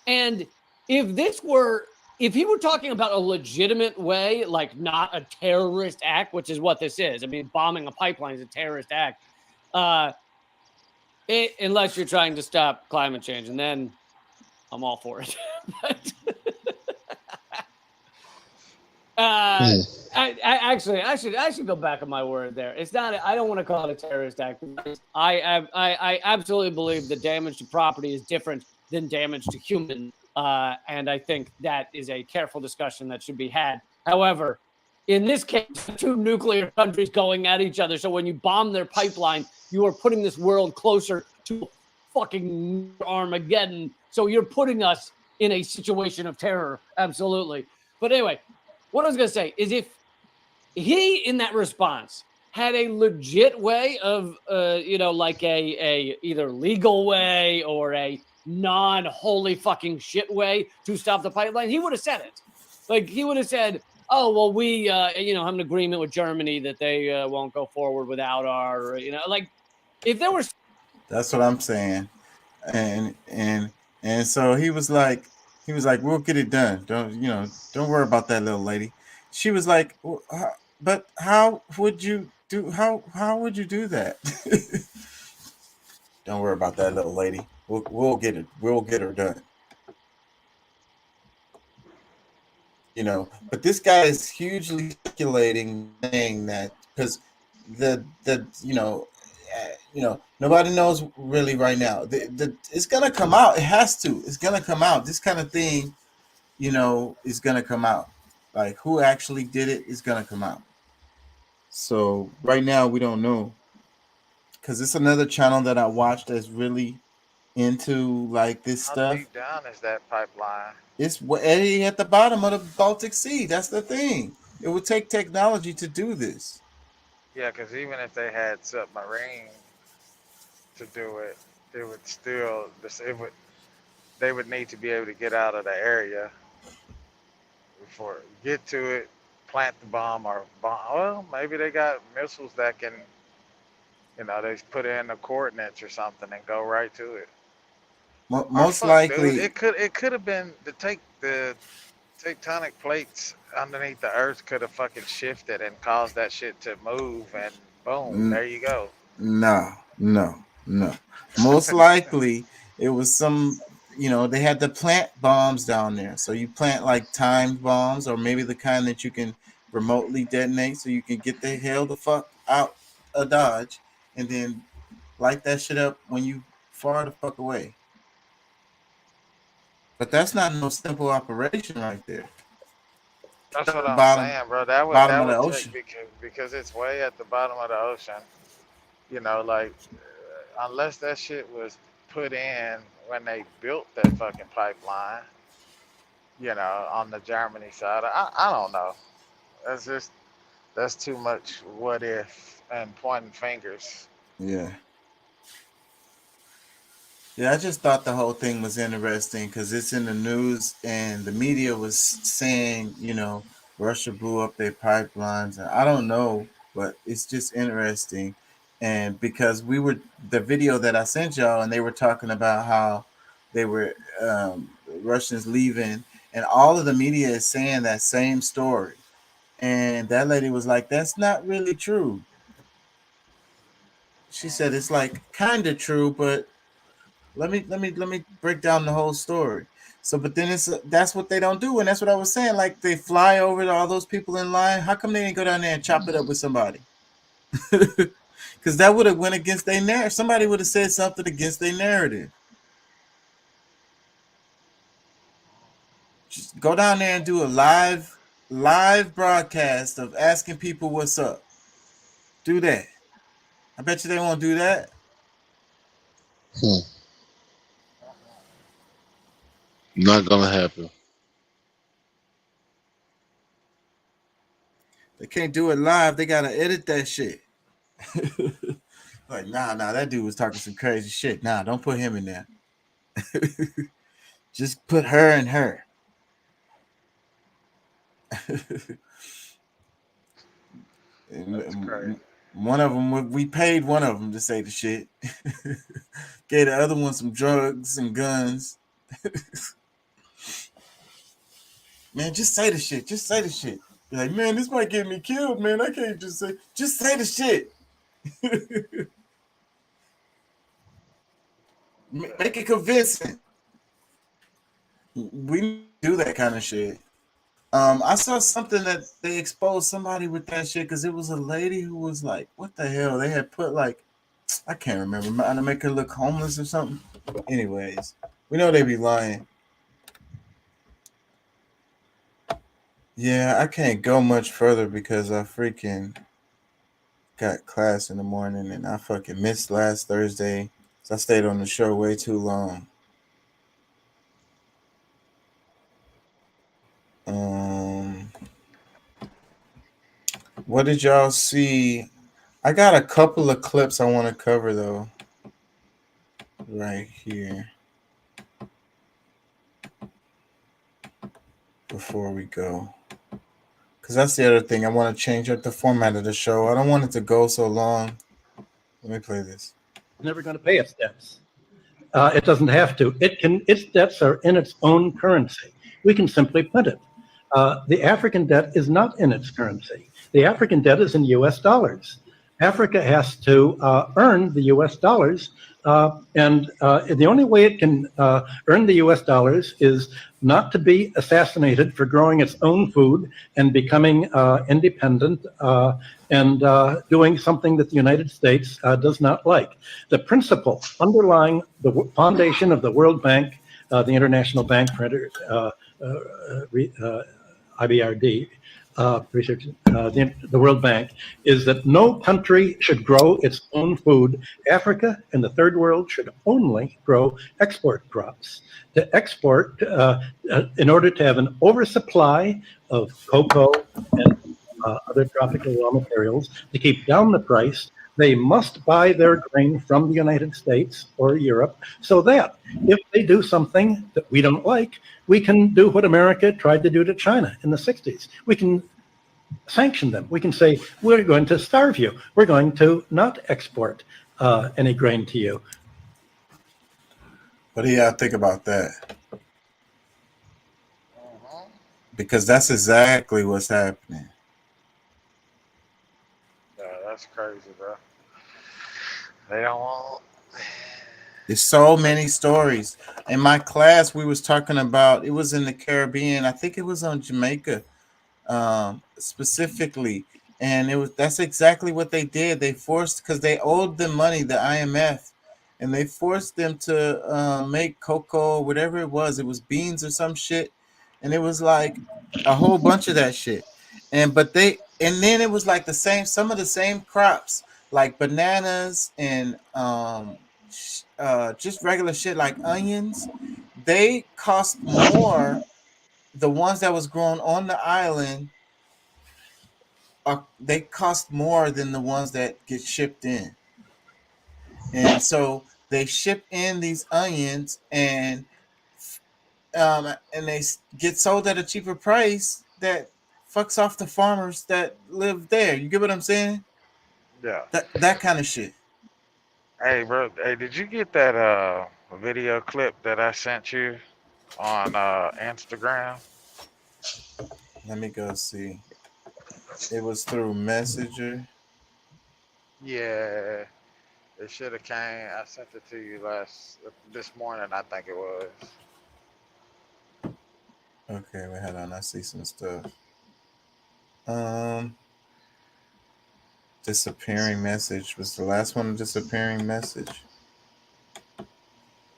And if he were talking about a legitimate way, like not a terrorist act, which is what this is. I mean, bombing a pipeline is a terrorist act. Unless you're trying to stop climate change, and then I'm all for it. I should go back on my word there. It's not. I don't want to call it a terrorist act. I absolutely believe that damage to property is different than damage to human, and I think that is a careful discussion that should be had. However, in this case, 2 nuclear countries going at each other. So when you bomb their pipeline, you are putting this world closer to fucking Armageddon. So you're putting us in a situation of terror. Absolutely. But anyway. What I was going to say is if he, in that response, had a legit way of, like a either legal way or a non-holy fucking shit way to stop the pipeline, he would have said it. Like, he would have said, oh, well, we, have an agreement with Germany that they won't go forward without our, like, if there was. That's what I'm saying. And so he was like, we'll get it done. Don't worry about that little lady. She was like, but how would you do that? Don't worry about that little lady. We'll get it. We'll get her done. But this guy is hugely speculating, saying that because nobody knows really right now. It's gonna come out. It has to. It's gonna come out. This kind of thing, is gonna come out. Like who actually did it is gonna come out. So right now we don't know. Because it's another channel that I watched that's really into like this How stuff. deep down is that pipeline? It's Eddie at the bottom of the Baltic Sea. That's the thing. It would take technology to do this. Yeah, because even if they had submarine to do it, it would still it would they would need to be able to get out of the area before get to it, plant the bomb or bomb. Well, maybe they got missiles that can, they put in the coordinates or something and go right to it. Or Most fuck, dude, likely, it could have been the tectonic plates underneath the earth could have fucking shifted and caused that shit to move, and boom, there you go. no. Most likely, it was some. They had to plant bombs down there. So you plant like timed bombs, or maybe the kind that you can remotely detonate, so you can get the hell the fuck out of Dodge, and then light that shit up when you far the fuck away. But that's not no simple operation right there. That's what I'm Bottom, saying, bro. That would bottom that of the would take ocean. because it's way at the bottom of the ocean. Like unless that shit was put in when they built that fucking pipeline, on the Germany side. I don't know. That's too much what if and pointing fingers. Yeah. Yeah, I just thought the whole thing was interesting because it's in the news and the media was saying, Russia blew up their pipelines. And I don't know, but it's just interesting. And because the video that I sent y'all, and they were talking about how they were Russians leaving, and all of the media is saying that same story. And that lady was like, that's not really true. She said it's like kind of true, but let me break down the whole story. So, but then that's what they don't do, and that's what I was saying. Like they fly over to all those people in line. How come they didn't go down there and chop it up with somebody? Because that would have went against their narrative. Somebody would have said something against their narrative. Just go down there and do a live broadcast of asking people what's up. Do that. I bet you they won't do that. Not gonna happen. They can't do it live. They gotta edit that shit. Like, nah, that dude was talking some crazy shit. Nah, don't put him in there. Just put her and her. That's crazy. One of them, we paid one of them to say the shit. Gave the other one some drugs and guns. Man, just say the shit. Just say the shit. Be like, man, this might get me killed, man. I can't just say the shit. Make it convincing. We do that kind of shit. I saw something that they exposed somebody with that shit because it was a lady who was like, what the hell? They had put like, I can't remember, to make her look homeless or something. Anyways, we know they be lying. Yeah, I can't go much further because I freaking got class in the morning and I fucking missed last Thursday. So I stayed on the show way too long. What did y'all see? I got a couple of clips I want to cover though. Right here. Before we go. Because that's the other thing. I want to change up the format of the show. I don't want it to go so long. Let me play this. Never going to pay its debts. It doesn't have to. Its debts are in its own currency. We can simply print it. The African debt is not in its currency. The African debt is in U.S. dollars. Africa has to earn the U.S. dollars, and the only way it can earn the U.S. dollars is not to be assassinated for growing its own food and becoming independent and doing something that the United States does not like. The principle underlying the foundation of the World Bank, the International Bank for IBRD, research, the World Bank, is that no country should grow its own food. Africa and the third world should only grow export crops. To export, in order to have an oversupply of cocoa and other tropical raw materials, to keep down the price, they must buy their grain from the United States or Europe, so that if they do something that we don't like, we can do what America tried to do to China in the 60s. We can sanction them. We can say, we're going to starve you. We're going to not export any grain to you. What do y'all think about that? Because that's exactly what's happening. Yeah, that's crazy, bro. They don't want. There's so many stories. In my class, we was talking about, it was in the Caribbean. I think it was on Jamaica, specifically. And that's exactly what they did. They forced, because they owed them money, the IMF, and they forced them to make cocoa, whatever it was. It was beans or some shit. And it was like a whole bunch of that shit. And then it was like some of the same crops, like bananas and just regular shit like onions. They cost more. The ones that was grown on the island, they cost more than the ones that get shipped in. And so they ship in these onions and they get sold at a cheaper price that fucks off the farmers that live there. You get what I'm saying? Yeah. That kind of shit. Hey, bro. Hey, did you get that video clip that I sent you on Instagram? Let me go see. It was through Messenger. Yeah. It should have came. I sent it to you this morning, I think it was. Okay, wait, hold on. I see some stuff. Disappearing message was the last one. Disappearing message.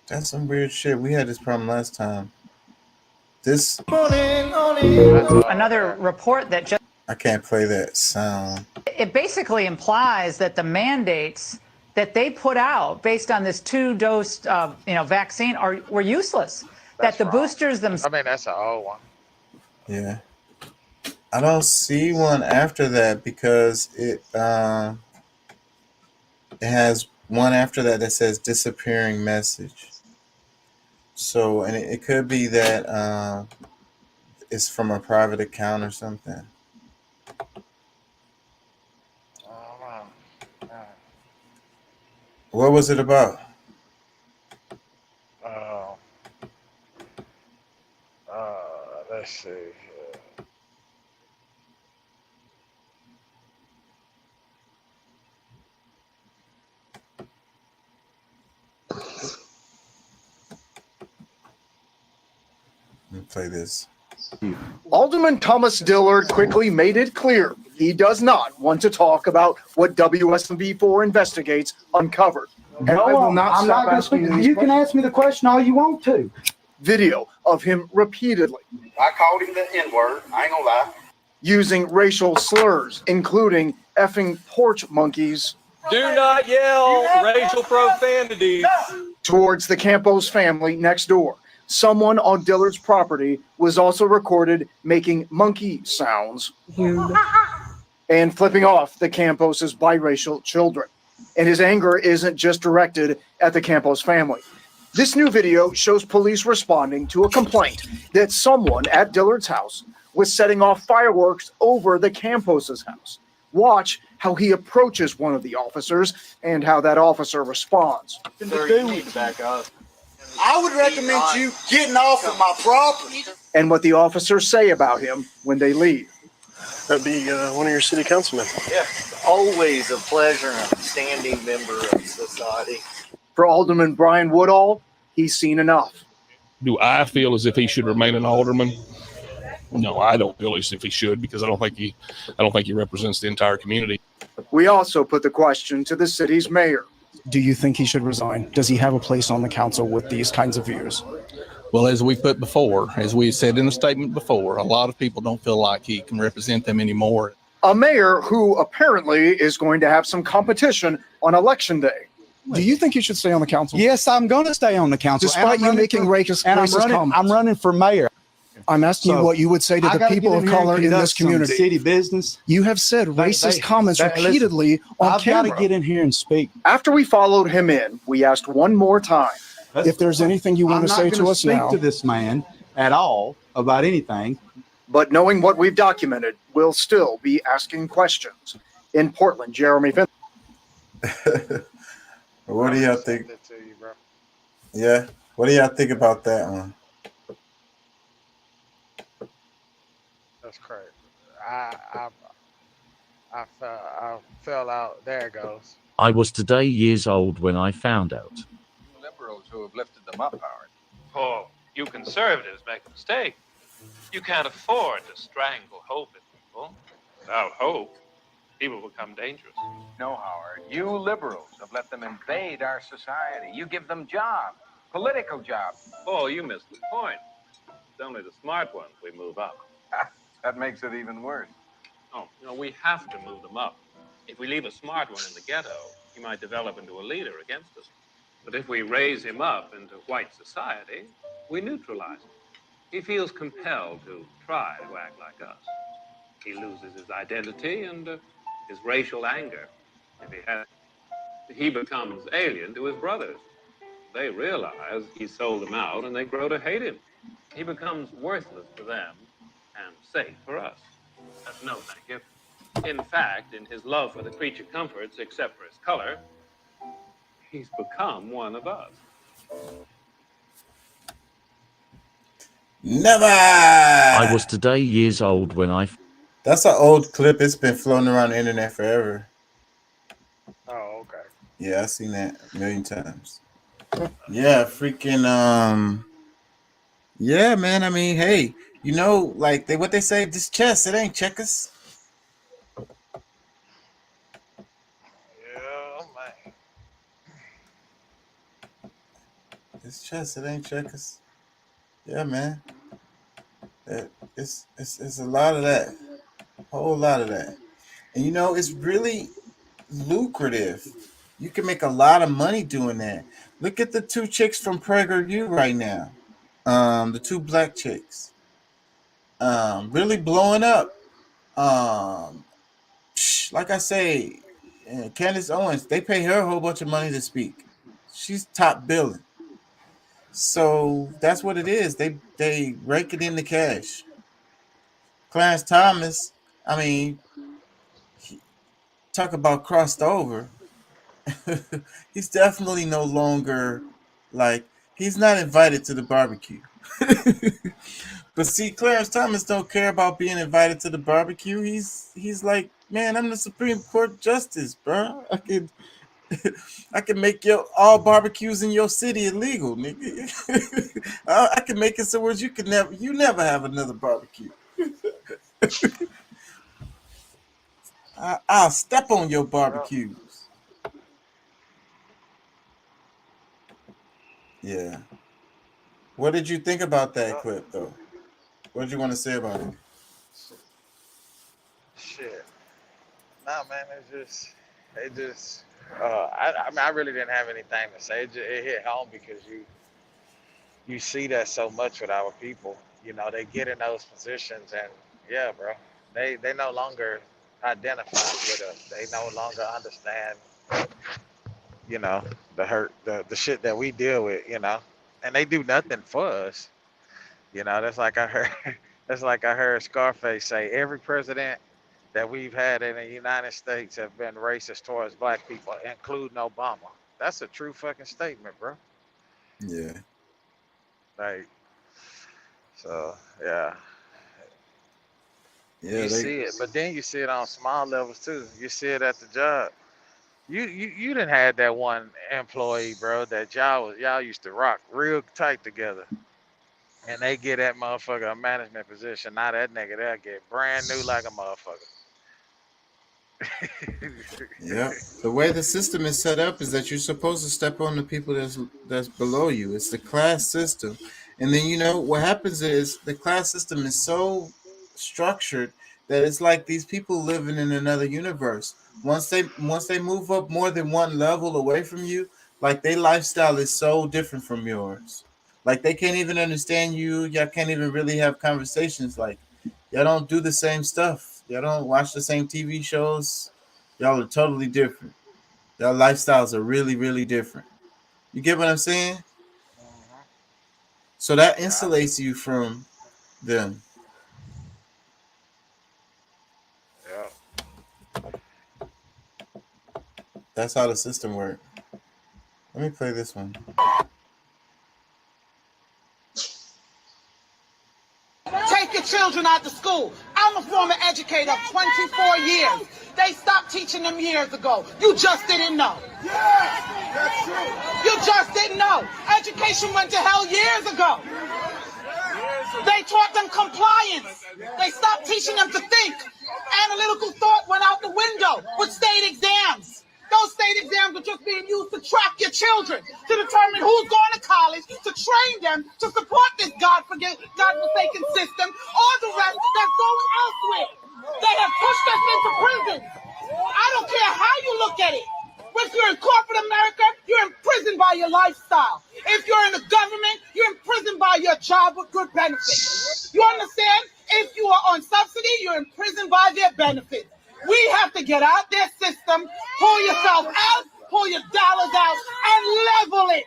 That's some weird shit. We had this problem last time. Another report that just I can't play that sound. it basically implies that the mandates that they put out based on this 2-dose vaccine were useless. That the boosters themselves. I mean, that's an old one. Yeah. I don't see one after that because it has one after that says disappearing message. So, and it could be that it's from a private account or something. What was it about? Let's see. Let me play this. Alderman Thomas Dillard quickly made it clear he does not want to talk about what WSMV4 investigates uncovered. And I will not I'm not stop going to asking speak. these You can ask me the question all you want to. video of him repeatedly I called him the N-word. I ain't gonna lie. using racial slurs, including effing porch monkeys, Do not yell racial profanities towards the Campos family next door. Someone on Dillard's property was also recorded making monkey sounds and flipping off the Campos' biracial children. And his anger isn't just directed at the Campos family. This new video shows police responding to a complaint that someone at Dillard's house was setting off fireworks over the Campos' house. Watch how he approaches one of the officers and how that officer responds. Sir, you need to back up. I would recommend you getting off of my property. And what the officers say about him when they leave. That'd be one of your city councilmen. Yeah, always a pleasure and a standing member of society. For Alderman Brian Woodall, he's seen enough. Do I feel as if he should remain an alderman? No, I don't feel as if he should because I don't think he represents the entire community. We also put the question to the city's mayor. Do you think he should resign? Does he have a place on the council with these kinds of views? Well, as we put before, as we said in the statement before, a lot of people don't feel like he can represent them anymore. A mayor who apparently is going to have some competition on election day. Do you think you should stay on the council? Yes, I'm going to stay on the council. Despite you making racist comments. I'm running for mayor. I'm asking you what you would say to the people of color in this community. City business. You have said racist comments repeatedly on camera. I've got to get in here and speak. After we followed him in, we asked one more time. If there's anything you want to say to us now. I'm not going to speak to this man at all about anything. But knowing what we've documented, we'll still be asking questions. In Portland, Jeremy Finn. What do y'all think? Yeah. What do y'all think about that one? That's crazy. I fell out. There it goes. I was today years old when I found out. Liberals who have lifted them up, Howard. Oh, you conservatives make a mistake. You can't afford to strangle hope in people. Without hope, people become dangerous. No, Howard. You liberals have let them invade our society. You give them jobs, political jobs. Oh, you missed the point. It's only the smart ones we move up. That makes it even worse. Oh, we have to move them up. If we leave a smart one in the ghetto, he might develop into a leader against us. But if we raise him up into white society, we neutralize him. He feels compelled to try to act like us. He loses his identity and his racial anger. If he becomes alien to his brothers. They realize he sold them out and they grow to hate him. He becomes worthless for them and safe for us. No, thank you. In fact, in his love for the creature comforts, except for his color, he's become one of us. Never. I was today years old when I. That's an old clip. It's been floating around the internet forever. Oh, okay. Yeah, I've seen that a million times. Yeah, freaking yeah, man. I mean, hey, like what they say, this chess, it ain't checkers. Yeah, man. This chess, it ain't checkers. Yeah, man. It's a lot of that. A whole lot of that. And it's really lucrative. You can make a lot of money doing that. Look at the two chicks from PragerU right now. The two black chicks. Really blowing up. Like I say, Candace Owens, they pay her a whole bunch of money to speak. She's top billing. So that's what it is. They rake it in the cash. Clarence Thomas, I mean, talk about crossed over. He's definitely no longer he's not invited to the barbecue. But see, Clarence Thomas don't care about being invited to the barbecue. He's like, man, I'm the Supreme Court Justice, bro. I can make all barbecues in your city illegal, nigga. I can make it so where you never have another barbecue. I'll step on your barbecues. Yeah. What did you think about that clip, though? What did you want to say about it? Shit. Nah, man, I really didn't have anything to say. It hit home because you see that so much with our people. They get in those positions and yeah, bro, they no longer identify with us. They no longer understand, the hurt, the shit that we deal with, and they do nothing for us. That's like I heard Scarface say, every president that we've had in the United States have been racist towards black people, including Obama. That's a true fucking statement, bro. Yeah. So yeah. Yeah, you see it, but then you see it on small levels too. You see it at the job. You done had that one employee, bro, that y'all used to rock real tight together. And they get that motherfucker a management position. Now that nigga they'll get brand new like a motherfucker. Yeah. The way the system is set up is that you're supposed to step on the people that's below you. It's the class system. And then what happens is the class system is so structured that it's like these people living in another universe. Once they move up more than one level away from you, like their lifestyle is so different from yours. Like they can't even understand you. Y'all can't even really have conversations. Like y'all don't do the same stuff. Y'all don't watch the same TV shows. Y'all are totally different. Y'all lifestyles are really, really different. You get what I'm saying? So that insulates you from them. Yeah. That's how the system works. Let me play this one. Take your children out to school. I'm a former educator of 24 years. They stopped teaching them years ago. You just didn't know. That's true. You just didn't know. Education went to hell years ago. They taught them compliance. They stopped teaching them to think. Analytical thought went out the window with state exams. Those state exams are just being used to track your children, to determine who's going to college, to train them, to support this godforsaken system, or the rest that's going elsewhere. They have pushed us into prison. I don't care how you look at it. If you're in corporate America, you're imprisoned by your lifestyle. If you're in the government, you're imprisoned by your job with good benefits. You understand? If you are on subsidy, you're imprisoned by their benefits. We have to get out their system, pull yourself out, pull your dollars out, and level it.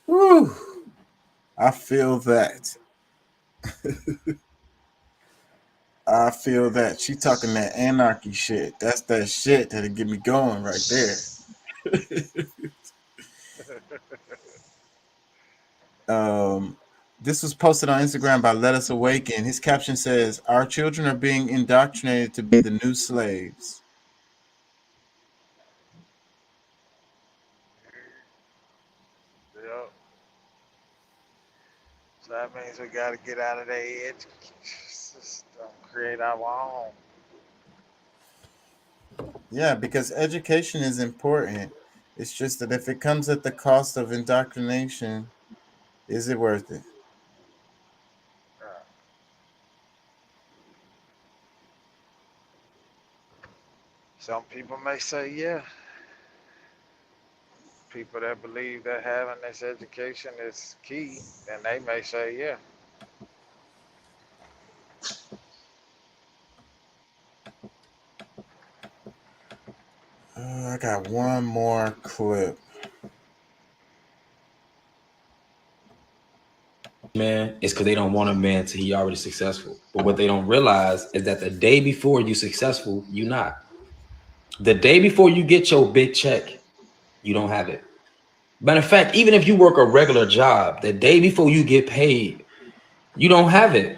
Woo! I feel that. I feel that. She talking that anarchy shit. That's that shit that'll get me going right there. This was posted on Instagram by Let Us Awaken. His caption says, "Our children are being indoctrinated to be the new slaves." Yep. So that means we got to get out of their edge system, create our own. Yeah, because education is important. It's just that if it comes at the cost of indoctrination, is it worth it? Some people may say, yeah. People that believe that having this education is key, then they may say, yeah. I got one more clip. Man, it's because they don't want a man till he already successful. But what they don't realize is that the day before you successful, you not. The day before you get your big check, you don't have it. Matter of fact, even if you work a regular job, the day before you get paid, you don't have it.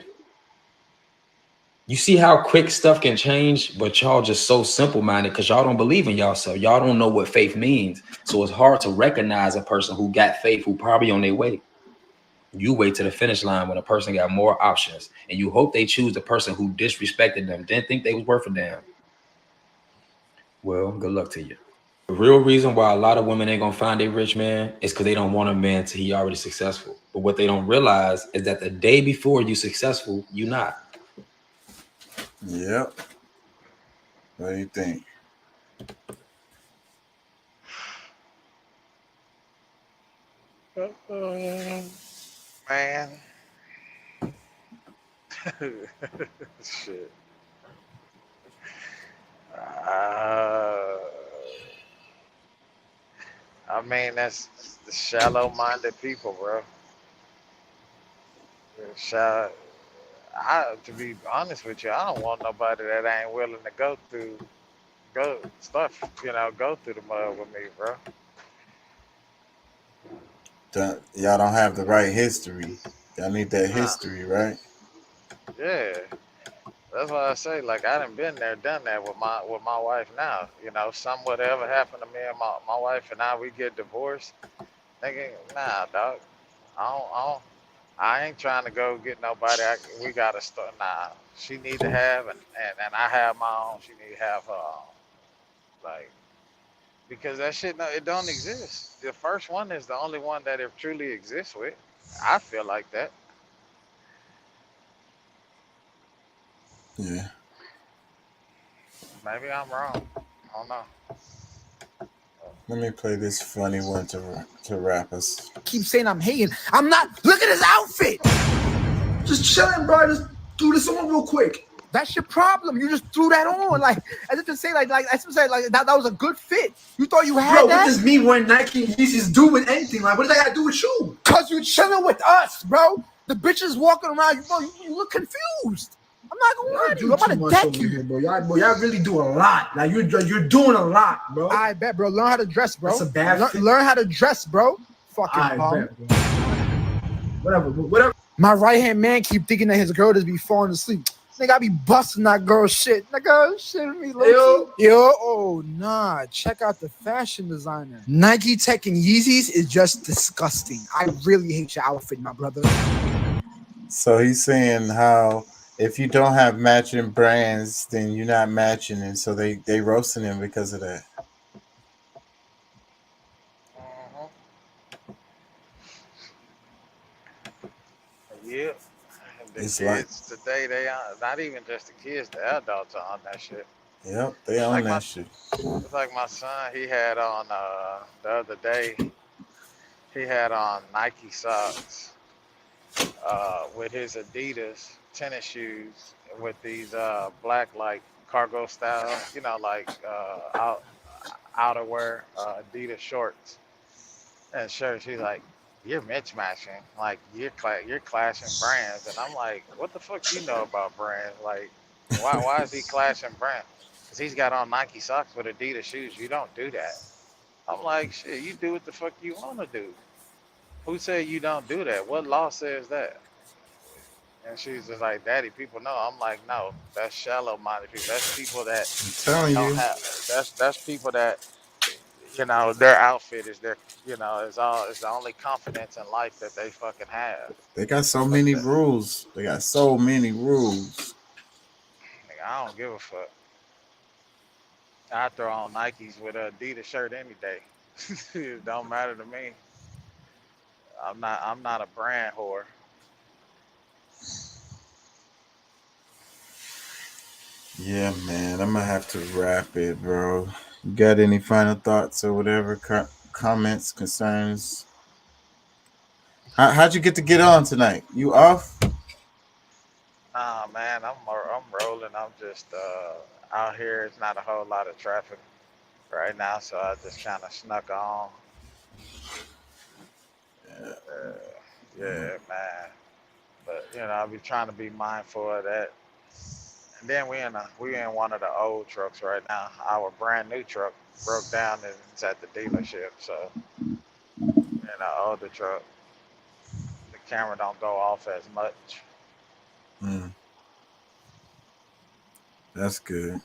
You see how quick stuff can change, but y'all just so simple-minded because y'all don't believe in yourself. Y'all don't know what faith means. So it's hard to recognize a person who got faith, who probably on their way. You wait to the finish line when a person got more options, and you hope they choose the person who disrespected them, didn't think they was worth a damn. Well, good luck to you. The real reason why a lot of women ain't gonna find a rich man is because they don't want a man till he already successful. But what they don't realize is that the day before you successful, you not. Yep. What do you think? Man. Shit. I mean, that's the shallow-minded people, bro. To be honest with you, I don't want nobody that ain't willing to go through the mud with me, bro. Y'all don't have the right history. Y'all need that history, right? Yeah. That's why I say, like, I done been there, done that with my wife now. You know, something would ever happen to me and my wife and I, we get divorced. Thinking, nah, dog. I ain't trying to go get nobody. We gotta start. Nah, she need to have, and I have my own. She need to have her own. Like, because that shit, no, it don't exist. The first one is the only one that it truly exists with. I feel like that. Yeah. Maybe I'm wrong. I don't know. Let me play this funny one to wrap us. Keep saying I'm hating. I'm not. Look at his outfit. Just chilling, bro. Just do this on real quick. That's your problem. You just threw that on, like as if to say, like as if to say, like that was a good fit. You thought you had that. Bro, what does me wearing Nike and Yeezys do with anything? Like, what does that got to do with you? Cause you're chilling with us, bro. The bitches walking around, you look confused. I'm not gonna lie to you. I'm gonna deck you, here, bro. Y'all really do a lot. Like you're doing a lot, bro. I bet, bro. Learn how to dress, bro. That's a bad learn how to dress, bro. Fucking bum. Whatever. My right hand man keep thinking that his girl just be falling asleep. Nigga, I be busting that girl shit. Nigga, shit me, yo. Oh nah. Check out the fashion designer. Nike Tech and Yeezys is just disgusting. I really hate your outfit, my brother. So he's saying how if you don't have matching brands, then you're not matching, and so they roasting him because of that. Yeah. The It's kids today, they are not even just the kids, the adults are on that shit. Yep, they own Like that shit. It's like my son, he had on the other day, he had on Nike socks with his Adidas tennis shoes with these black like cargo style, you know, like outerwear Adidas shorts and shirts. He's like, "You're mismatching, like you're clashing brands," and I'm like, "What the fuck you know about brands? Like, why is he clashing brands? Because he's got on Nike socks with Adidas shoes. You don't do that." I'm like, "Shit, you do what the fuck you want to do. Who said you don't do that? What law says that?" And she's just like, "Daddy, people know." I'm like, "No, that's shallow-minded people. That's people that telling don't you. have. That's people that, you know, their outfit is their, you know, is the only confidence in life that they fucking have." They got so many rules. They got so many rules. Nigga, I don't give a fuck. I throw on Nikes with a Adidas shirt any day. It don't matter to me. I'm not a brand whore. Yeah, man. I'm gonna have to wrap it, bro. You got any final thoughts or whatever? Comments, concerns? How'd you get on tonight? You off? Nah, man, I'm rolling. I'm just out here. It's not a whole lot of traffic right now, so I just kind of snuck on. Yeah, man. But you know, I'll be trying to be mindful of that. And then we in one of the old trucks right now. Our brand new truck broke down and it's at the dealership. So in the older truck, the camera don't go off as much. That's good.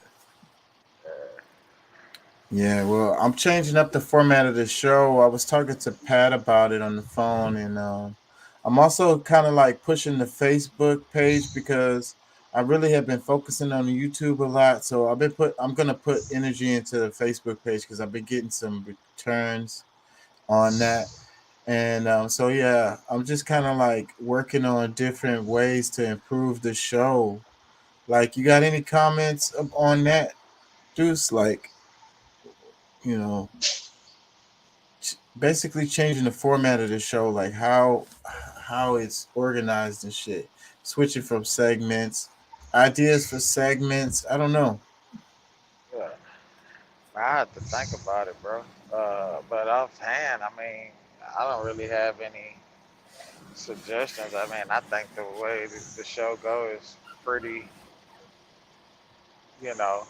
Yeah, well, I'm changing up the format of the show. I was talking to Pat about it on the phone, and I'm also kind of like pushing the Facebook page because I really have been focusing on YouTube a lot. So I'm gonna put energy into the Facebook page because I've been getting some returns on that. And so yeah, I'm just kind of like working on different ways to improve the show. Like, you got any comments on that, Juice? Like, you know, basically changing the format of the show, like how it's organized and shit, switching from segments, ideas for segments. I don't know. Yeah, I have to think about it, bro. But offhand, I mean, I don't really have any suggestions. I mean, I think the way the show goes is pretty, you know,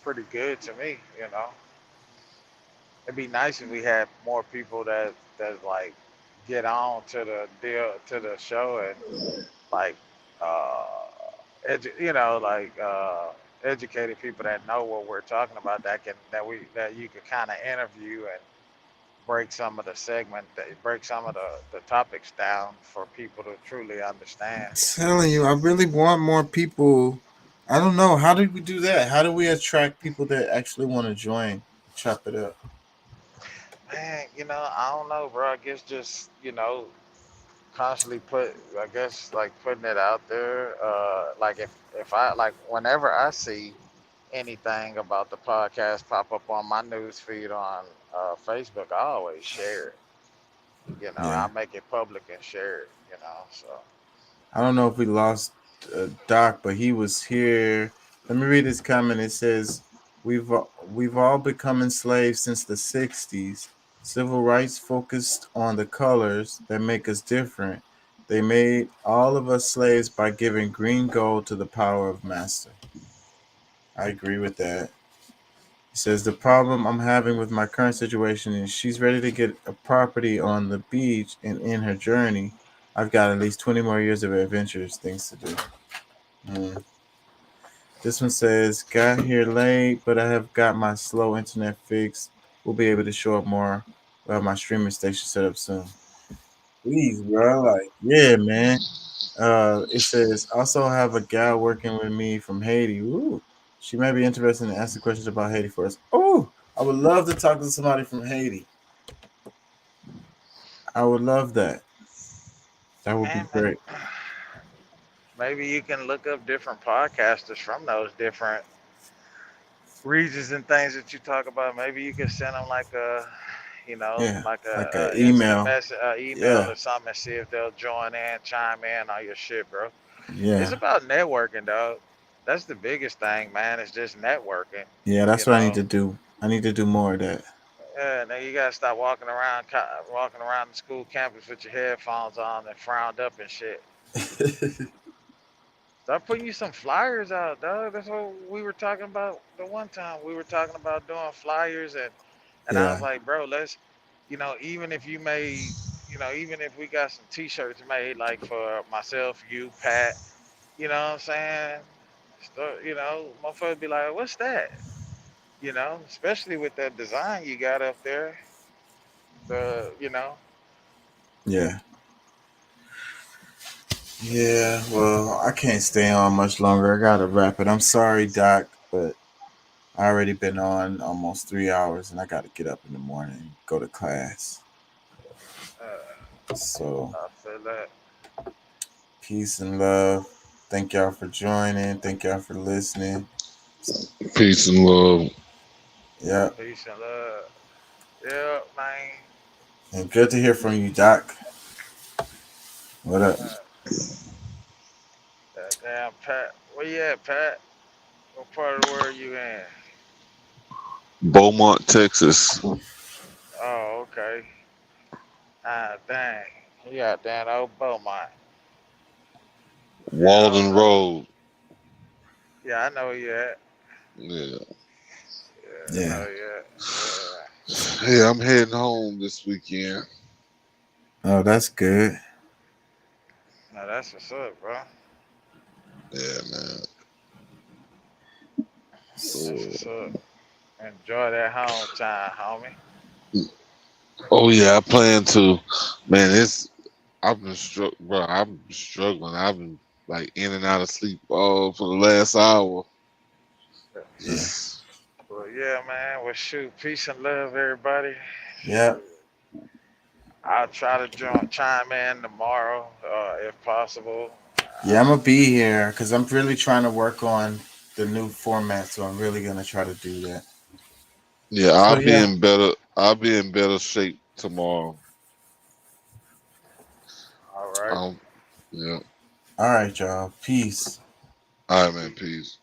pretty good to me. You know, it'd be nice if we had more people that like get on to the deal to the show and like, uh, you know, like educated people that know what we're talking about that you could kind of interview and break some of the topics down for people to truly understand. I'm telling you, I really want more people. I don't know. How do we do that? How do we attract people that actually want to join? Chop it up. Man, I don't know, bro. I guess just, constantly I guess like putting it out there. Like if I like whenever I see anything about the podcast pop up on my news feed on Facebook, I always share it. I Yeah. make it public and share it. So I don't know if we lost Doc, but he was here. Let me read his comment. It says, "We've all become enslaved since the '60s. Civil rights focused on the colors that make us different. They made all of us slaves by giving green gold to the power of master." I agree with that. He says, "The problem I'm having with my current situation is she's ready to get a property on the beach, and in her journey, I've got at least 20 more years of adventurous things to do." This one says, "Got here late, but I have got my slow internet fixed. We'll be able to show up more. We'll have my streaming station set up soon." Please, bro. Like, yeah, man. It says, "Also have a gal working with me from Haiti. Ooh. She may be interested in asking questions about Haiti for us." Oh, I would love to talk to somebody from Haiti. I would love that. That would be and great. maybe you can look up different podcasters from those different regions and things that you talk about. Maybe you could send them like Yeah, like like an a instant email. message, email Yeah, or something, and see if they'll join in, chime in on your shit, bro. It's yeah, about networking, dog. That's the biggest thing, man. It's just networking. yeah. You That's what I need know. to do. I need to do more of that. Yeah. Now you gotta stop walking around the school campus with your headphones on and frowned up and shit. Start putting you some flyers out, dog. That's what we were talking about the one time. We were talking about doing flyers and I was Yeah, like, bro, let's, even if you made, even if we got some T-shirts made, like for myself, you, Pat, you know what I'm saying? Motherfuckers be like, what's that? Especially with that design you got up there. The. yeah. Yeah, well, I can't stay on much longer. I gotta wrap it. I'm sorry, Doc, but I already been on almost 3 hours, and I gotta get up in the morning and go to class. So, I feel that. peace and love. Thank y'all for joining. Thank y'all for listening. Peace and love. Yeah, Peace and love. Yeah, man. and good to hear from you, Doc. What up? Damn, Pat. Where you at, Pat? What part of the world you in? Beaumont, Texas. Oh, okay. Ah, dang. You got down old Beaumont. Yeah, Walden okay. Road. Yeah, I know where you at. Yeah. Yeah, I Yeah. know you at. Yeah. Yeah, I'm heading home this weekend. Oh, that's good. Now that's what's up, bro. Yeah, man. That's what's up. Enjoy that home time, homie. Oh yeah, I plan to. Man, I've been bro. I've been struggling. I've been like in and out of sleep all for the last hour. Yeah. Well, yeah, man. Well, shoot. Peace and love, everybody. Yeah. I'll try to chime in tomorrow, if possible. Yeah, I'm gonna be here because I'm really trying to work on the new format. So I'm really gonna try to do that. Yeah, So I'll be yeah. in better. I'll be in better shape tomorrow. All right. Yeah. All right, y'all. Peace. All right, man. Peace.